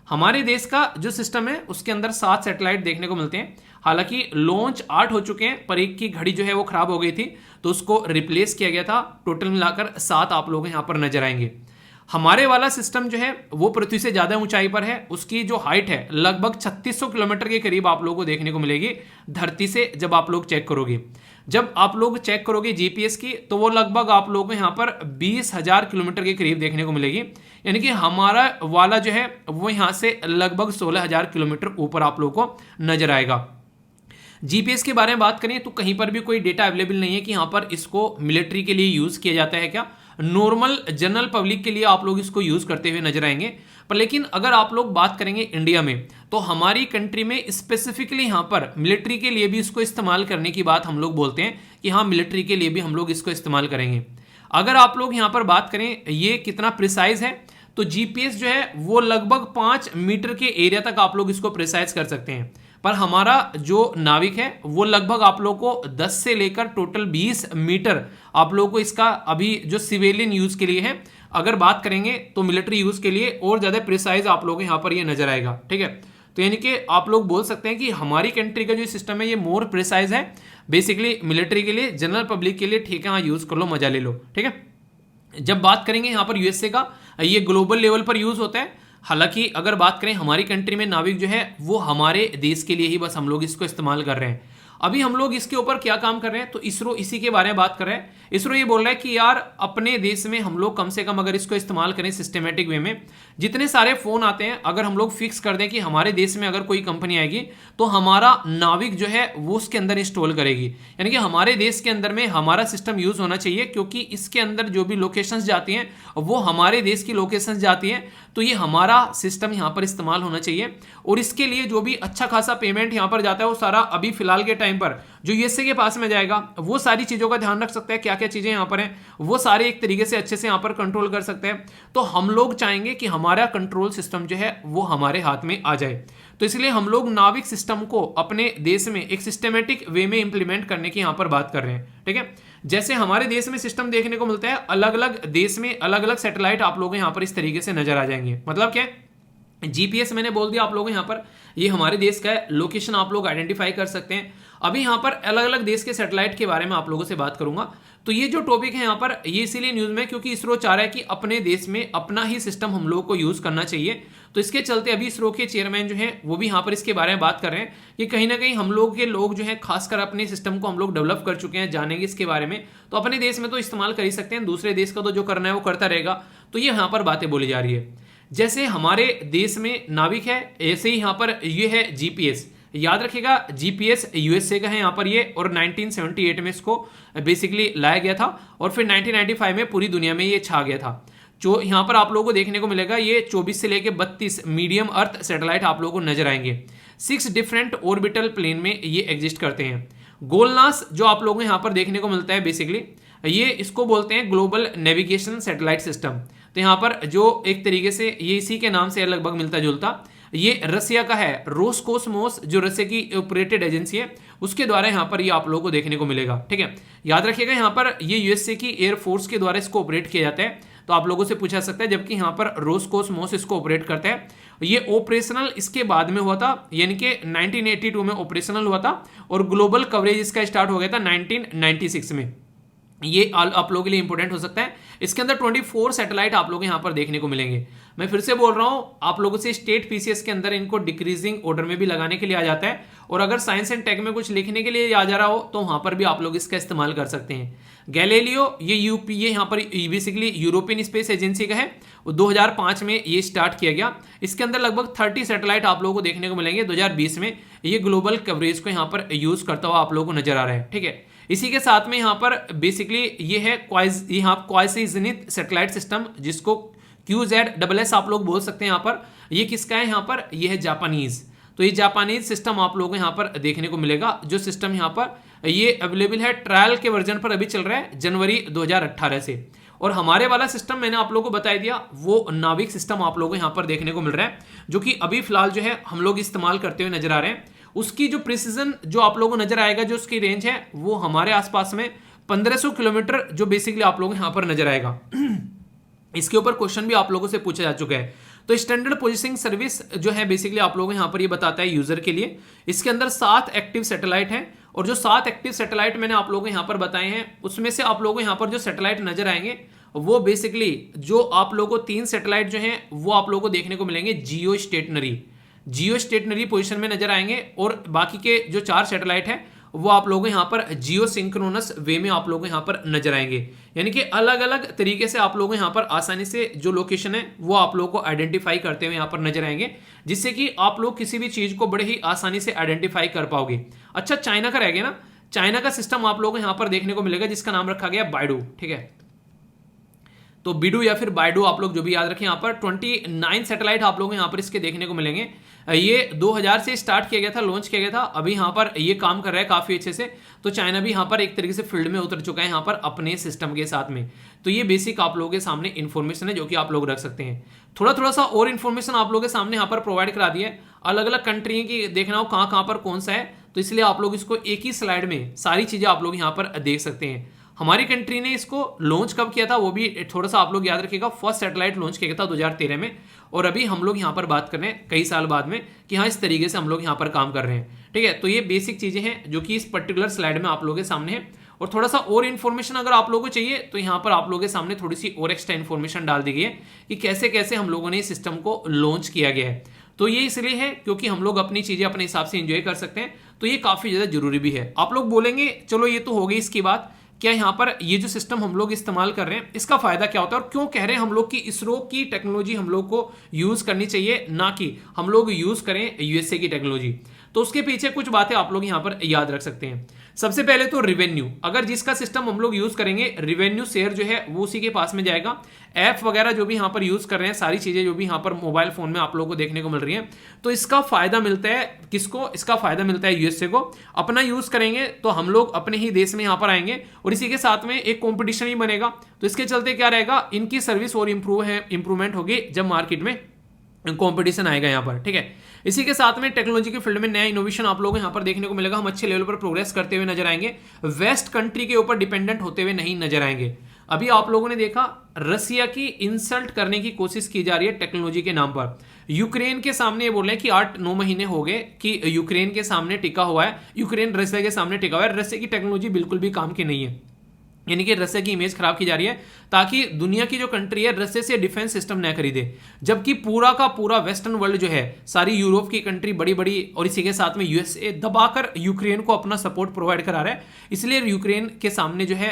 हमारे देश का जो सिस्टम है उसके अंदर 7 सैटेलाइट देखने को मिलते हैं। हालांकि लॉन्च 8 हो चुके हैं, पर एक की घड़ी जो है वो खराब हो गई थी तो उसको रिप्लेस किया गया था। टोटल मिलाकर 7 आप लोग यहाँ पर नजर आएंगे। हमारे वाला सिस्टम जो है वो पृथ्वी से ज्यादा ऊंचाई पर है, उसकी जो हाइट है लगभग 3600 किलोमीटर के करीब आप लोगों को देखने को मिलेगी धरती से। जब आप लोग चेक करोगे, जब आप लोग चेक करोगे जीपीएस की, तो वो लगभग आप लोगों को यहाँ पर 20,000 किलोमीटर के करीब देखने को मिलेगी। यानी कि हमारा वाला जो है वो यहाँ से लगभग 16,000 किलोमीटर ऊपर आप लोगों को नजर आएगा। जीपीएस के बारे में बात करें तो कहीं पर भी कोई डेटा अवेलेबल नहीं है कि यहाँ पर इसको मिलिट्री के लिए यूज किया जाता है क्या। नॉर्मल जनरल पब्लिक के लिए आप लोग इसको यूज करते हुए नजर आएंगे। पर लेकिन अगर आप लोग बात करेंगे इंडिया में, तो हमारी कंट्री में स्पेसिफिकली यहाँ पर मिलिट्री के लिए भी इसको इस्तेमाल करने की बात हम लोग बोलते हैं कि हाँ, मिलिट्री के लिए भी हम लोग इसको इस्तेमाल करेंगे। अगर आप लोग यहाँ पर बात करें ये कितना प्रिसाइज है, तो जीपीएस जो है वो लगभग 5 मीटर के एरिया तक आप लोग इसको प्रिसाइज कर सकते हैं। पर हमारा जो नाविक है वो लगभग आप लोग को 10 से लेकर टोटल 20 मीटर आप लोगों को इसका अभी जो सिविलियन यूज के लिए है, अगर बात करेंगे तो मिलिट्री यूज के लिए और ज्यादा प्रिसाइज आप लोगों को यहाँ पर ये नजर आएगा। ठीक है, तो यानी कि आप लोग बोल सकते हैं कि हमारी कंट्री का जो सिस्टम है ये मोर प्रिसाइज है बेसिकली मिलिट्री के लिए, जनरल पब्लिक के लिए। ठीक है, हाँ, यूज कर लो, मजा ले लो। ठीक है, जब बात करेंगे यहाँ पर यूएसए का, ये ग्लोबल लेवल पर यूज होता है। हालांकि अगर बात करें हमारी कंट्री में नाविक जो है वो हमारे देश के लिए ही बस हम लोग इसको इस्तेमाल कर रहे हैं। अभी हम लोग इसके ऊपर क्या काम कर रहे हैं, तो इसरो इसी के बारे में बात कर रहे हैं। इसरो ये बोल रहा है कि यार अपने देश में हम लोग कम से कम अगर इसको इस्तेमाल करें सिस्टमेटिक वे में, जितने सारे फोन आते हैं अगर हम लोग फिक्स कर दें कि हमारे देश में अगर कोई कंपनी आएगी तो हमारा नाविक जो है वो उसके अंदर इंस्टॉल करेगी। यानी कि हमारे देश के अंदर में हमारा सिस्टम यूज होना चाहिए, क्योंकि इसके अंदर जो भी लोकेशंस जाती हैं वो हमारे देश की लोकेशंस जाती हैं, तो ये हमारा सिस्टम यहाँ पर इस्तेमाल होना चाहिए। और इसके लिए जो भी अच्छा खासा पेमेंट यहाँ पर जाता है वो सारा अभी फिलहाल के टाइम पर जो यूएसए के पास में जाएगा वो सारी चीजों का ध्यान रख सकता है। क्या क्या चीजें यहाँ पर हैं वो सारे एक तरीके से अच्छे से यहाँ पर कंट्रोल कर सकते हैं। तो हम लोग चाहेंगे कि हमारा कंट्रोल सिस्टम जो है वो हमारे हाथ में आ जाए। तो इसलिए हम लोग नाविक सिस्टम को अपने देश में एक सिस्टमेटिक वे में इंप्लीमेंट करने की यहाँ पर बात कर रहे हैं। ठीक है, जैसे हमारे देश में सिस्टम देखने को मिलता है, अलग अलग देश में अलग अलग सैटेलाइट आप लोग यहाँ पर इस तरीके से नजर आ जाएंगे। मतलब क्या है, जीपीएस मैंने बोल दिया आप लोगों को यहाँ पर, ये हमारे देश का है, लोकेशन आप लोग आइडेंटिफाई कर सकते हैं। अभी यहाँ पर अलग अलग देश के सैटेलाइट के बारे में आप लोगों से बात करूंगा। तो ये जो टॉपिक है यहाँ पर ये इसीलिए न्यूज में क्योंकि इसरो चाह रहा है कि अपने देश में अपना ही सिस्टम हम लोगों को यूज करना चाहिए। तो इसके चलते अभी इसरो के चेयरमैन जो है वो भी यहाँ पर इसके बारे में बात कर रहे हैं कि कहीं ना कहीं हम लोग के लोग जो है खासकर अपने सिस्टम को हम लोग डेवलप कर चुके हैं, जानेंगे इसके बारे में। तो अपने देश में तो इस्तेमाल कर ही सकते हैं, दूसरे देश का तो जो करना है वो करता रहेगा। तो ये यहाँ पर बातें बोली जा रही है। जैसे हमारे देश में नाविक है, ऐसे ही यहाँ पर ये है जीपीएस। याद रखिएगा जीपीएस यूएसए का है यहाँ पर ये, और 1978 में इसको बेसिकली लाया गया था और फिर 1995 में पूरी दुनिया में ये छा गया था। जो यहाँ पर आप लोगों को देखने को मिलेगा ये 24 से लेकर 32 मीडियम अर्थ सैटेलाइट आप लोगों को नजर आएंगे। 6 डिफरेंट ऑर्बिटल प्लेन में ये एग्जिस्ट करते हैं। गोलनास जो आप लोगों को यहाँ पर देखने को मिलता है बेसिकली ये इसको बोलते हैं ग्लोबल नेविगेशन सैटेलाइट सिस्टम। तो यहाँ पर जो एक तरीके से ये इसी के नाम से लगभग मिलता जुलता, ये रसिया का है। रोसकोसमोस जो रसिया की ऑपरेटेड एजेंसी है उसके द्वारा यहाँ पर ये आप लोगों को देखने को मिलेगा। ठीक है, याद रखिएगा यहाँ पर ये यूएसए की एयरफोर्स के द्वारा इसको ऑपरेट किया जाता है। तो आप लोगों से पूछा सकता है, जबकि यहाँ पर रोसकोसमोस इसको ऑपरेट करता है। ये ऑपरेशनल इसके बाद में हुआ था, यानी कि 1982 में ऑपरेशनल हुआ था और ग्लोबल कवरेज इसका स्टार्ट हो गया था 1996 में। ये आप लोगों के लिए इंपॉर्टेंट हो सकता है। इसके अंदर 24 सैटेलाइट आप लोग यहाँ पर देखने को मिलेंगे। मैं फिर से बोल रहा हूँ, आप लोगों से स्टेट पीसीएस के अंदर इनको डिक्रीजिंग ऑर्डर में भी लगाने के लिए आ जाता है, और अगर साइंस एंड टेक में कुछ लिखने के लिए आ जा रहा हो तो वहां पर भी आप लोग इसका इस्तेमाल कर सकते हैं। गैलीलियो ये यहाँ पर बेसिकली यूरोपियन स्पेस एजेंसी का है, 2005 में ये स्टार्ट किया गया। इसके अंदर लगभग 30 सैटेलाइट आप लोगों को देखने को मिलेंगे। 2020 में ये ग्लोबल कवरेज को यहाँ पर यूज करता हुआ आप लोगों को नजर आ रहा है। ठीक है, इसी के साथ में यहाँ पर बेसिकली ये है क्वासिजेनिथ सैटेलाइट सिस्टम, जिसको QZSS आप लोग बोल सकते हैं। यहाँ पर ये किसका है, यहाँ पर ये है जापानीज। तो ये जापानीज सिस्टम आप लोगों को यहाँ पर देखने को मिलेगा। जो सिस्टम यहाँ पर ये अवेलेबल है, ट्रायल के वर्जन पर अभी चल रहा है जनवरी 2018 से। और हमारे वाला सिस्टम मैंने आप लोगों को बता दिया, वो नाविक सिस्टम आप लोगों को यहाँ पर देखने को मिल रहा है, जो कि अभी फिलहाल जो है हम लोग इस्तेमाल करते हुए नजर आ रहे हैं। उसकी जो प्रिसीजन जो आप लोगों को नजर आएगा, जो उसकी रेंज है वो हमारे आसपास में 1500 किलोमीटर जो बेसिकली आप लोगों को यहाँ पर नजर आएगा। इसके ऊपर क्वेश्चन भी आप लोगों से पूछा जा चुका है। तो स्टैंडर्ड पोजिशनिंग सर्विस जो है बेसिकली आप लोगों को यहाँ पर ये बताता है यूजर के लिए। इसके अंदर 7 एक्टिव सैटेलाइट हैं, और जो 7 एक्टिव सैटेलाइट मैंने आप लोगों को यहाँ पर बताए हैं, उसमें से आप लोगों को यहाँ पर जो सैटेलाइट नजर आएंगे वो बेसिकली जो आप लोगों को 3 सैटेलाइट जो हैं वो आप लोगों को देखने को मिलेंगे जियो स्टेशनरी पोजीशन में नजर आएंगे, और बाकी के जो 4 सैटेलाइट हैं वो आप लोगों को यहाँ पर जियो सिंक्रोनस वे में आप लोगों को यहाँ पर नजर आएंगे। यानी कि अलग अलग तरीके से आप लोगों को यहाँ पर आसानी से जो लोकेशन है वो आप लोगों को आइडेंटिफाई करते हुए यहाँ पर नजर आएंगे, जिससे कि आप लोग किसी भी चीज को बड़े ही आसानी से आइडेंटिफाई कर पाओगे। अच्छा, चाइना का रह गया ना, चाइना का सिस्टम आप लोगों को यहाँ पर देखने को मिलेगा, जिसका नाम रखा गया बाइडू। ठीक है, तो बिडू या फिर बाइडू आप लोग जो भी याद रखें। यहाँ पर 29 सैटेलाइट आप लोगों को यहाँ पर इसके देखने को मिलेंगे। ये 2000 से स्टार्ट किया गया था, लॉन्च किया गया था। अभी यहाँ पर ये काम कर रहा है काफी अच्छे से। तो चाइना भी यहाँ पर एक तरीके से फील्ड में उतर चुका है यहाँ पर अपने सिस्टम के साथ में। तो ये बेसिक आप लोगों के सामने इन्फॉर्मेशन है जो कि आप लोग रख सकते हैं। थोड़ा सा और इन्फॉर्मेशन आप लोगों के सामने यहाँ पर प्रोवाइड करा दिया है, अलग अलग कंट्री की देखना हो कहाँ पर कौन सा है, तो इसलिए आप लोग इसको एक ही स्लाइड में सारी चीजें आप लोग यहाँ पर देख सकते हैं। हमारी कंट्री ने इसको लॉन्च कब किया था वो भी थोड़ा सा आप लोग याद रखिएगा। फर्स्ट सैटेलाइट लॉन्च किया गया था 2013 में, और अभी हम लोग यहाँ पर बात कर रहे हैं कई साल बाद में कि हाँ इस तरीके से हम लोग यहाँ पर काम कर रहे हैं। ठीक है, तो ये बेसिक चीजें हैं जो कि इस पर्टिकुलर स्लाइड में आप लोगों के सामने है। और थोड़ा सा और इन्फॉर्मेशन अगर आप लोगों को चाहिए तो यहाँ पर आप लोगों के सामने थोड़ी सी और एक्स्ट्रा इन्फॉर्मेशन डाल दी गई है कि कैसे कैसे हम लोगों ने इस सिस्टम को लॉन्च किया गया है। तो ये इसलिए है क्योंकि हम लोग अपनी चीजें अपने हिसाब से एंजॉय कर सकते हैं, तो ये काफी ज्यादा जरूरी भी है। आप लोग बोलेंगे चलो ये तो हो गई इसकी बात, क्या यहाँ पर ये जो सिस्टम हम लोग इस्तेमाल कर रहे हैं इसका फायदा क्या होता है और क्यों कह रहे हैं हम लोग कि इसरो की टेक्नोलॉजी हम लोग को यूज करनी चाहिए, ना कि हम लोग यूज करें यूएसए की टेक्नोलॉजी। तो उसके पीछे कुछ बातें आप लोग यहाँ पर याद रख सकते हैं। सबसे पहले तो रिवेन्यू, अगर जिसका सिस्टम हम लोग यूज करेंगे रिवेन्यू शेयर जो है वो उसी के पास में जाएगा। ऐप वगैरह जो भी यहाँ पर यूज कर रहे हैं, सारी चीजें जो भी यहाँ पर मोबाइल फोन में आप लोगों को देखने को मिल रही हैं, तो इसका फायदा मिलता है किसको? इसका फायदा मिलता है यूएसए को। अपना यूज करेंगे तो हम लोग अपने ही देश में यहाँ पर आएंगे और इसी के साथ में एक कॉम्पिटिशन ही बनेगा। तो इसके चलते क्या रहेगा, इनकी सर्विस और इंप्रूवमेंट होगी जब मार्केट में कंपटीशन आएगा यहाँ पर। ठीक है, इसी के साथ में टेक्नोलॉजी के फील्ड में नया इनोवेशन आप लोगों को यहाँ पर देखने को मिलेगा। हम अच्छे लेवल पर प्रोग्रेस करते हुए नजर आएंगे, वेस्ट कंट्री के ऊपर डिपेंडेंट होते हुए नहीं नजर आएंगे। अभी आप लोगों ने देखा रसिया की इंसल्ट करने की कोशिश की जा रही है टेक्नोलॉजी के नाम पर। यूक्रेन के सामने ये बोल रहे हैं कि 8-9 महीने हो गए कि यूक्रेन के सामने टिका हुआ है, यूक्रेन रसिया के सामने टिका हुआ है। रसिया की टेक्नोलॉजी बिल्कुल भी काम की नहीं है, यानी कि रसिया की इमेज खराब की जा रही है ताकि दुनिया की जो कंट्री है रसिया से डिफेंस सिस्टम न खरीदे, जबकि पूरा का पूरा वेस्टर्न वर्ल्ड जो है, सारी यूरोप की कंट्री बड़ी बड़ी और इसी के साथ में यूएसए दबाकर यूक्रेन को अपना सपोर्ट प्रोवाइड करा रहा है। इसलिए यूक्रेन के सामने जो है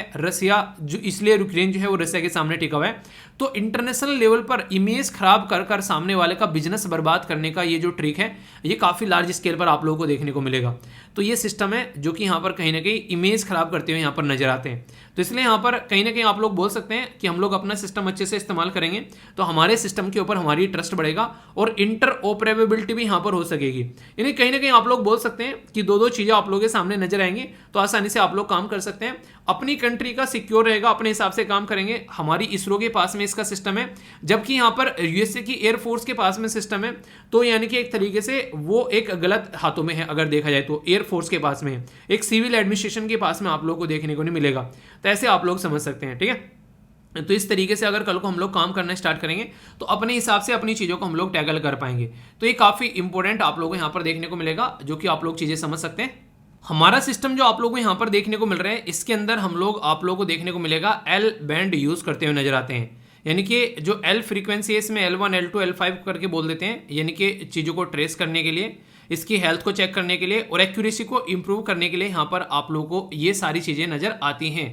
इसलिए यूक्रेन जो है वो रसिया के सामने टिका हुआ है। तो इंटरनेशनल लेवल पर इमेज खराब कर कर सामने वाले का बिजनेस बर्बाद करने का ये जो ट्रिक है ये काफी लार्ज स्केल पर आप लोगों को देखने को मिलेगा। तो ये सिस्टम है जो कि यहाँ पर कहीं ना कहीं इमेज खराब करते हुए यहाँ पर नजर आते हैं। तो इसलिए यहाँ पर कहीं ना कहीं आप लोग बोल सकते हैं कि हम लोग अपना सिस्टम अच्छे से इस्तेमाल करेंगे तो हमारे सिस्टम के ऊपर हमारी ट्रस्ट बढ़ेगा और इंटरऑपरेबिलिटी भी यहाँ पर हो सकेगी। यानी कहीं ना कहीं आप लोग बोल सकते हैं कि दो चीजें आप लोगों के सामने नजर आएंगी तो आसानी से आप लोग काम कर सकते हैं। अपनी कंट्री का सिक्योर रहेगा, अपने हिसाब से काम करेंगे। हमारी इसरो के पास में इसका सिस्टम है, जबकि यहाँ पर यूएसए की एयरफोर्स के पास में सिस्टम है। तो यानी कि एक तरीके से वो एक गलत हाथों में है, अगर देखा जाए तो एयरफोर्स के पास में है, एक सिविल एडमिनिस्ट्रेशन के पास में आप लोग को देखने को नहीं मिलेगा। तो ऐसे आप लोग समझ सकते हैं। ठीक है, तो इस तरीके से अगर कल को हम लोग काम करना स्टार्ट करेंगे तो अपने हिसाब से अपनी चीज़ों को हम लोग टैकल कर पाएंगे। तो ये काफ़ी इंपॉर्टेंट आप लोगों को यहाँ पर देखने को मिलेगा, जो कि आप लोग चीज़ें समझ सकते हैं। हमारा सिस्टम जो आप लोगों को यहाँ पर देखने को मिल रहा है, इसके अंदर हम लोग आप लोगों को देखने को मिलेगा एल बैंड यूज़ करते हुए नजर आते हैं। यानी कि जो एल फ्रीक्वेंसी है इसमें L1 L2 L5 करके बोल देते हैं, यानी कि चीज़ों को ट्रेस करने के लिए, इसकी हेल्थ को चेक करने के लिए और एक्यूरेसी को इंप्रूव करने के लिए यहाँ पर आप लोगों को ये सारी चीज़ें नजर आती हैं।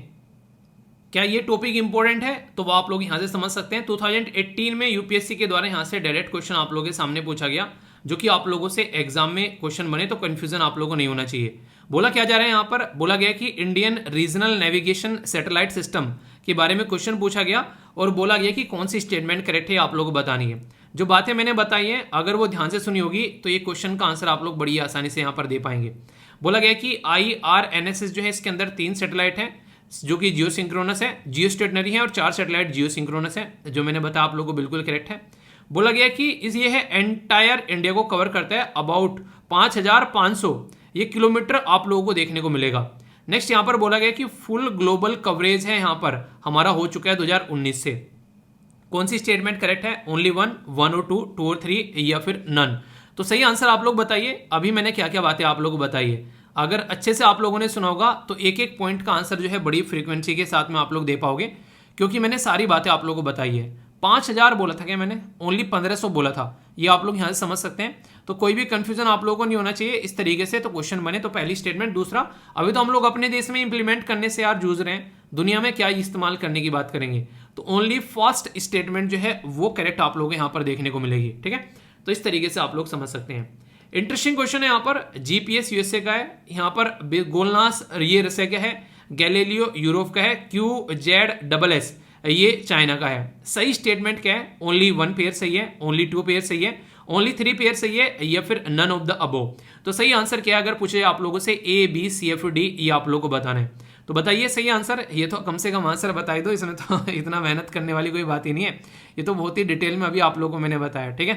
क्या ये टॉपिक इंपॉर्टेंट है तो वो आप लोग यहाँ से समझ सकते हैं। 2018 में यूपीएससी के द्वारा यहाँ से डायरेक्ट क्वेश्चन आप लोगों के सामने पूछा गया, जो कि आप लोगों से एग्जाम में क्वेश्चन बने तो कंफ्यूजन आप लोगों को नहीं होना चाहिए। बोला क्या जा रहा है यहाँ पर, बोला गया कि Indian regional navigation satellite system के बारे में क्वेश्चन पूछा गया और बोला गया कि कौन सी स्टेटमेंट करेक्ट है आप लोगों को बतानी है। जो बातें मैंने बताई हैं अगर वो ध्यान से सुनी होगी तो ये क्वेश्चन का आंसर आप लोग बड़ी आसानी से यहाँ पर दे पाएंगे। बोला गया कि IRNSS जो है इसके अंदर 3 सैटेलाइट हैं जो कि जियो सिंक्रोनस है, जियो स्टेशनरी है और 4 सैटेलाइट जियो सिंक्रोनस है। जो मैंने बताया आप लोगों को बिल्कुल करेक्ट है। बोला गया कि ये है एंटायर इंडिया को कवर करता है, अबाउट 5500 ये किलोमीटर आप लोगों को देखने को मिलेगा। नेक्स्ट यहाँ पर बोला गया कि फुल ग्लोबल कवरेज है यहाँ पर हमारा हो चुका है 2019 से। कौन सी स्टेटमेंट करेक्ट है, ओनली 1, 1 और 2, 2 और 3 या फिर नन। तो सही आंसर आप लोग बताइए। अभी मैंने क्या क्या बातें आप लोगों को बताई है, अगर अच्छे से आप लोगों ने सुना होगा तो एक एक पॉइंट का आंसर जो है बड़ी फ्रीक्वेंसी के साथ में आप लोग दे पाओगे, क्योंकि मैंने सारी बातें आप लोगों को बताई है। 5000 बोला था क्या मैंने, ओनली 1500 बोला था, ये आप लोग यहाँ से समझ सकते हैं। तो कोई भी कंफ्यूजन आप लोगों को नहीं होना चाहिए इस तरीके से। तो क्वेश्चन बने तो पहली स्टेटमेंट, दूसरा अभी तो हम लोग अपने देश में इंप्लीमेंट करने से यार जूझ रहे हैं, दुनिया में क्या इस्तेमाल करने की बात करेंगे। तो ओनली फर्स्ट स्टेटमेंट जो है वो करेक्ट आप लोगों को यहाँ पर देखने को मिलेगी। ठीक है, तो इस तरीके से आप लोग समझ सकते हैं। इंटरेस्टिंग क्वेश्चन है यहाँ पर, GPS USA का है, यहाँ पर गोलनास ये रसिया का है, गैलीलियो यूरोप का है, QZSS ये चाइना का है। सही स्टेटमेंट क्या है, ओनली 1 पेयर सही है, ओनली 2 पेयर सही है, ओनली 3 पेयर सही है या फिर नन ऑफ द अबोव। तो सही आंसर क्या है अगर पूछे आप लोगों से ABCFD ये आप लोगों को बताना है तो बताइए सही आंसर। ये तो कम से कम आंसर बताई दो, इसमें तो इतना मेहनत करने वाली कोई बात ही नहीं है, ये तो बहुत ही डिटेल में अभी आप लोगों को मैंने बताया। ठीक है,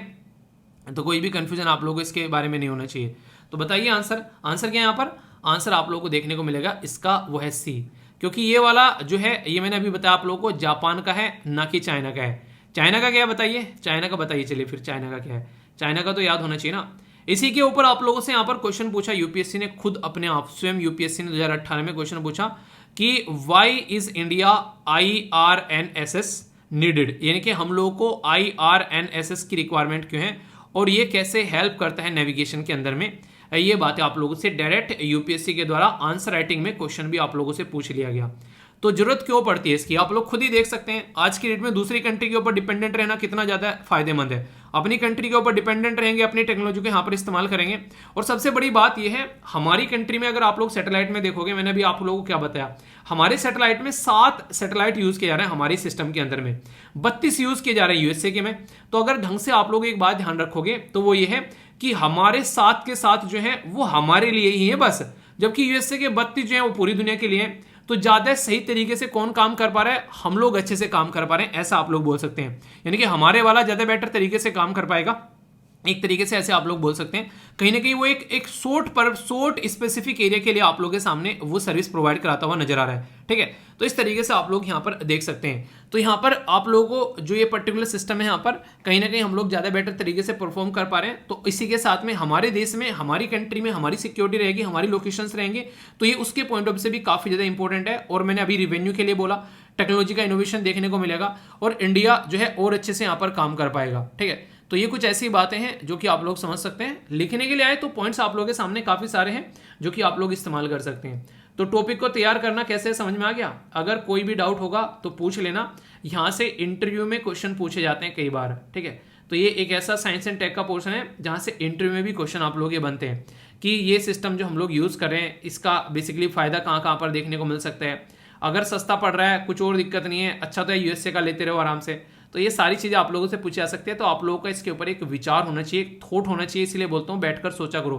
तो कोई भी कंफ्यूजन आप लोगों को इसके बारे में नहीं होना चाहिए। तो बताइए आंसर, आंसर क्या है यहाँ पर, आंसर आप लोगों को देखने को मिलेगा इसका वो है C, क्योंकि ये वाला जो है ये मैंने अभी बताया आप लोगों को जापान का है ना कि चाइना का है। चाइना का क्या है बताइए, चाइना का बताइए, चलिए फिर चाइना का क्या है, चाइना का तो याद होना चाहिए ना। इसी के ऊपर आप लोगों से यहाँ पर क्वेश्चन पूछा यूपीएससी ने खुद अपने आप स्वयं, यूपीएससी ने 2018 में क्वेश्चन पूछा कि why is India IRNSS needed, यानी कि हम लोगों को IRNSS की रिक्वायरमेंट क्यों है और ये कैसे हेल्प करता है नेविगेशन के अंदर में। ये बातें आप लोगों से डायरेक्ट यूपीएससी के द्वारा आंसर राइटिंग में क्वेश्चन भी आप लोगों से पूछ लिया गया। तो जरूरत क्यों पड़ती है इसकी, आप लोग खुद ही देख सकते हैं। आज की डेट में दूसरी कंट्री के ऊपर डिपेंडेंट रहना कितना ज्यादा फायदेमंद है। अपनी कंट्री के ऊपर डिपेंडेंट रहेंगे, अपनी टेक्नोलॉजी को यहाँ पर इस्तेमाल करेंगे। और सबसे बड़ी बात यह है, हमारी कंट्री में अगर आप लोग सैटेलाइट में देखोगे, मैंने अभी आप लोगों को क्या बताया, हमारे सैटेलाइट में 7 सैटेलाइट यूज किए जा रहे हैं, हमारे सिस्टम के अंदर में 32 यूज किए जा रहे हैं यूएसए के में। तो अगर ढंग से आप लोग एक बात ध्यान रखोगे तो वो ये है कि हमारे 7 के 7 जो है वो हमारे लिए ही है बस, जबकि यूएसए के 32 जो है वो पूरी दुनिया के लिए है। तो ज्यादा सही तरीके से कौन काम कर पा रहा है, हम लोग अच्छे से काम कर पा रहे हैं, ऐसा आप लोग बोल सकते हैं। यानी कि हमारे वाला ज्यादा बेटर तरीके से काम कर पाएगा, एक तरीके से ऐसे आप लोग बोल सकते हैं। कहीं ना कहीं वो एक शॉर्ट स्पेसिफिक एरिया के लिए आप लोगों के सामने वो सर्विस प्रोवाइड कराता हुआ नजर आ रहा है। ठीक है, तो इस तरीके से आप लोग यहाँ पर देख सकते हैं। तो यहाँ पर आप लोगों को जो ये पर्टिकुलर सिस्टम है यहाँ पर कहीं ना कहीं हम लोग ज्यादा बेटर तरीके से परफॉर्म कर पा रहे हैं। तो इसी के साथ में हमारे देश में, हमारी कंट्री में हमारी सिक्योरिटी रहेगी, हमारी लोकेशंस रहेंगे, तो ये उसके पॉइंट ऑफ से भी काफी ज्यादा इंपॉर्टेंट है। और मैंने अभी रिवेन्यू के लिए बोला, टेक्नोलॉजी का इनोवेशन देखने को मिलेगा और इंडिया जो है और अच्छे से यहाँ पर काम कर पाएगा। ठीक है, तो ये कुछ ऐसी बातें हैं जो कि आप लोग समझ सकते हैं। लिखने के लिए आए तो पॉइंट्स आप लोगों के सामने काफी सारे हैं जो कि आप लोग इस्तेमाल कर सकते हैं। तो टॉपिक को तैयार करना कैसे समझ में आ गया। अगर कोई भी डाउट होगा तो पूछ लेना, यहाँ से इंटरव्यू में क्वेश्चन पूछे जाते हैं कई बार। ठीक है, तो ये एक ऐसा साइंस एंड टेक का पोर्शन है जहाँ से इंटरव्यू में भी क्वेश्चन आप लोग ये बनते हैं कि ये सिस्टम जो हम लोग यूज कर रहे हैं इसका बेसिकली फायदा कहाँ कहाँ पर देखने को मिल सकता है। अगर सस्ता पड़ रहा है, कुछ और दिक्कत नहीं है, अच्छा तो है यूएसए का लेते रहो आराम से। तो ये सारी चीजें आप लोगों से पूछी जा सकती है। तो आप लोगों का इसके ऊपर एक विचार होना चाहिए, एक थॉट होना चाहिए। इसलिए बोलता हूँ बैठकर सोचा करो।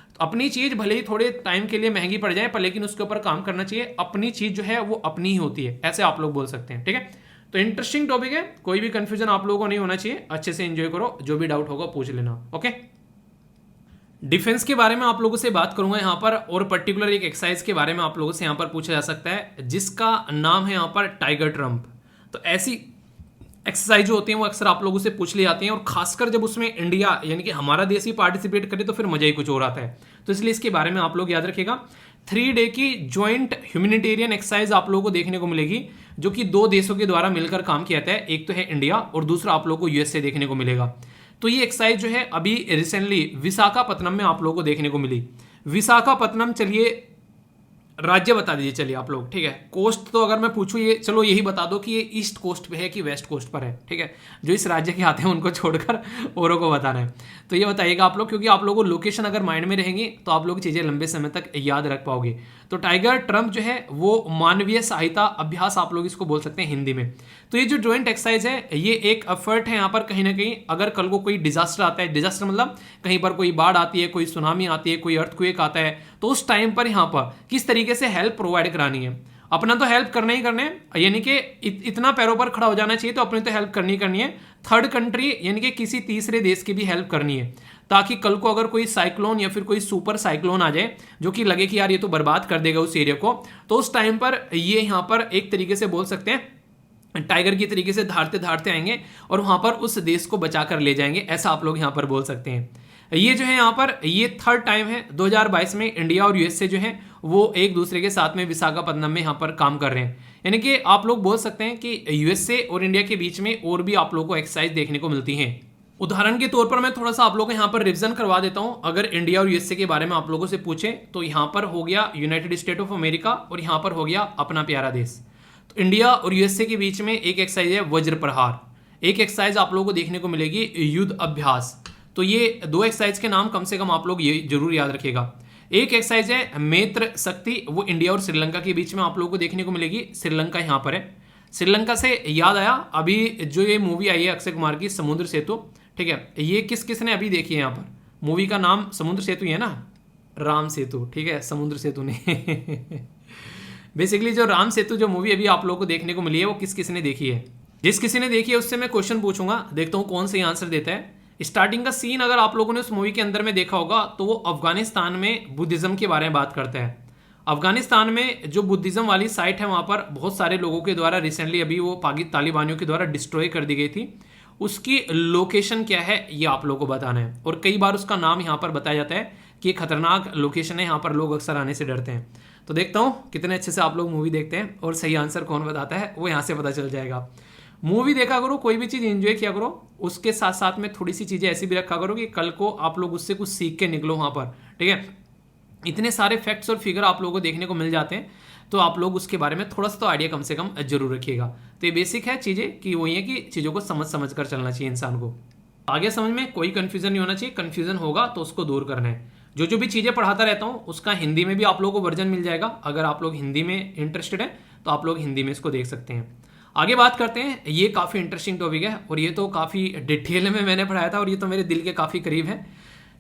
तो अपनी चीज भले ही थोड़े टाइम के लिए महंगी पड़ जाए पर लेकिन उसके ऊपर काम करना चाहिए। अपनी चीज जो है वो अपनी ही होती है, ऐसे आप लोग बोल सकते हैं। ठीक है, तो इंटरेस्टिंग टॉपिक है, कोई भी कंफ्यूजन आप लोगों को नहीं होना चाहिए। अच्छे से एंजॉय करो, जो भी डाउट होगा पूछ लेना। ओके, डिफेंस के बारे में आप लोगों से बात करूंगा यहाँ पर, और पर्टिकुलर एक एक्सरसाइज के बारे में आप लोगों से यहाँ पर पूछा जा सकता है जिसका नाम है यहाँ पर टाइगर ट्रम्प। तो ऐसी एक्सरसाइज जो होती हैं वो अक्सर आप लोगों से पूछ ली जाती हैं, और खासकर जब उसमें इंडिया यानी कि हमारा देश ही पार्टिसिपेट करे तो फिर मजा ही कुछ और आता है। तो इसलिए इसके बारे में आप लोग याद रखिएगा। 3 डे की ज्वाइंट ह्यूमैनिटेरियन एक्सरसाइज आप लोगों को देखने को मिलेगी जो कि 2 देशों के द्वारा मिलकर काम किया जाता है। एक तो है इंडिया और दूसरा आप लोगों को यूएसए देखने को मिलेगा। तो ये एक्सरसाइज जो है अभी रिसेंटली विशाखापत्तनम में आप लोगों को देखने को मिली। विशाखापत्तनम चलिए राज्य बता दीजिए चलिए आप लोग, ठीक है। कोस्ट तो अगर मैं पूछूं, ये चलो यही बता दो कि ये ईस्ट कोस्ट पे है कि वेस्ट कोस्ट पर है, ठीक है। जो इस राज्य के आते हैं उनको छोड़कर औरों को बताना है। तो ये बताइएगा आप लोग, क्योंकि आप लोगों को लोकेशन अगर माइंड में रहेंगी तो आप लोग चीज़ें लंबे समय तक याद रख पाओगे। तो टाइगर ट्रम्प जो है वो मानवीय सहायता अभ्यास आप लोग इसको बोल सकते हैं हिंदी में। तो ये जो जॉइंट एक्सरसाइज है ये एक एफर्ट है यहाँ पर, कहीं ना कहीं अगर कल को कोई डिजास्टर आता है, डिजास्टर मतलब कहीं पर कोई बाढ़ आती है, कोई सुनामी आती है, कोई अर्थक्वेक आता है, तो उस टाइम पर यहाँ पर किस तरीके से हेल्प प्रोवाइड करानी है। अपना तो हेल्प करना ही करना है, यानी कि इतना पैरों पर खड़ा हो जाना चाहिए, तो अपनी तो हेल्प करनी करनी है। थर्ड कंट्री यानी कि किसी तीसरे देश की भी हेल्प करनी है, ताकि कल को अगर कोई साइक्लोन या फिर कोई सुपर साइक्लोन आ जाए जो कि लगे कि यार ये तो बर्बाद कर देगा उस एरिया को, तो उस टाइम पर ये यहाँ पर एक तरीके से बोल सकते हैं टाइगर की तरीके से धारते धारते आएंगे और वहां पर उस देश को बचा कर ले जाएंगे, ऐसा आप लोग यहाँ पर बोल सकते हैं। ये जो है यहाँ पर ये थर्ड टाइम है 2022 में इंडिया और यूएसए जो है वो एक दूसरे के साथ में विशाखापट्टनम में यहाँ पर काम कर रहे हैं। यानी कि आप लोग बोल सकते हैं कि यूएसए और इंडिया के बीच में और भी आप लोगों को एक्सरसाइज देखने को मिलती हैं। उदाहरण के तौर पर मैं थोड़ा सा आप लोगों को यहाँ पर रिवीजन करवा देता हूँ। अगर इंडिया और यूएसए के बारे में आप लोगों से पूछे तो यहाँ पर हो गया यूनाइटेड स्टेट ऑफ अमेरिका और यहाँ पर हो गया अपना प्यारा देश। तो इंडिया और यूएसए के बीच में एक एक्सरसाइज है वज्र प्रहार, एक एक्सरसाइज आप लोगों को देखने को मिलेगी युद्ध अभ्यास। तो ये दो एक्सरसाइज के नाम कम से कम आप लोग ये जरूर याद रखिएगा। एक एक्सरसाइज है मित्र शक्ति, वो इंडिया और श्रीलंका के बीच में आप लोगों को देखने को मिलेगी। श्रीलंका यहाँ पर है। श्रीलंका से याद आया, अभी जो ये मूवी आई है अक्षय कुमार की समुद्र सेतु, ठीक है, ये किस किस ने अभी देखी है यहाँ पर? मूवी का नाम समुद्र सेतु ही है ना, राम सेतु, ठीक है, समुद्र सेतु नहीं। बेसिकली जो राम सेतु जो मूवी अभी आप लोगों को देखने को मिली है वो किस किस ने देखी है? जिस किसी ने देखी है उससे मैं क्वेश्चन पूछूंगा, देखता हूँ कौन सही आंसर देता है। स्टार्टिंग का सीन अगर आप लोगों ने उस मूवी के अंदर में देखा होगा तो वो अफगानिस्तान में बुद्धिज्म के बारे में बात करता है। अफगानिस्तान में जो बुद्धिज्म वाली साइट है वहाँ पर बहुत सारे लोगों के द्वारा रिसेंटली अभी वो तालिबानियों के द्वारा डिस्ट्रॉय कर दी गई थी। उसकी लोकेशन क्या है ये आप लोगों को बताना है, और कई बार उसका नाम यहाँ पर बताया जाता है कि खतरनाक लोकेशन है, यहाँ पर लोग अक्सर आने से डरते हैं। तो देखता हूँ कितने अच्छे से आप लोग मूवी देखते हैं और सही आंसर कौन बताता है वो यहाँ से पता चल जाएगा। मूवी देखा करो, कोई भी चीज़ एंजॉय किया करो, उसके साथ साथ में थोड़ी सी चीज़ें ऐसी भी रखा करो कि कल को आप लोग उससे कुछ सीख के निकलो वहाँ पर, ठीक है। इतने सारे फैक्ट्स और फिगर आप लोगों को देखने को मिल जाते हैं, तो आप लोग उसके बारे में थोड़ा सा तो आइडिया कम से कम जरूर रखिएगा। तो ये बेसिक है चीज़ें कि वही है कि चीज़ों को समझ समझ कर चलना चाहिए इंसान को। आगे समझ में कोई कन्फ्यूजन नहीं होना चाहिए, कन्फ्यूजन होगा तो उसको दूर करना है। जो भी चीज़ें पढ़ाता रहता हूँ उसका हिंदी में भी आप लोगों को वर्जन मिल जाएगा। अगर आप लोग हिंदी में इंटरेस्टेड हैं तो आप लोग हिंदी में इसको देख सकते हैं। आगे बात करते हैं, ये काफ़ी इंटरेस्टिंग टॉपिक है और ये तो काफ़ी डिटेल में मैंने पढ़ाया था और ये तो मेरे दिल के काफ़ी करीब है,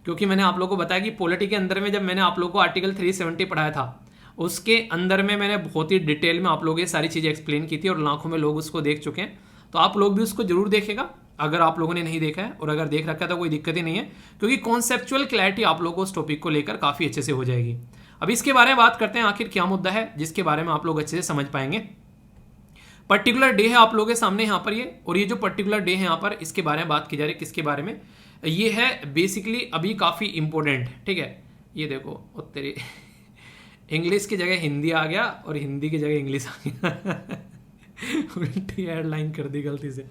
क्योंकि मैंने आप लोगों को बताया कि पॉलिटी के अंदर में जब मैंने आप लोगों को आर्टिकल 370 पढ़ाया था उसके अंदर में मैंने बहुत ही डिटेल में आप लोगों को ये सारी चीज़ें एक्सप्लेन की थी और लाखों में लोग उसको देख चुके हैं। तो आप लोग भी उसको जरूर देखेगा अगर आप लोगों ने नहीं देखा है, और अगर देख रखा है तो कोई दिक्कत ही नहीं है, क्योंकि कॉन्सेप्चुअल क्लैरिटी आप लोगों को उस टॉपिक को लेकर काफ़ी अच्छे से हो जाएगी। अब इसके बारे में बात करते हैं, आखिर क्या मुद्दा है जिसके बारे में आप लोग अच्छे से समझ पाएंगे। पर्टिकुलर डे है आप लोगों के सामने यहाँ पर ये, और ये जो पर्टिकुलर डे है यहाँ पर इसके बारे में बात की जा रही है। किसके बारे में? ये है बेसिकली अभी काफ़ी इंपॉर्टेंट, ठीक है। ये देखो और तेरे इंग्लिश की जगह हिंदी आ गया और हिंदी की जगह इंग्लिश आ गया। उल्टी हेडलाइन कर दी गलती से,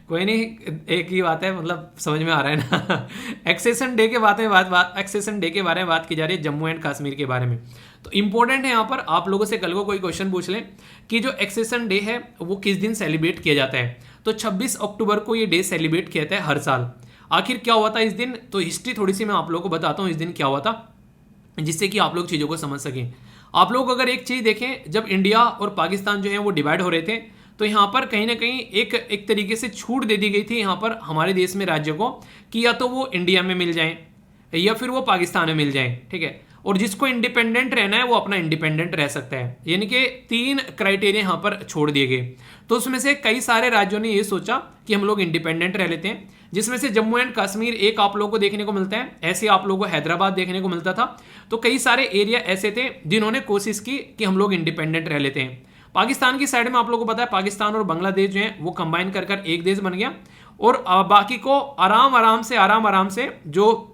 कोई नहीं, एक ही बात है, मतलब समझ में आ रहा है ना। एक्सेशन डे के एक्सेशन डे के बारे में बात की जा रही है, जम्मू एंड कश्मीर के बारे में। तो इंपॉर्टेंट है यहाँ पर, आप लोगों से कल को कोई क्वेश्चन पूछ लें कि जो एक्सेशन डे है वो किस दिन सेलिब्रेट किया जाता है, तो 26 अक्टूबर को ये डे सेलिब्रेट किया जाता है हर साल। आखिर क्या हुआ था इस दिन? तो हिस्ट्री थोड़ी सी मैं आप लोगों को बताता हूँ इस दिन क्या हुआ था, जिससे कि आप लोग चीज़ों को समझ सकें। आप लोग अगर एक चीज़ देखें, जब इंडिया और पाकिस्तान जो है वो डिवाइड हो रहे थे तो यहाँ पर कहीं ना कहीं एक तरीके से छूट दे दी गई थी यहाँ पर हमारे देश में राज्य को, कि या तो वो इंडिया में मिल जाएं या फिर वो पाकिस्तान में मिल जाएं, ठीक है। और जिसको इंडिपेंडेंट रहना है वो अपना इंडिपेंडेंट रह सकता है, यानी कि 3 क्राइटेरिया यहाँ पर छोड़ दिए गए। तो उसमें से कई सारे राज्यों ने ये सोचा कि हम लोग इंडिपेंडेंट रह लेते हैं, जिसमें से जम्मू एंड कश्मीर एक आप लोगों को देखने को मिलता है, ऐसे आप लोगों को हैदराबाद देखने को मिलता था। तो कई सारे एरिया ऐसे थे जिन्होंने कोशिश की कि हम लोग इंडिपेंडेंट रह लेते हैं। पाकिस्तान की साइड में आप लोगों को पता है पाकिस्तान और बांग्लादेश जो है वो कंबाइन कर एक देश बन गया, और बाकी को आराम आराम से जो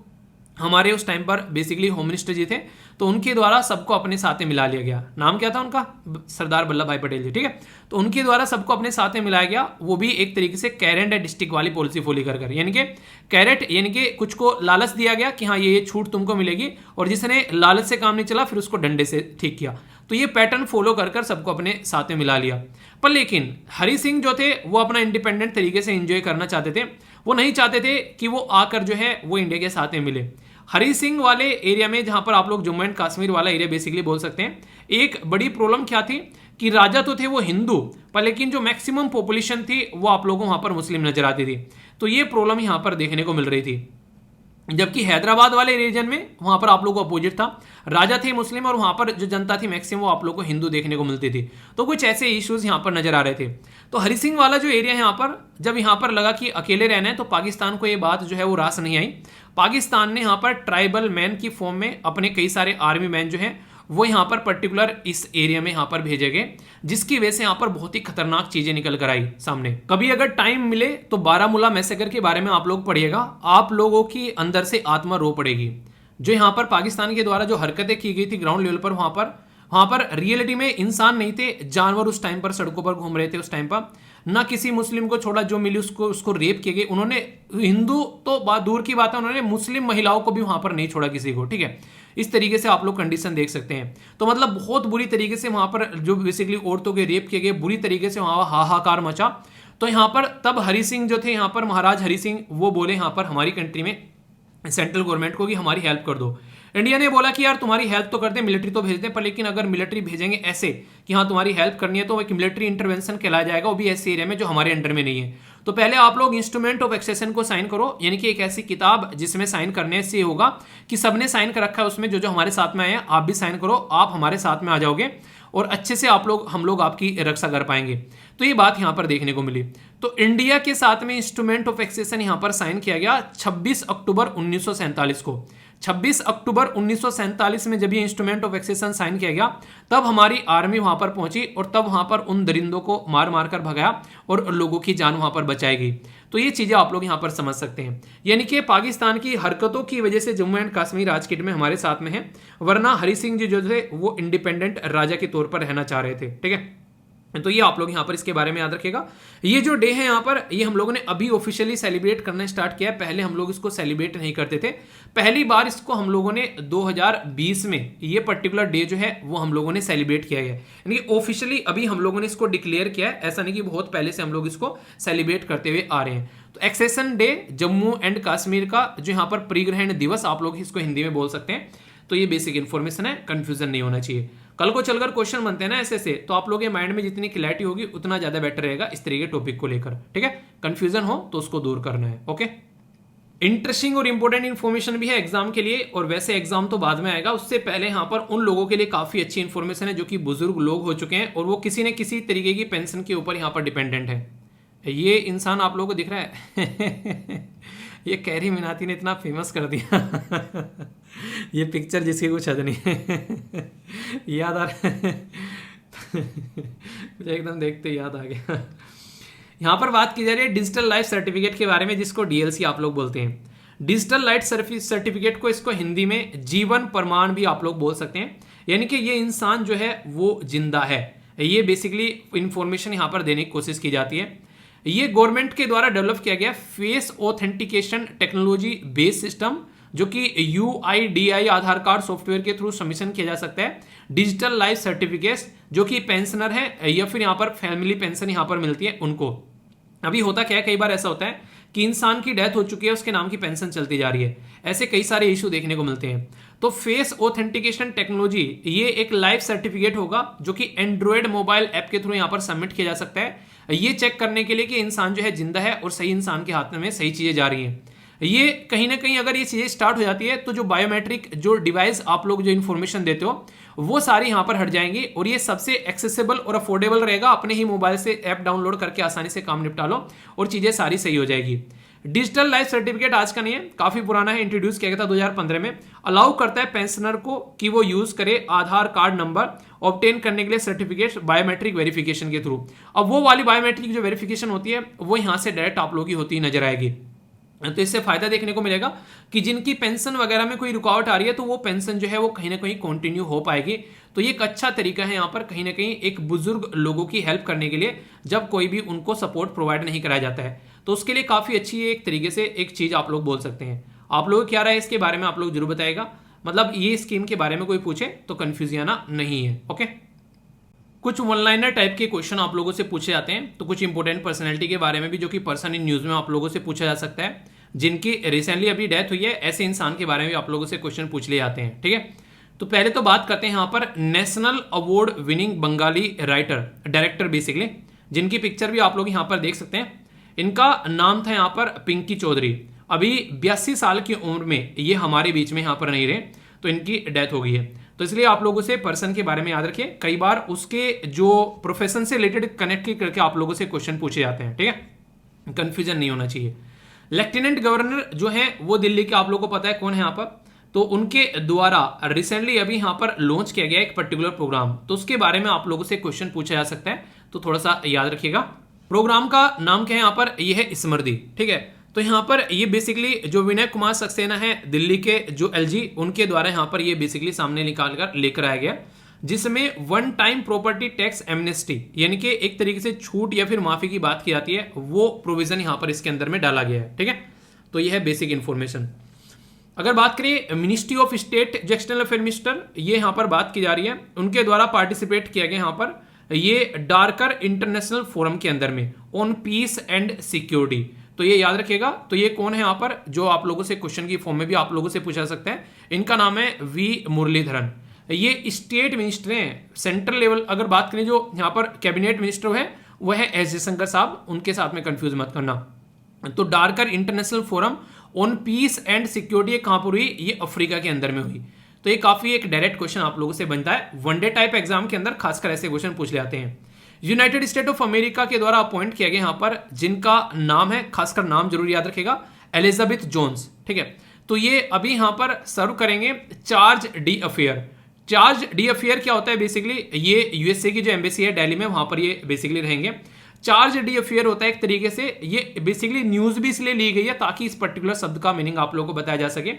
हमारे उस टाइम पर बेसिकली होम मिनिस्टर जी थे तो उनके द्वारा सबको अपने साथ में मिला लिया गया। नाम क्या था उनका? सरदार वल्लभ भाई पटेल जी, ठीक है। तो उनके द्वारा सबको अपने साथ में मिलाया गया, वो भी एक तरीके से कैरेट एंड स्टिक वाली पॉलिसी फॉलो कर, यानी कि कैरेट यानी कि कुछ को लालच दिया गया कि हाँ ये छूट तुमको मिलेगी, और जिसने लालच से काम नहीं चला फिर उसको डंडे से ठीक किया। तो ये पैटर्न फॉलो कर सबको अपने साथ में मिला लिया। पर लेकिन हरि सिंह जो थे वो अपना इंडिपेंडेंट तरीके से एंजॉय करना चाहते थे, वो नहीं चाहते थे कि वो आकर जो है वो इंडिया के साथ में मिले। हरि सिंह वाले एरिया में, जहां पर आप लोग जम्मू एंड कश्मीर वाला एरिया बेसिकली बोल सकते हैं, एक बड़ी प्रॉब्लम क्या थी कि राजा तो थे वो हिंदू, पर लेकिन जो मैक्सिमम पॉपुलेशन थी वो आप लोगों वहां पर मुस्लिम नजर आती थी। तो ये प्रॉब्लम यहां पर देखने को मिल रही थी। जबकि हैदराबाद वाले रीजन में वहां पर आप लोगों को अपोजिट था, राजा थे मुस्लिम और वहां पर जो जनता थी मैक्सिमम वो आप लोगों को हिंदू देखने को मिलती थी। तो कुछ ऐसे इश्यूज यहां पर नजर आ रहे थे। तो हरि सिंह वाला जो एरिया है यहाँ पर, जब यहाँ पर लगा कि अकेले रहना है, तो पाकिस्तान को ये बात जो है वो रास नहीं आई। पाकिस्तान ने यहाँ पर ट्राइबल मैन की फॉर्म में अपने कई सारे आर्मी मैन जो हैं वो यहाँ पर पर्टिकुलर इस एरिया में यहाँ पर भेजे गए, जिसकी वजह से यहाँ पर बहुत ही खतरनाक चीजें निकल कर आई सामने। कभी अगर टाइम मिले तो बारामूला मैसेकर के बारे में आप लोग पढ़िएगा, आप लोगों की अंदर से आत्मा रो पड़ेगी। जो यहाँ पर पाकिस्तान के द्वारा जो हरकतें की गई थी ग्राउंड लेवल पर, वहां पर रियलिटी में इंसान नहीं थे, जानवर उस टाइम पर सड़कों पर घूम रहे थे। उस टाइम पर ना किसी मुस्लिम को छोड़ा, जो मिली उसको रेप किए गए। उन्होंने हिंदू तो बात दूर की बात है, उन्होंने मुस्लिम महिलाओं को भी वहां पर नहीं छोड़ा किसी को, ठीक है। इस तरीके से आप लोग कंडीशन देख सकते हैं। तो मतलब बहुत बुरी तरीके से वहां पर जो बेसिकली औरतों के रेप किए गए, बुरी तरीके से वहां हाहाकार मचा। तो यहाँ पर तब हरि सिंह जो थे, यहाँ पर महाराज हरि सिंह, वो बोले यहाँ पर हमारी कंट्री में सेंट्रल गवर्नमेंट को कि हमारी हेल्प कर दो। इंडिया ने बोला कि यार तुम्हारी हेल्प तो करते, मिलिट्री तो भेजते, पर लेकिन अगर मिलिट्री भेजेंगे ऐसे कि हाँ तुम्हारी हेल्प करनी है, तो एक मिलिट्री इंटरवेंशन कहलाया जाएगा, वो भी ऐसे एरिया में जो हमारे अंडर में नहीं है। तो पहले आप लोग इंस्ट्रूमेंट ऑफ एक्सेशन को साइन करो, यानी कि एक ऐसी किताब जिसमें साइन करने से होगा कि सबने साइन कर रखा है, उसमें जो जो हमारे साथ में आए हैं आप भी साइन करो, आप हमारे साथ में आ जाओगे और अच्छे से हम लोग आपकी रक्षा कर पाएंगे। तो ये बात यहां पर देखने को मिली। तो इंडिया के साथ में इंस्ट्रूमेंट ऑफ एक्सेशन यहां पर साइन किया गया 26 अक्टूबर 1947 को। 26 अक्टूबर 1947 में जब ये इंस्ट्रूमेंट ऑफ एक्सेशन साइन किया गया, तब हमारी आर्मी वहां पर पहुंची और तब वहां पर उन दरिंदों को मार मार कर भगाया और लोगों की जान वहां पर बचाई गई। तो ये चीजें आप लोग यहां पर समझ सकते हैं, यानी कि पाकिस्तान की हरकतों की वजह से जम्मू एंड कश्मीर आज की डेट में हमारे साथ में है, वरना हरि सिंह जी जो थे वो इंडिपेंडेंट राजा के तौर पर रहना चाह रहे थे, ठीक है। तो ये आप लोग यहाँ पर इसके बारे में याद रखिएगा। ये जो डे है यहाँ पर, ये हम लोगों ने अभी ऑफिशियली सेलिब्रेट करना स्टार्ट किया है, पहले हम लोग इसको सेलिब्रेट नहीं करते थे। पहली बार इसको हम लोगों ने 2020 में ये पर्टिकुलर डे जो है वो हम लोगों ने सेलिब्रेट किया है, यानी कि ऑफिशियली अभी हम लोगों ने इसको डिक्लेयर किया है, ऐसा नहीं कि बहुत पहले से हम लोग इसको सेलिब्रेट करते हुए आ रहे हैं। तो accession day Jammu and Kashmir का जो यहाँ पर परिग्रहण दिवस, आप लोग इसको हिंदी में बोल सकते हैं। तो ये बेसिक इन्फॉर्मेशन है, कंफ्यूजन नहीं होना चाहिए। कल को चलकर क्वेश्चन बनते हैं ना ऐसे से, तो आप लोग के माइंड में जितनी क्लैरिटी होगी उतना ज्यादा बेटर रहेगा इस तरीके के टॉपिक को लेकर, ठीक है। कंफ्यूजन हो तो उसको दूर करना है, ओके। इंटरेस्टिंग और इंपॉर्टेंट इन्फॉर्मेशन भी है एग्जाम के लिए, और वैसे एग्जाम तो बाद में आएगा, उससे पहले यहाँ पर उन लोगों के लिए काफी अच्छी इन्फॉर्मेशन है जो कि बुजुर्ग लोग हो चुके हैं और वो किसी न किसी तरीके की पेंशन के ऊपर यहाँ पर डिपेंडेंट है। ये इंसान आप लोगों को दिख रहा है ये कैरी मिनाती ने इतना फेमस कर दिया ये पिक्चर जिसकी कुछ हद नहीं है याद आ रहा है मुझे एकदम देखते याद आ गया। यहाँ पर बात की जा रही है डिजिटल लाइफ सर्टिफिकेट के बारे में, जिसको डीएलसी आप लोग बोलते हैं। डिजिटल लाइफ सर्टिफिकेट को इसको हिंदी में जीवन प्रमाण भी आप लोग बोल सकते हैं, यानी कि ये इंसान जो है वो जिंदा है। ये बेसिकली इंफॉर्मेशन यहाँ पर देने की कोशिश की जाती है। ये गवर्नमेंट के द्वारा डेवलप किया गया face authentication technology based system, जो कि UIDAI आधार कार्ड सॉफ्टवेयर के थ्रू सबमिशन किया जा सकता है। डिजिटल लाइफ सर्टिफिकेट जो कि पेंशनर है या फिर यहाँ पर फैमिली पेंशन यहाँ पर मिलती है उनको। अभी होता क्या है, कई बार ऐसा होता है कि इंसान की डेथ हो चुकी है, उसके नाम की पेंशन चलती जा रही है, ऐसे कई सारे इशू देखने को मिलते हैं। तो फेस ऑथेंटिकेशन टेक्नोलॉजी ये एक लाइफ सर्टिफिकेट होगा जो कि एंड्रॉयड मोबाइल ऐप के थ्रू यहाँ पर सबमिट किया जा सकता है, ये चेक करने के लिए कि इंसान जो है जिंदा है और सही इंसान के हाथ में सही चीजें जा रही हैं। ये कहीं ना कहीं अगर ये चीजें स्टार्ट हो जाती है तो जो बायोमेट्रिक जो डिवाइस आप लोग जो इन्फॉर्मेशन देते हो वो सारी यहाँ पर हट जाएंगी और ये सबसे एक्सेसिबल और अफोर्डेबल रहेगा। अपने ही मोबाइल से ऐप डाउनलोड करके आसानी से काम निपटा लो और चीजें सारी सही हो जाएगी। डिजिटल लाइफ सर्टिफिकेट आज का नहीं है, काफी पुराना है, इंट्रोड्यूस किया गया था 2015 में। अलाउ करता है पेंशनर को कि वो यूज करे आधार कार्ड नंबर ऑब्टेन करने के लिए सर्टिफिकेट बायोमेट्रिक वेरिफिकेशन के थ्रू। अब वो वाली बायोमेट्रिक जो वेरिफिकेशन होती है वो यहाँ से डायरेक्ट आप लोगों की होती नजर आएगी। तो इससे फायदा देखने को मिलेगा कि जिनकी पेंशन वगैरह में कोई रुकावट आ रही है तो वो पेंशन जो है वो कहीं ना कहीं कंटिन्यू हो पाएगी। तो ये एक अच्छा तरीका है यहाँ पर कहीं ना कहीं एक बुजुर्ग लोगों की हेल्प करने के लिए, जब कोई भी उनको सपोर्ट प्रोवाइड नहीं कराया जाता है, तो उसके लिए काफ़ी अच्छी एक तरीके से एक चीज़ आप लोग बोल सकते हैं। आप लोग क्या राय है इसके बारे में आप लोग जरूर बताएगा। मतलब ये स्कीम के बारे में कोई पूछे तो कन्फ्यूज आना नहीं है। ओके, कुछ वन लाइनर टाइप के क्वेश्चन आप लोगों से पूछे जाते हैं, तो कुछ इंपॉर्टेंट पर्सनैलिटी के बारे में भी जो कि पर्सन इन न्यूज में आप लोगों से पूछा जा सकता है, जिनकी रिसेंटली अभी डेथ हुई है, ऐसे इंसान के बारे में भी आप लोगों से क्वेश्चन पूछ लिए जाते हैं। ठीक है, तो पहले तो बात करते हैं यहाँ पर national award winning Bengali writer director basically, जिनकी पिक्चर भी आप लोग यहाँ पर देख सकते हैं। इनका नाम था यहाँ पर पिंकी चौधरी। अभी 82 साल की उम्र में ये हमारे बीच में यहाँ पर नहीं रहे, तो इनकी डेथ हो गई है। तो इसलिए आप लोगों से पर्सन के बारे में याद रखिए, कई बार उसके जो प्रोफेशन से रिलेटेड कनेक्ट करके आप लोगों से क्वेश्चन पूछे जाते हैं। ठीक है, कंफ्यूजन नहीं होना चाहिए। लेफ्टिनेंट गवर्नर जो है वो दिल्ली के, आप लोगों को पता है कौन है यहाँ पर, तो उनके द्वारा रिसेंटली अभी यहाँ पर लॉन्च किया गया एक पर्टिकुलर प्रोग्राम, तो उसके बारे में आप लोगों से क्वेश्चन पूछा जा सकता है, तो थोड़ा सा याद रखिएगा। प्रोग्राम का नाम क्या है यहाँ पर, ये है स्मृति। ठीक है, तो यहाँ पर ये बेसिकली जो विनय कुमार सक्सेना है दिल्ली के जो एलजी, उनके द्वारा यहाँ पर ये बेसिकली सामने निकाल कर लेकर आया गया, जिसमें one time property tax amnesty यानी कि एक तरीके से छूट या फिर माफी की बात की जाती है, वो प्रोविजन यहाँ पर इसके अंदर में डाला गया है। ठीक है, तो ये है बेसिक इंफॉर्मेशन। अगर बात करें मिनिस्ट्री ऑफ स्टेट जो एक्सटर्नल अफेयर मिनिस्टर, ये यहाँ पर बात की जा रही है, उनके द्वारा पार्टिसिपेट किया गया यहाँ पर ये डार्कर इंटरनेशनल फोरम के अंदर में ऑन पीस एंड सिक्योरिटी। तो ये याद रखिएगा। तो ये कौन है यहाँ पर, जो आप लोगों से क्वेश्चन की फॉर्म में भी आप लोगों से पूछा सकते हैं। इनका नाम है वी मुरलीधरन। ये स्टेट मिनिस्टर हैं सेंट्रल लेवल। अगर बात करें जो यहाँ पर कैबिनेट मिनिस्टर है वह है एस जयशंकर साहब, उनके साथ में कंफ्यूज मत करना। तो Dakar International Forum on Peace and Security कहां पर हुई, ये अफ्रीका के अंदर में हुई। तो ये काफी एक डायरेक्ट क्वेश्चन आप लोगों से बनता है, वनडे टाइप एग्जाम के अंदर खासकर ऐसे क्वेश्चन पूछ ले आते हैं। यूनाइटेड स्टेट ऑफ अमेरिका के द्वारा अपॉइंट किया गया यहाँ पर, जिनका नाम है, खासकर नाम जरूर याद रखेगा, एलिजाबेथ जोन्स। ठीक है, तो ये अभी यहाँ पर सर्व करेंगे charge D affair. Charge D affair क्या होता है बेसिकली, ये यूएसए की जो एम्बेसी है दिल्ली में, वहां पर ये बेसिकली रहेंगे। चार्ज डी अफेयर होता है एक तरीके से, ये बेसिकली न्यूज भी इसलिए ली गई है ताकि इस पर्टिकुलर शब्द का मीनिंग आप लोगों को बताया जा सके।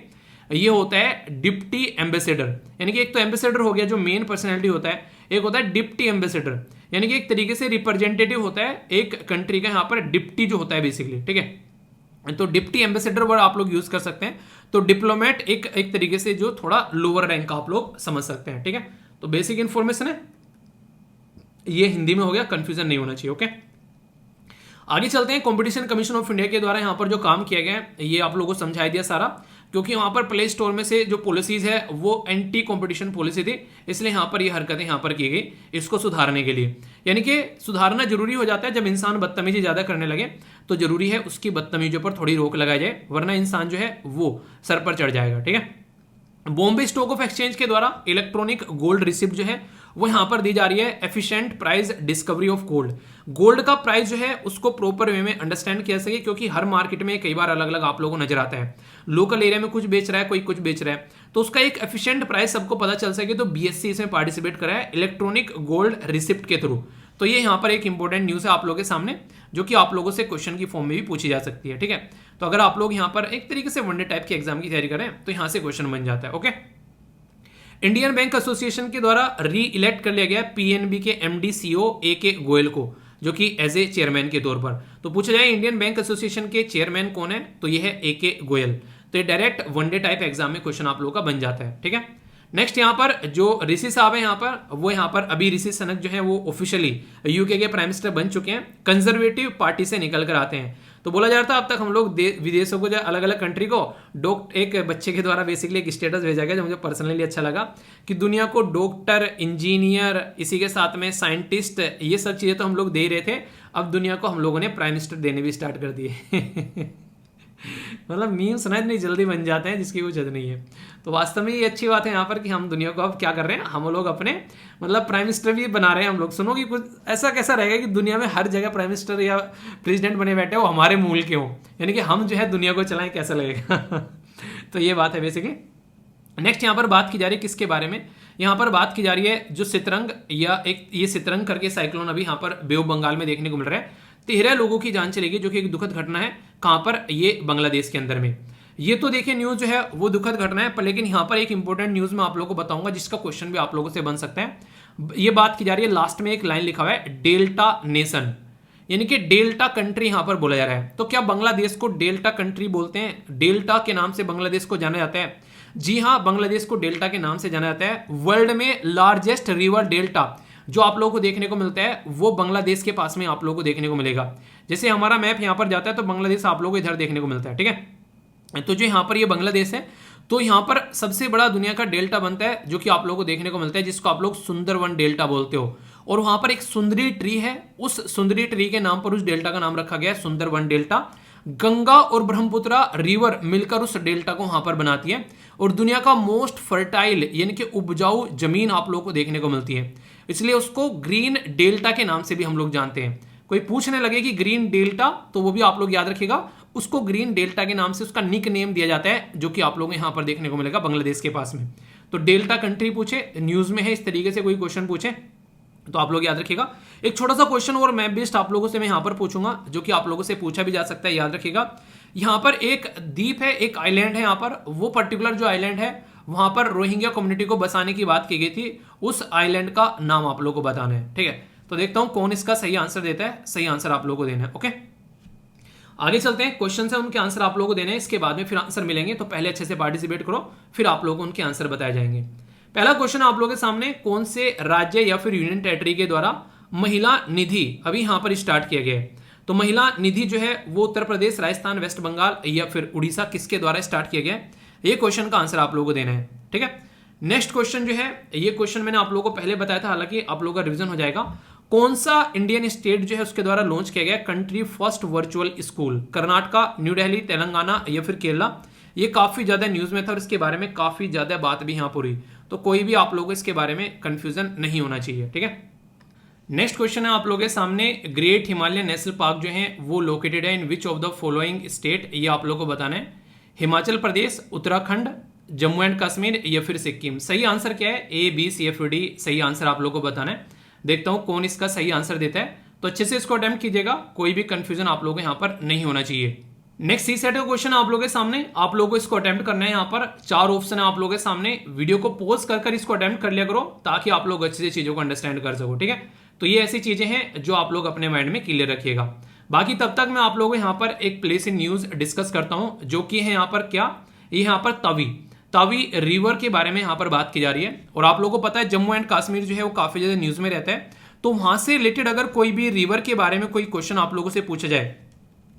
ये होता है डिप्टी एम्बेसडर, यानी कि एक तो एम्बेसडर हो गया जो मेन पर्सनैलिटी होता है, एक होता है डिप्टी एम्बेसडर, यानी कि एक तरीके से रिप्रेजेंटेटिव होता है एक कंट्री का, यहाँ पर डिप्टी जो होता है बेसिकली। ठीक है, तो डिप्टी एम्बेसडर वर्ड आप लोग यूज कर सकते हैं। तो डिप्लोमेट एक तरीके से जो थोड़ा लोअर रैंक का आप लोग समझ सकते हैं। ठीक है, तो बेसिक इंफॉर्मेशन है, ये हिंदी में हो गया, कंफ्यूजन नहीं होना चाहिए। ओके, आगे चलते हैं। कंपटीशन कमीशन ऑफ इंडिया के द्वारा यहाँ पर जो काम किया गया है ये आप लोगों को समझा दिया सारा, क्योंकि वहां पर प्ले स्टोर में से जो पॉलिसीज है वो एंटी कंपटीशन पॉलिसी थी, इसलिए यहाँ पर ये हरकतें यहाँ पर की गई इसको सुधारने के लिए। यानी कि सुधारना जरूरी हो जाता है जब इंसान बदतमीजी ज्यादा करने लगे, तो जरूरी है उसकी बदतमीजियों पर थोड़ी रोक लगाई जाए, वरना इंसान जो है वो सर पर चढ़ जाएगा। ठीक है, बॉम्बे स्टॉक ऑफ एक्सचेंज के द्वारा इलेक्ट्रॉनिक गोल्ड रिसिप्ट जो है वो यहां पर दी जा रही है, efficient price discovery of gold. Gold का प्राइस जो है उसको प्रॉपर वे में अंडरस्टैंड किया सके, क्योंकि हर मार्केट में कई बार अलग अलग आप लोगों को नजर आता है, लोकल एरिया में कुछ बेच रहा है, कोई कुछ बेच रहा है, तो उसका एक एफिशिएंट प्राइस सबको पता चल सके। तो बीएससी इसमें पार्टिसिपेट करा है इलेक्ट्रॉनिक गोल्ड रिसिप्ट के थ्रू। तो ये यहाँ पर एक इंपॉर्टेंट न्यूज है आप लोगों के सामने, जो कि आप लोगों से क्वेश्चन की फॉर्म में भी पूछी जा सकती है। ठीक है, तो अगर आप लोग यहाँ पर एक तरीके से वनडे टाइप के एग्जाम की तैयारी करें तो यहाँ से क्वेश्चन बन जाता है। ओके, इंडियन बैंक एसोसिएशन के द्वारा री इलेक्ट कर लिया गया पीएनबी के एमडी सीओ ए के गोयल को, जो कि एज ए चेयरमैन के तौर पर। तो पूछा जाए इंडियन बैंक एसोसिएशन के चेयरमैन कौन है, तो ये है ए के गोयल। तो ये डायरेक्ट वनडे टाइप एग्जाम में क्वेश्चन आप लोगों का बन जाता है। ठीक है, नेक्स्ट यहाँ पर जो ऋषि साहब है यहाँ पर, वो यहाँ पर अभी ऋषि सनक जो है वो ऑफिशियली यूके के प्राइम मिनिस्टर बन चुके हैं, कंजर्वेटिव पार्टी से निकल कर आते हैं। तो बोला जा रहा था अब तक हम लोग विदेशों को, जो अलग अलग कंट्री को एक बच्चे के द्वारा बेसिकली एक स्टेटस भेजा गया जो मुझे पर्सनली अच्छा लगा, कि दुनिया को डॉक्टर, इंजीनियर, इसी के साथ में साइंटिस्ट, ये सब चीजें तो हम लोग दे रहे थे, अब दुनिया को हम लोगों ने प्राइम मिनिस्टर देने भी स्टार्ट कर दिए। मतलब मीम्स ना इतनी जल्दी बन जाते हैं जिसकी कुछ हद नहीं है। तो वास्तव में ये अच्छी बात है यहाँ पर कि हम दुनिया को अब क्या कर रहे हैं, हम लोग अपने मतलब प्राइम मिनिस्टर भी बना रहे हैं हम लोग। सुनो कि कुछ ऐसा कैसा रहेगा कि दुनिया में हर जगह प्राइम मिनिस्टर या प्रेसिडेंट बने बैठे हो हमारे मूल के हो, यानी कि हम जो है दुनिया को चलाएं, कैसा लगेगा। तो ये बात है बेसिकली। नेक्स्ट यहाँ पर बात की जा रही है किसके बारे में, यहाँ पर बात की जा रही है जो सितरंग, या एक ये सितरंग करके साइक्लोन अभी यहाँ पर बे ऑफ बंगाल में देखने को मिल रहा है। 13 लोगों की जान चली गई, जो कि एक दुखद घटना है। कहां पर? ये बांग्लादेश के अंदर में। ये तो देखिए न्यूज जो है वो दुखद घटना है, पर लेकिन यहां पर एक इंपॉर्टेंट न्यूज मैं आप लोगों को बताऊंगा जिसका क्वेश्चन भी आप लोगों से बन सकता है। ये बात की जा रही है, लास्ट में एक लाइन लिखा हुआ है डेल्टा नेशन, यानी कि डेल्टा कंट्री यहां पर बोला जा रहा है। तो क्या बांग्लादेश को डेल्टा कंट्री बोलते हैं? डेल्टा के नाम से बांग्लादेश को जाना जाता है। जी हां, बांग्लादेश को डेल्टा के नाम से जाना जाता है। वर्ल्ड में लार्जेस्ट रिवर डेल्टा जो आप लोगों को देखने को मिलता है वो बांग्लादेश के पास में आप लोगों को देखने को मिलेगा। जैसे हमारा मैप यहां पर जाता है तो बांग्लादेश आप लोगों को इधर देखने को मिलता है, ठीक है। तो जो यहां पर ये बांग्लादेश है, तो यहां पर सबसे बड़ा दुनिया का डेल्टा बनता है जो कि आप लोगों को देखने को मिलता है, जिसको आप लोग सुंदरवन डेल्टा बोलते हो। और वहां पर एक सुंदरी ट्री है, उस सुंदरी ट्री के नाम पर उस डेल्टा का नाम रखा गया है सुंदरवन डेल्टा। गंगा और ब्रह्मपुत्रा रिवर मिलकर उस डेल्टा को वहां पर बनाती है। और दुनिया का मोस्ट फर्टाइल यानी कि उपजाऊ जमीन आप लोगों को देखने को मिलती है, इसलिए उसको ग्रीन डेल्टा के नाम से भी हम लोग जानते हैं। कोई पूछने लगे कि ग्रीन डेल्टा, तो वो भी आप लोग याद रखिएगा, उसको ग्रीन डेल्टा के नाम से उसका निक नेम दिया जाता है, जो कि आप लोगों को यहां पर देखने को मिलेगा बांग्लादेश के पास में। तो डेल्टा कंट्री पूछे, न्यूज में है, इस तरीके से कोई क्वेश्चन पूछे तो आप लोग याद रखिएगा। एक छोटा सा क्वेश्चन और मैप बेस्ड आप लोगों से मैं यहां पर पूछूंगा, जो कि आप लोगों से पूछा भी जा सकता है, याद रखिएगा। यहां पर एक द्वीप है, एक आइलैंड है, यहां पर वो पर्टिकुलर जो आइलैंड है वहां पर रोहिंग्या कम्युनिटी को बसाने की बात की गई थी, उस आइलैंड का नाम आप लोगों को बताना है, ठीक है। तो देखता हूं कौन इसका सही आंसर देता है। सही आंसर आप लोगों को देना है, ओके। आगे चलते हैं, क्वेश्चन है उनके आंसर आप लोगों को देने हैं, इसके बाद में फिर आंसर मिलेंगे, तो पहले अच्छे से पार्टिसिपेट करो, फिर आप लोगों को उनके आंसर बताए जाएंगे। पहला क्वेश्चन आप लोगों के सामने, कौन से राज्य या फिर यूनियन टेरिटरी के द्वारा महिला निधि अभी यहां पर स्टार्ट किया गया है? तो महिला निधि जो है वो उत्तर प्रदेश, राजस्थान, वेस्ट बंगाल या फिर उड़ीसा, किसके द्वारा स्टार्ट किया गया है? ये क्वेश्चन का आंसर आप लोगों को देना है, ठीक है। नेक्स्ट क्वेश्चन जो है, ये क्वेश्चन मैंने आप लोगों को पहले बताया था, हालांकि आप लोगों का रिवीजन हो जाएगा। कौन सा इंडियन स्टेट जो है उसके द्वारा लॉन्च किया गया country first virtual school? Karnataka, new Delhi, Telangana या फिर केरला? ये काफी ज्यादा न्यूज में था और इसके बारे में काफी ज्यादा बात भी यहां पर हुई, तो कोई भी आप लोगों को इसके बारे में कंफ्यूजन नहीं होना चाहिए, ठीक है। नेक्स्ट क्वेश्चन है आप लोगों के सामने, ग्रेट हिमालय नेशनल पार्क जो है वो लोकेटेड है in which of the following state? ये आप लोगों को बताना है। हिमाचल प्रदेश, उत्तराखंड, जम्मू एंड कश्मीर या फिर सिक्किम? सही आंसर क्या है? A, B, C, F, D. सही आंसर आप लोगों को बताना है। देखता हूं कौन इसका सही आंसर देता है, तो अच्छे से इसको अटेम्प्ट कीजिएगा, कोई भी कंफ्यूजन आप लोगों को यहां पर नहीं होना चाहिए। नेक्स्ट सी सेट का क्वेश्चन आप लोगों के सामने, आप लोगों को इसको अटेम्प्ट करना है। यहां पर 4 ऑप्शन है आप लोगों के सामने, वीडियो को पॉज कर इसको अटेम्प्ट कर लिया करो, ताकि आप लोग अच्छे से चीजों को अंडरस्टैंड कर सको, ठीक है। तो ये ऐसी चीजें हैं जो आप लोग अपने माइंड में क्लियर रखिएगा। बाकी तब तक मैं आप लोगों को यहां पर एक प्लेस इन न्यूज डिस्कस करता हूं, जो कि है यहां पर क्या, ये यहां पर तावी रिवर के बारे में यहां पर बात की जा रही है। और आप लोगों को पता है जम्मू एंड कश्मीर जो है वो काफी ज्यादा न्यूज में रहता है, तो वहां से रिलेटेड अगर कोई भी रिवर के बारे में कोई क्वेश्चन आप लोगों से पूछा जाए,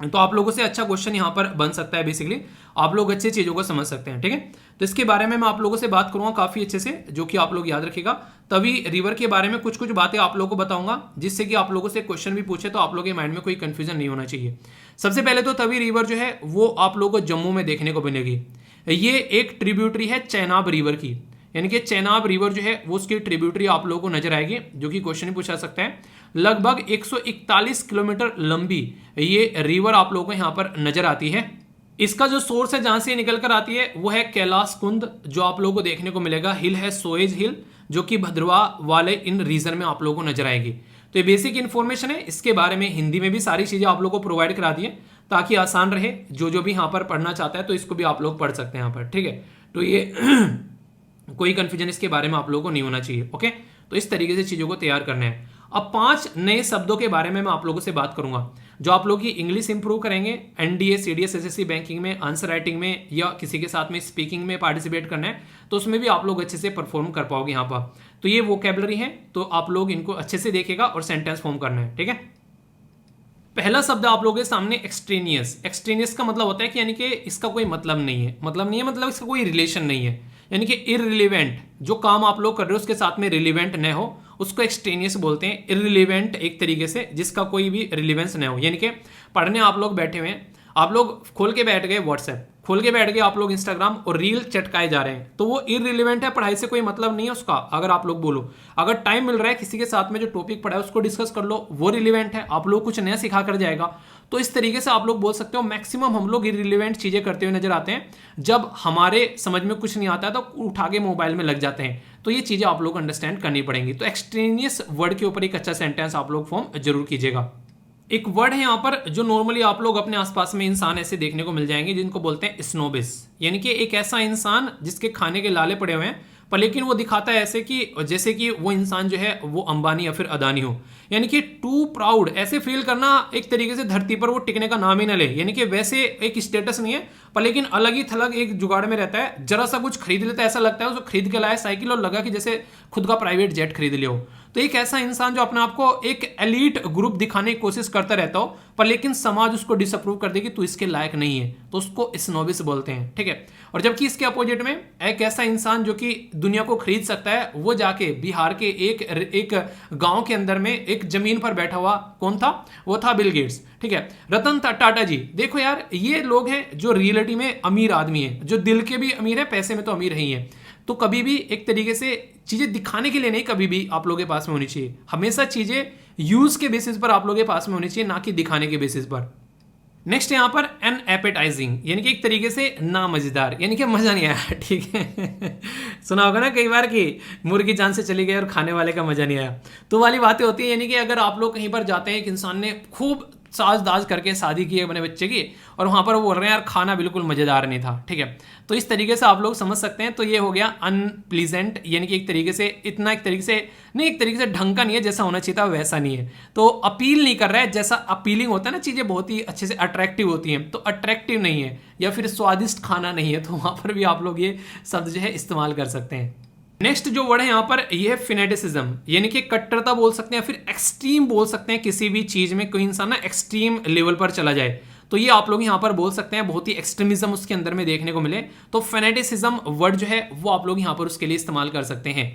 तो आप लोगों से अच्छा क्वेश्चन यहां पर बन सकता है। बेसिकली आप लोग अच्छी चीजों को समझ सकते हैं, ठीक है। तो इसके बारे में मैं आप लोगों से बात करूंगा काफी अच्छे से, जो कि आप लोग याद रखिएगा। तभी रिवर के बारे में कुछ कुछ बातें आप लोगों को बताऊंगा, जिससे कि आप लोगों से क्वेश्चन भी पूछे तो आप लोगों के माइंड में कोई कंफ्यूजन नहीं होना चाहिए। सबसे पहले तो तवी रिवर जो है वो आप लोगों को जम्मू में देखने को मिलेगी। ये एक ट्रिब्यूटरी है चेनाब रिवर की, यानी कि चेनाब रिवर जो है वो उसकी ट्रिब्यूटरी आप लोगों को नजर आएगी, जो कि क्वेश्चन ही पूछा सकता है। लगभग 141 किलोमीटर लंबी ये रिवर आप लोगों को यहां पर नजर आती है। इसका जो सोर्स है जहां से निकल कर आती है वो है कैलाश कुंद, जो आप लोगों को देखने को मिलेगा। हिल है सोएज हिल, जो कि भद्रवा वाले इन रीजन में आप लोगों को नजर आएगी। तो ये बेसिक इन्फॉर्मेशन है, इसके बारे में हिंदी में भी सारी चीजें आप लोगों को प्रोवाइड करा दी है, ताकि आसान रहे, जो भी यहाँ पर पढ़ना चाहता है तो इसको भी आप लोग पढ़ सकते हैं यहाँ पर, ठीक है। तो ये कोई कंफ्यूजन इसके बारे में आप लोगों को नहीं होना चाहिए, ओके। तो इस तरीके से चीजों को तैयार करना है। अब 5 नए शब्दों के बारे में मैं आप लोगों से बात करूंगा, जो आप लोग की इंग्लिश इंप्रूव करेंगे। एनडीए, सीडीएस, एसएससी, बैंकिंग में, आंसर राइटिंग में या किसी के साथ में स्पीकिंग में पार्टिसिपेट करना है, तो उसमें भी आप लोग अच्छे से परफॉर्म कर पाओगे यहाँ पर। तो ये वोकैबुलरी है, तो आप लोग इनको अच्छे से देखिएगा और सेंटेंस फॉर्म करना है, ठीक है। पहला शब्द आप लोगों के सामने एक्सट्रेनियस। एक्सट्रेनियस का मतलब होता है कि यानी कि इसका कोई मतलब नहीं है, मतलब इसका कोई रिलेशन नहीं है, यानी कि इररिलेवेंट। जो काम आप लोग कर रहे हो उसके साथ में रिलेवेंट न हो, उसको एक्सट्रेनियस बोलते हैं। इररिलेवेंट एक तरीके से जिसका कोई भी रिलेवेंस न हो, यानी कि पढ़ने आप लोग बैठे हुए हैं, आप लोग खोल के बैठ गए व्हाट्सएप, खोल के बैठ गए आप लोग इंस्टाग्राम और रील चटकाए जा रहे हैं, तो वो इररिलेवेंट है, पढ़ाई से कोई मतलब नहीं है उसका। अगर आप लोग बोलो, अगर टाइम मिल रहा है किसी के साथ में जो टॉपिक पढ़ा है उसको डिस्कस कर लो, वो रिलेवेंट है, आप लोग कुछ नया सिखा कर जाएगा। तो इस तरीके से आप लोग बोल सकते हो। मैक्सिमम हम लोग इररिलेवेंट चीजें करते हुए नजर आते हैं, जब हमारे समझ में कुछ नहीं आता है तो उठा के मोबाइल में लग जाते हैं। तो ये चीजें आप लोग अंडरस्टैंड करनी पड़ेंगी। तो एक्सट्रेनियस वर्ड के ऊपर एक अच्छा सेंटेंस आप लोग फॉर्म जरूर कीजिएगा। एक वर्ड है यहाँ पर जो नॉर्मली आप लोग अपने आसपास में इंसान ऐसे देखने को मिल जाएंगे जिनको बोलते हैं स्नोबिस, यानी कि एक ऐसा इंसान जिसके खाने के लाले पड़े हुए हैं पर लेकिन वो दिखाता है ऐसे कि जैसे कि वो इंसान जो है वो अंबानी या फिर अदानी हो, यानी कि टू प्राउड, ऐसे फील करना एक तरीके से धरती पर वो टिकने का नाम ही ना ले, यानी कि वैसे एक स्टेटस नहीं है पर लेकिन अलग ही थलग एक जुगाड़ में रहता है। जरा सा कुछ खरीद लेता है ऐसा लगता है उसको खरीद के लाया साइकिल और लगा कि जैसे खुद का प्राइवेट जेट खरीद लिया हो। तो एक ऐसा इंसान जो अपने आप को एक एलीट ग्रुप दिखाने की कोशिश करता रहता हो पर लेकिन समाज उसको डिसअप्रूव कर दे कि तू इसके लायक नहीं है, तो उसको स्नोबिस बोलते हैं, ठीक है। और जबकि इसके अपोजिट में एक ऐसा इंसान जो कि दुनिया को खरीद सकता है, वो जाके बिहार के एक गांव के अंदर में एक जमीन पर बैठा हुआ, कौन था? वो था बिल गेट्स, ठीक है, रतन टाटा जी। देखो यार, ये लोग हैं जो रियलिटी में अमीर आदमी है, जो दिल के भी अमीर है, पैसे में तो अमीर ही है। तो कभी भी एक तरीके से चीजें दिखाने के लिए नहीं, कभी भी आप लोगों के पास में होनी चाहिए, हमेशा चीजें यूज के बेसिस पर आप लोगों के पास में होनी चाहिए, ना कि दिखाने के बेसिस पर। नेक्स्ट यहाँ पर अनएपेटाइजिंग, यानी कि एक तरीके से ना मजेदार, यानी कि मजा नहीं आया, ठीक है। सुना होगा ना कई बार कि मुर्गी जान से चली गई और खाने वाले का मजा नहीं आया, तो वाली बातें होती है। यानी कि अगर आप लोग कहीं पर जाते हैं, एक इंसान ने खूब साज दाज करके शादी की है अपने बच्चे की, और वहां पर वो बोल रहे हैं यार खाना बिल्कुल मजेदार नहीं था, ठीक है, तो इस तरीके से आप लोग समझ सकते हैं। तो ये हो गया अनप्लीजेंट, यानी कि एक तरीके से इतना, एक तरीके से नहीं, एक तरीके से ढंग का नहीं है, जैसा होना चाहिए था वैसा नहीं है, तो अपील नहीं कर रहा है। जैसा अपीलिंग होता है ना, चीजें बहुत ही अच्छे से अट्रैक्टिव होती हैं, तो अट्रैक्टिव नहीं है, या फिर स्वादिष्ट खाना नहीं है, तो वहां पर भी आप लोग ये शब्द जो है इस्तेमाल कर सकते हैं। नेक्स्ट जो वर्ड है यहाँ पर, ये है फिनेटिसिज्म, यानी कि कट्टरता बोल सकते हैं, फिर एक्सट्रीम बोल सकते हैं। किसी भी चीज में कोई इंसान ना एक्सट्रीम लेवल पर चला जाए, तो ये आप लोग यहाँ पर बोल सकते हैं, बहुत ही एक्सट्रीमिज्म उसके अंदर में देखने को मिले, तो फेनेटिसिज्म वर्ड जो है वो आप लोग यहाँ पर उसके लिए इस्तेमाल कर सकते हैं।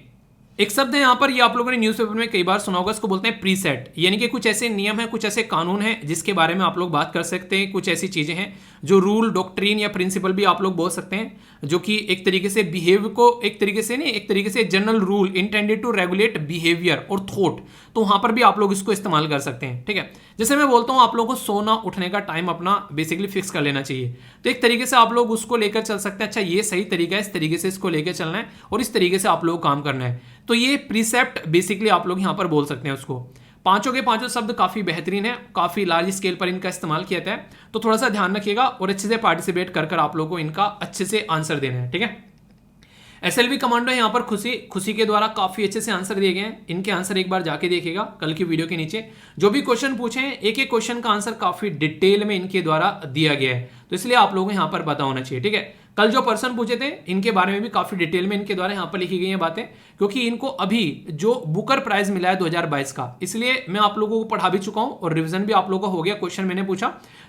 एक शब्द है यहाँ पर, ये आप लोगों ने न्यूज़पेपर में कई बार सुना होगा, इसको बोलते हैं प्रीसेट, यानी कि कुछ ऐसे नियम है, कुछ ऐसे कानून है जिसके बारे में आप लोग बात कर सकते हैं। कुछ ऐसी चीजें हैं जो रूल, डॉक्ट्रिन या प्रिंसिपल भी आप लोग बोल सकते हैं, जो कि एक तरीके से बिहेव को, एक तरीके से नहीं, एक तरीके से general rule intended to regulate behaviour और थॉट, तो वहां पर भी आप लोग इसको इस्तेमाल कर सकते हैं, ठीक है। जैसे मैं बोलता हूं आप लोगों को सोना उठने का टाइम अपना बेसिकली फिक्स कर लेना चाहिए, तो एक तरीके से आप लोग उसको लेकर चल सकते हैं, अच्छा ये सही तरीका है, इस तरीके से इसको लेकर चलना है और इस तरीके से आप लोग काम करना है, तो ये प्रीसेप्ट बेसिकली आप लोग यहां पर बोल सकते हैं उसको। पांचों के पांचों शब्द काफी बेहतरीन है, काफी लार्ज स्केल पर इनका इस्तेमाल किया जाता है, तो थोड़ा सा ध्यान रखिएगा और अच्छे से पार्टिसिपेट कर आप लोगों को इनका अच्छे से आंसर देना है, ठीक है। एसएलवी कमांडो है यहाँ पर खुशी के द्वारा काफी अच्छे से आंसर दिए गए हैं, इनके आंसर एक बार जाके देखिएगा कल की वीडियो के नीचे, जो भी क्वेश्चन पूछे हैं एक एक क्वेश्चन का आंसर काफी डिटेल में इनके द्वारा दिया गया है, तो इसलिए आप लोगों को यहाँ पर पता होना चाहिए, ठीक है। कल जो पर्सन पूछे थे इनके बारे में भी काफी डिटेल में इनके द्वारा यहाँ पर लिखी गई हैं बातें, क्योंकि इनको अभी जो बुकर प्राइज मिला है 2022 का, इसलिए मैं आप लोगों को पढ़ा भी चुका हूं और रिवीजन भी आप लोगों को हो गया, क्वेश्चन मैंने पूछा,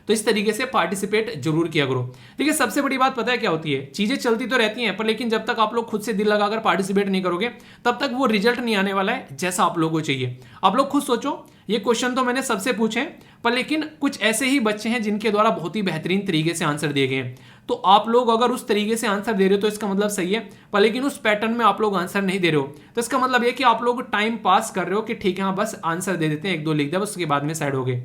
तो इस तरीके से पार्टिसिपेट जरूर किया करो। देखिए सबसे बड़ी बात पता है क्या होती है, चीजें चलती तो रहती हैं पर लेकिन जब तक आप लोग खुद से दिल लगाकर पार्टिसिपेट नहीं करोगे तब तक वो रिजल्ट नहीं आने वाला है जैसा आप लोगों को चाहिए। आप लोग खुद सोचो, ये क्वेश्चन तो मैंने सबसे पूछे पर लेकिन कुछ ऐसे ही बच्चे हैं जिनके द्वारा बहुत ही बेहतरीन तरीके से आंसर दिए गए हैं, तो आप लोग अगर उस तरीके से आंसर दे रहे हो तो इसका मतलब सही है, पर लेकिन उस पैटर्न में आप लोग आंसर नहीं दे रहे हो तो इसका मतलब ये कि आप लोग टाइम पास कर रहे हो कि ठीक है हाँ बस आंसर दे देते हैं, एक दो लिख दिया बस, उसके बाद में साइड हो गए।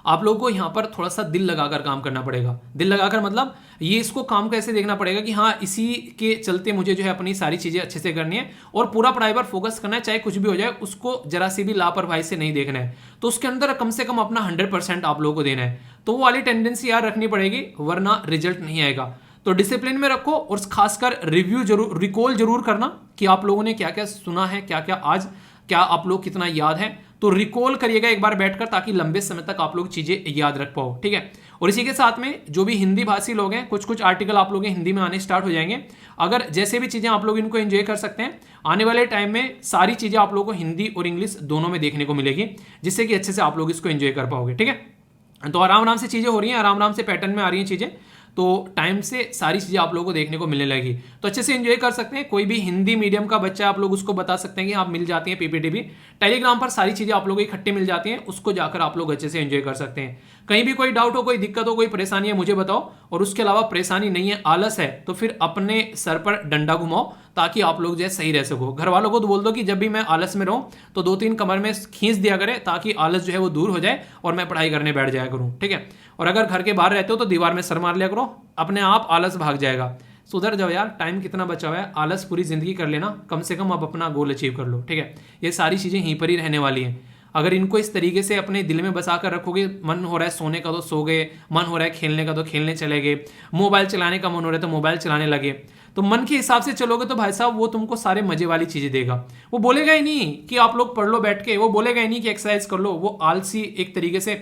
आप लोगों को यहाँ पर थोड़ा सा दिल लगाकर काम करना पड़ेगा। दिल लगाकर मतलब ये इसको काम कैसे देखना पड़ेगा कि हाँ इसी के चलते मुझे जो है अपनी सारी चीजें अच्छे से करनी है और पूरा पढ़ाई पर फोकस करना है, चाहे कुछ भी हो जाए उसको जरा सी भी लापरवाही से नहीं देखना है, तो उसके अंदर कम से कम अपना 100% आप लोगों को देना है, तो वो वाली टेंडेंसी यार रखनी पड़ेगी वरना रिजल्ट नहीं आएगा। तो डिसिप्लिन में रखो और खासकर रिव्यू जरूर, रिकॉल जरूर करना कि आप लोगों ने क्या क्या सुना है, क्या क्या आज क्या आप लोग कितना याद है, तो रिकॉल करिएगा एक बार बैठकर ताकि लंबे समय तक आप लोग चीजें याद रख पाओ, ठीक है। और इसी के साथ में जो भी हिंदी भाषी लोग हैं कुछ कुछ आर्टिकल आप लोग हिंदी में आने स्टार्ट हो जाएंगे, अगर जैसे भी चीजें आप लोग इनको एंजॉय कर सकते हैं, आने वाले टाइम में सारी चीजें आप लोगों को हिंदी और इंग्लिश दोनों में देखने को मिलेगी, जिससे कि अच्छे से आप लोग इसको एंजॉय कर पाओगे, ठीक है। तो आराम आराम से चीजें हो रही हैं, आराम आराम से पैटर्न में आ रही हैं चीजें, तो टाइम से सारी चीजें आप लोगों को देखने को मिलने लगी, तो अच्छे से एंजॉय कर सकते हैं। कोई भी हिंदी मीडियम का बच्चा आप लोग उसको बता सकते हैं कि आप मिल जाती हैं पीपीटी भी, टेलीग्राम पर सारी चीजें आप लोगों को इकट्ठी मिल जाती हैं, उसको जाकर आप लोग अच्छे से एंजॉय कर सकते हैं। कहीं भी कोई डाउट हो, कोई दिक्कत हो, कोई परेशानी है मुझे बताओ, और उसके अलावा परेशानी नहीं है, आलस है तो फिर अपने सर पर डंडा घुमाओ ताकि आप लोग जो है सही रह सको। घर वालों को तो बोल दो कि जब भी मैं आलस में रहूं तो 2-3 कमर में खींच दिया करे ताकि आलस जो है वो दूर हो जाए और मैं पढ़ाई करने बैठ जाया करूं, ठीक है। और अगर घर के बाहर रहते हो तो दीवार में सर मार लिया करो, अपने आप आलस भाग जाएगा। सुधर जाओ यार, टाइम कितना बचा हुआ है, आलस पूरी जिंदगी कर लेना, कम से कम अब अपना गोल अचीव कर लो, ठीक है। ये सारी चीजें यहीं पर ही रहने वाली हैं। अगर इनको इस तरीके से अपने दिल में बसा कर रखोगे, मन हो रहा है सोने का तो सो गए, मन हो रहा है खेलने का तो खेलने चले गए, मोबाइल चलाने का मन हो रहा है तो मोबाइल चलाने लगे, तो मन के हिसाब से चलोगे तो भाई साहब वो तुमको सारे मजे वाली चीजें देगा। वो बोलेगा ही नहीं कि आप लोग पढ़ लो बैठ के, वो बोलेगा ही नहीं कि एक्सरसाइज कर लो, वो आलसी एक तरीके से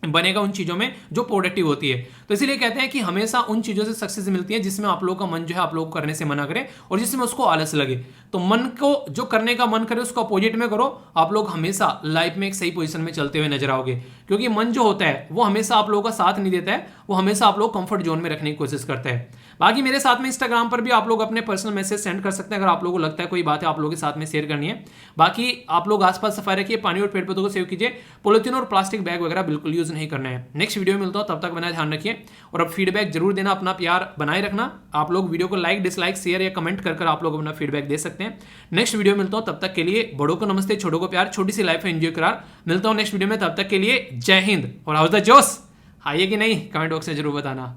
बनेगा उन चीजों में जो प्रोडक्टिव होती है। तो इसीलिए कहते हैं कि हमेशा उन चीजों से सक्सेस मिलती है जिसमें आप लोगों का मन जो है आप लोगों को करने से मना करे और जिसमें उसको आलस लगे। तो मन को जो करने का मन करे उसको अपोजिट में करो, आप लोग हमेशा लाइफ में एक सही पोजीशन में चलते हुए नजर आओगे। क्योंकि मन जो होता है वो हमेशा आप लोगों का साथ नहीं देता है, वो हमेशा आप लोग कंफर्ट जोन में रखने की कोशिश करता है। बाकी मेरे साथ में इंस्टाग्राम पर भी आप लोग अपने पर्सनल मैसेज सेंड कर सकते हैं अगर आप लोगों को लगता है कोई बात है आप लोगों के साथ में शेयर करनी है। बाकी आप लोग आसपास सफाई रखिए, पानी और पेड़ पौधों को सेव कीजिए, पॉलिथीन और प्लास्टिक बैग वगैरह बिल्कुल यूज नहीं करना है। नेक्स्ट वीडियो में मिलता हूं, तब तक बना ध्यान रखिए और अब फीडबैक जरूर देना, अपना प्यार बनाए रखना। आप लोग वीडियो को लाइक डिसलाइक शेयर या कमेंट कर आप लोग अपना फीडबैक दे सकते हैं। नेक्स्ट वीडियो में मिलता हूं, तब तक के लिए बड़ों को नमस्ते, छोटों को प्यार, छोटी सी लाइफ एंजॉय करार। मिलता हूं नेक्स्ट वीडियो में, तब तक के लिए जय हिंद। और हाउस द जोश, आइए कि नहीं कमेंट बॉक्स में जरूर बताना।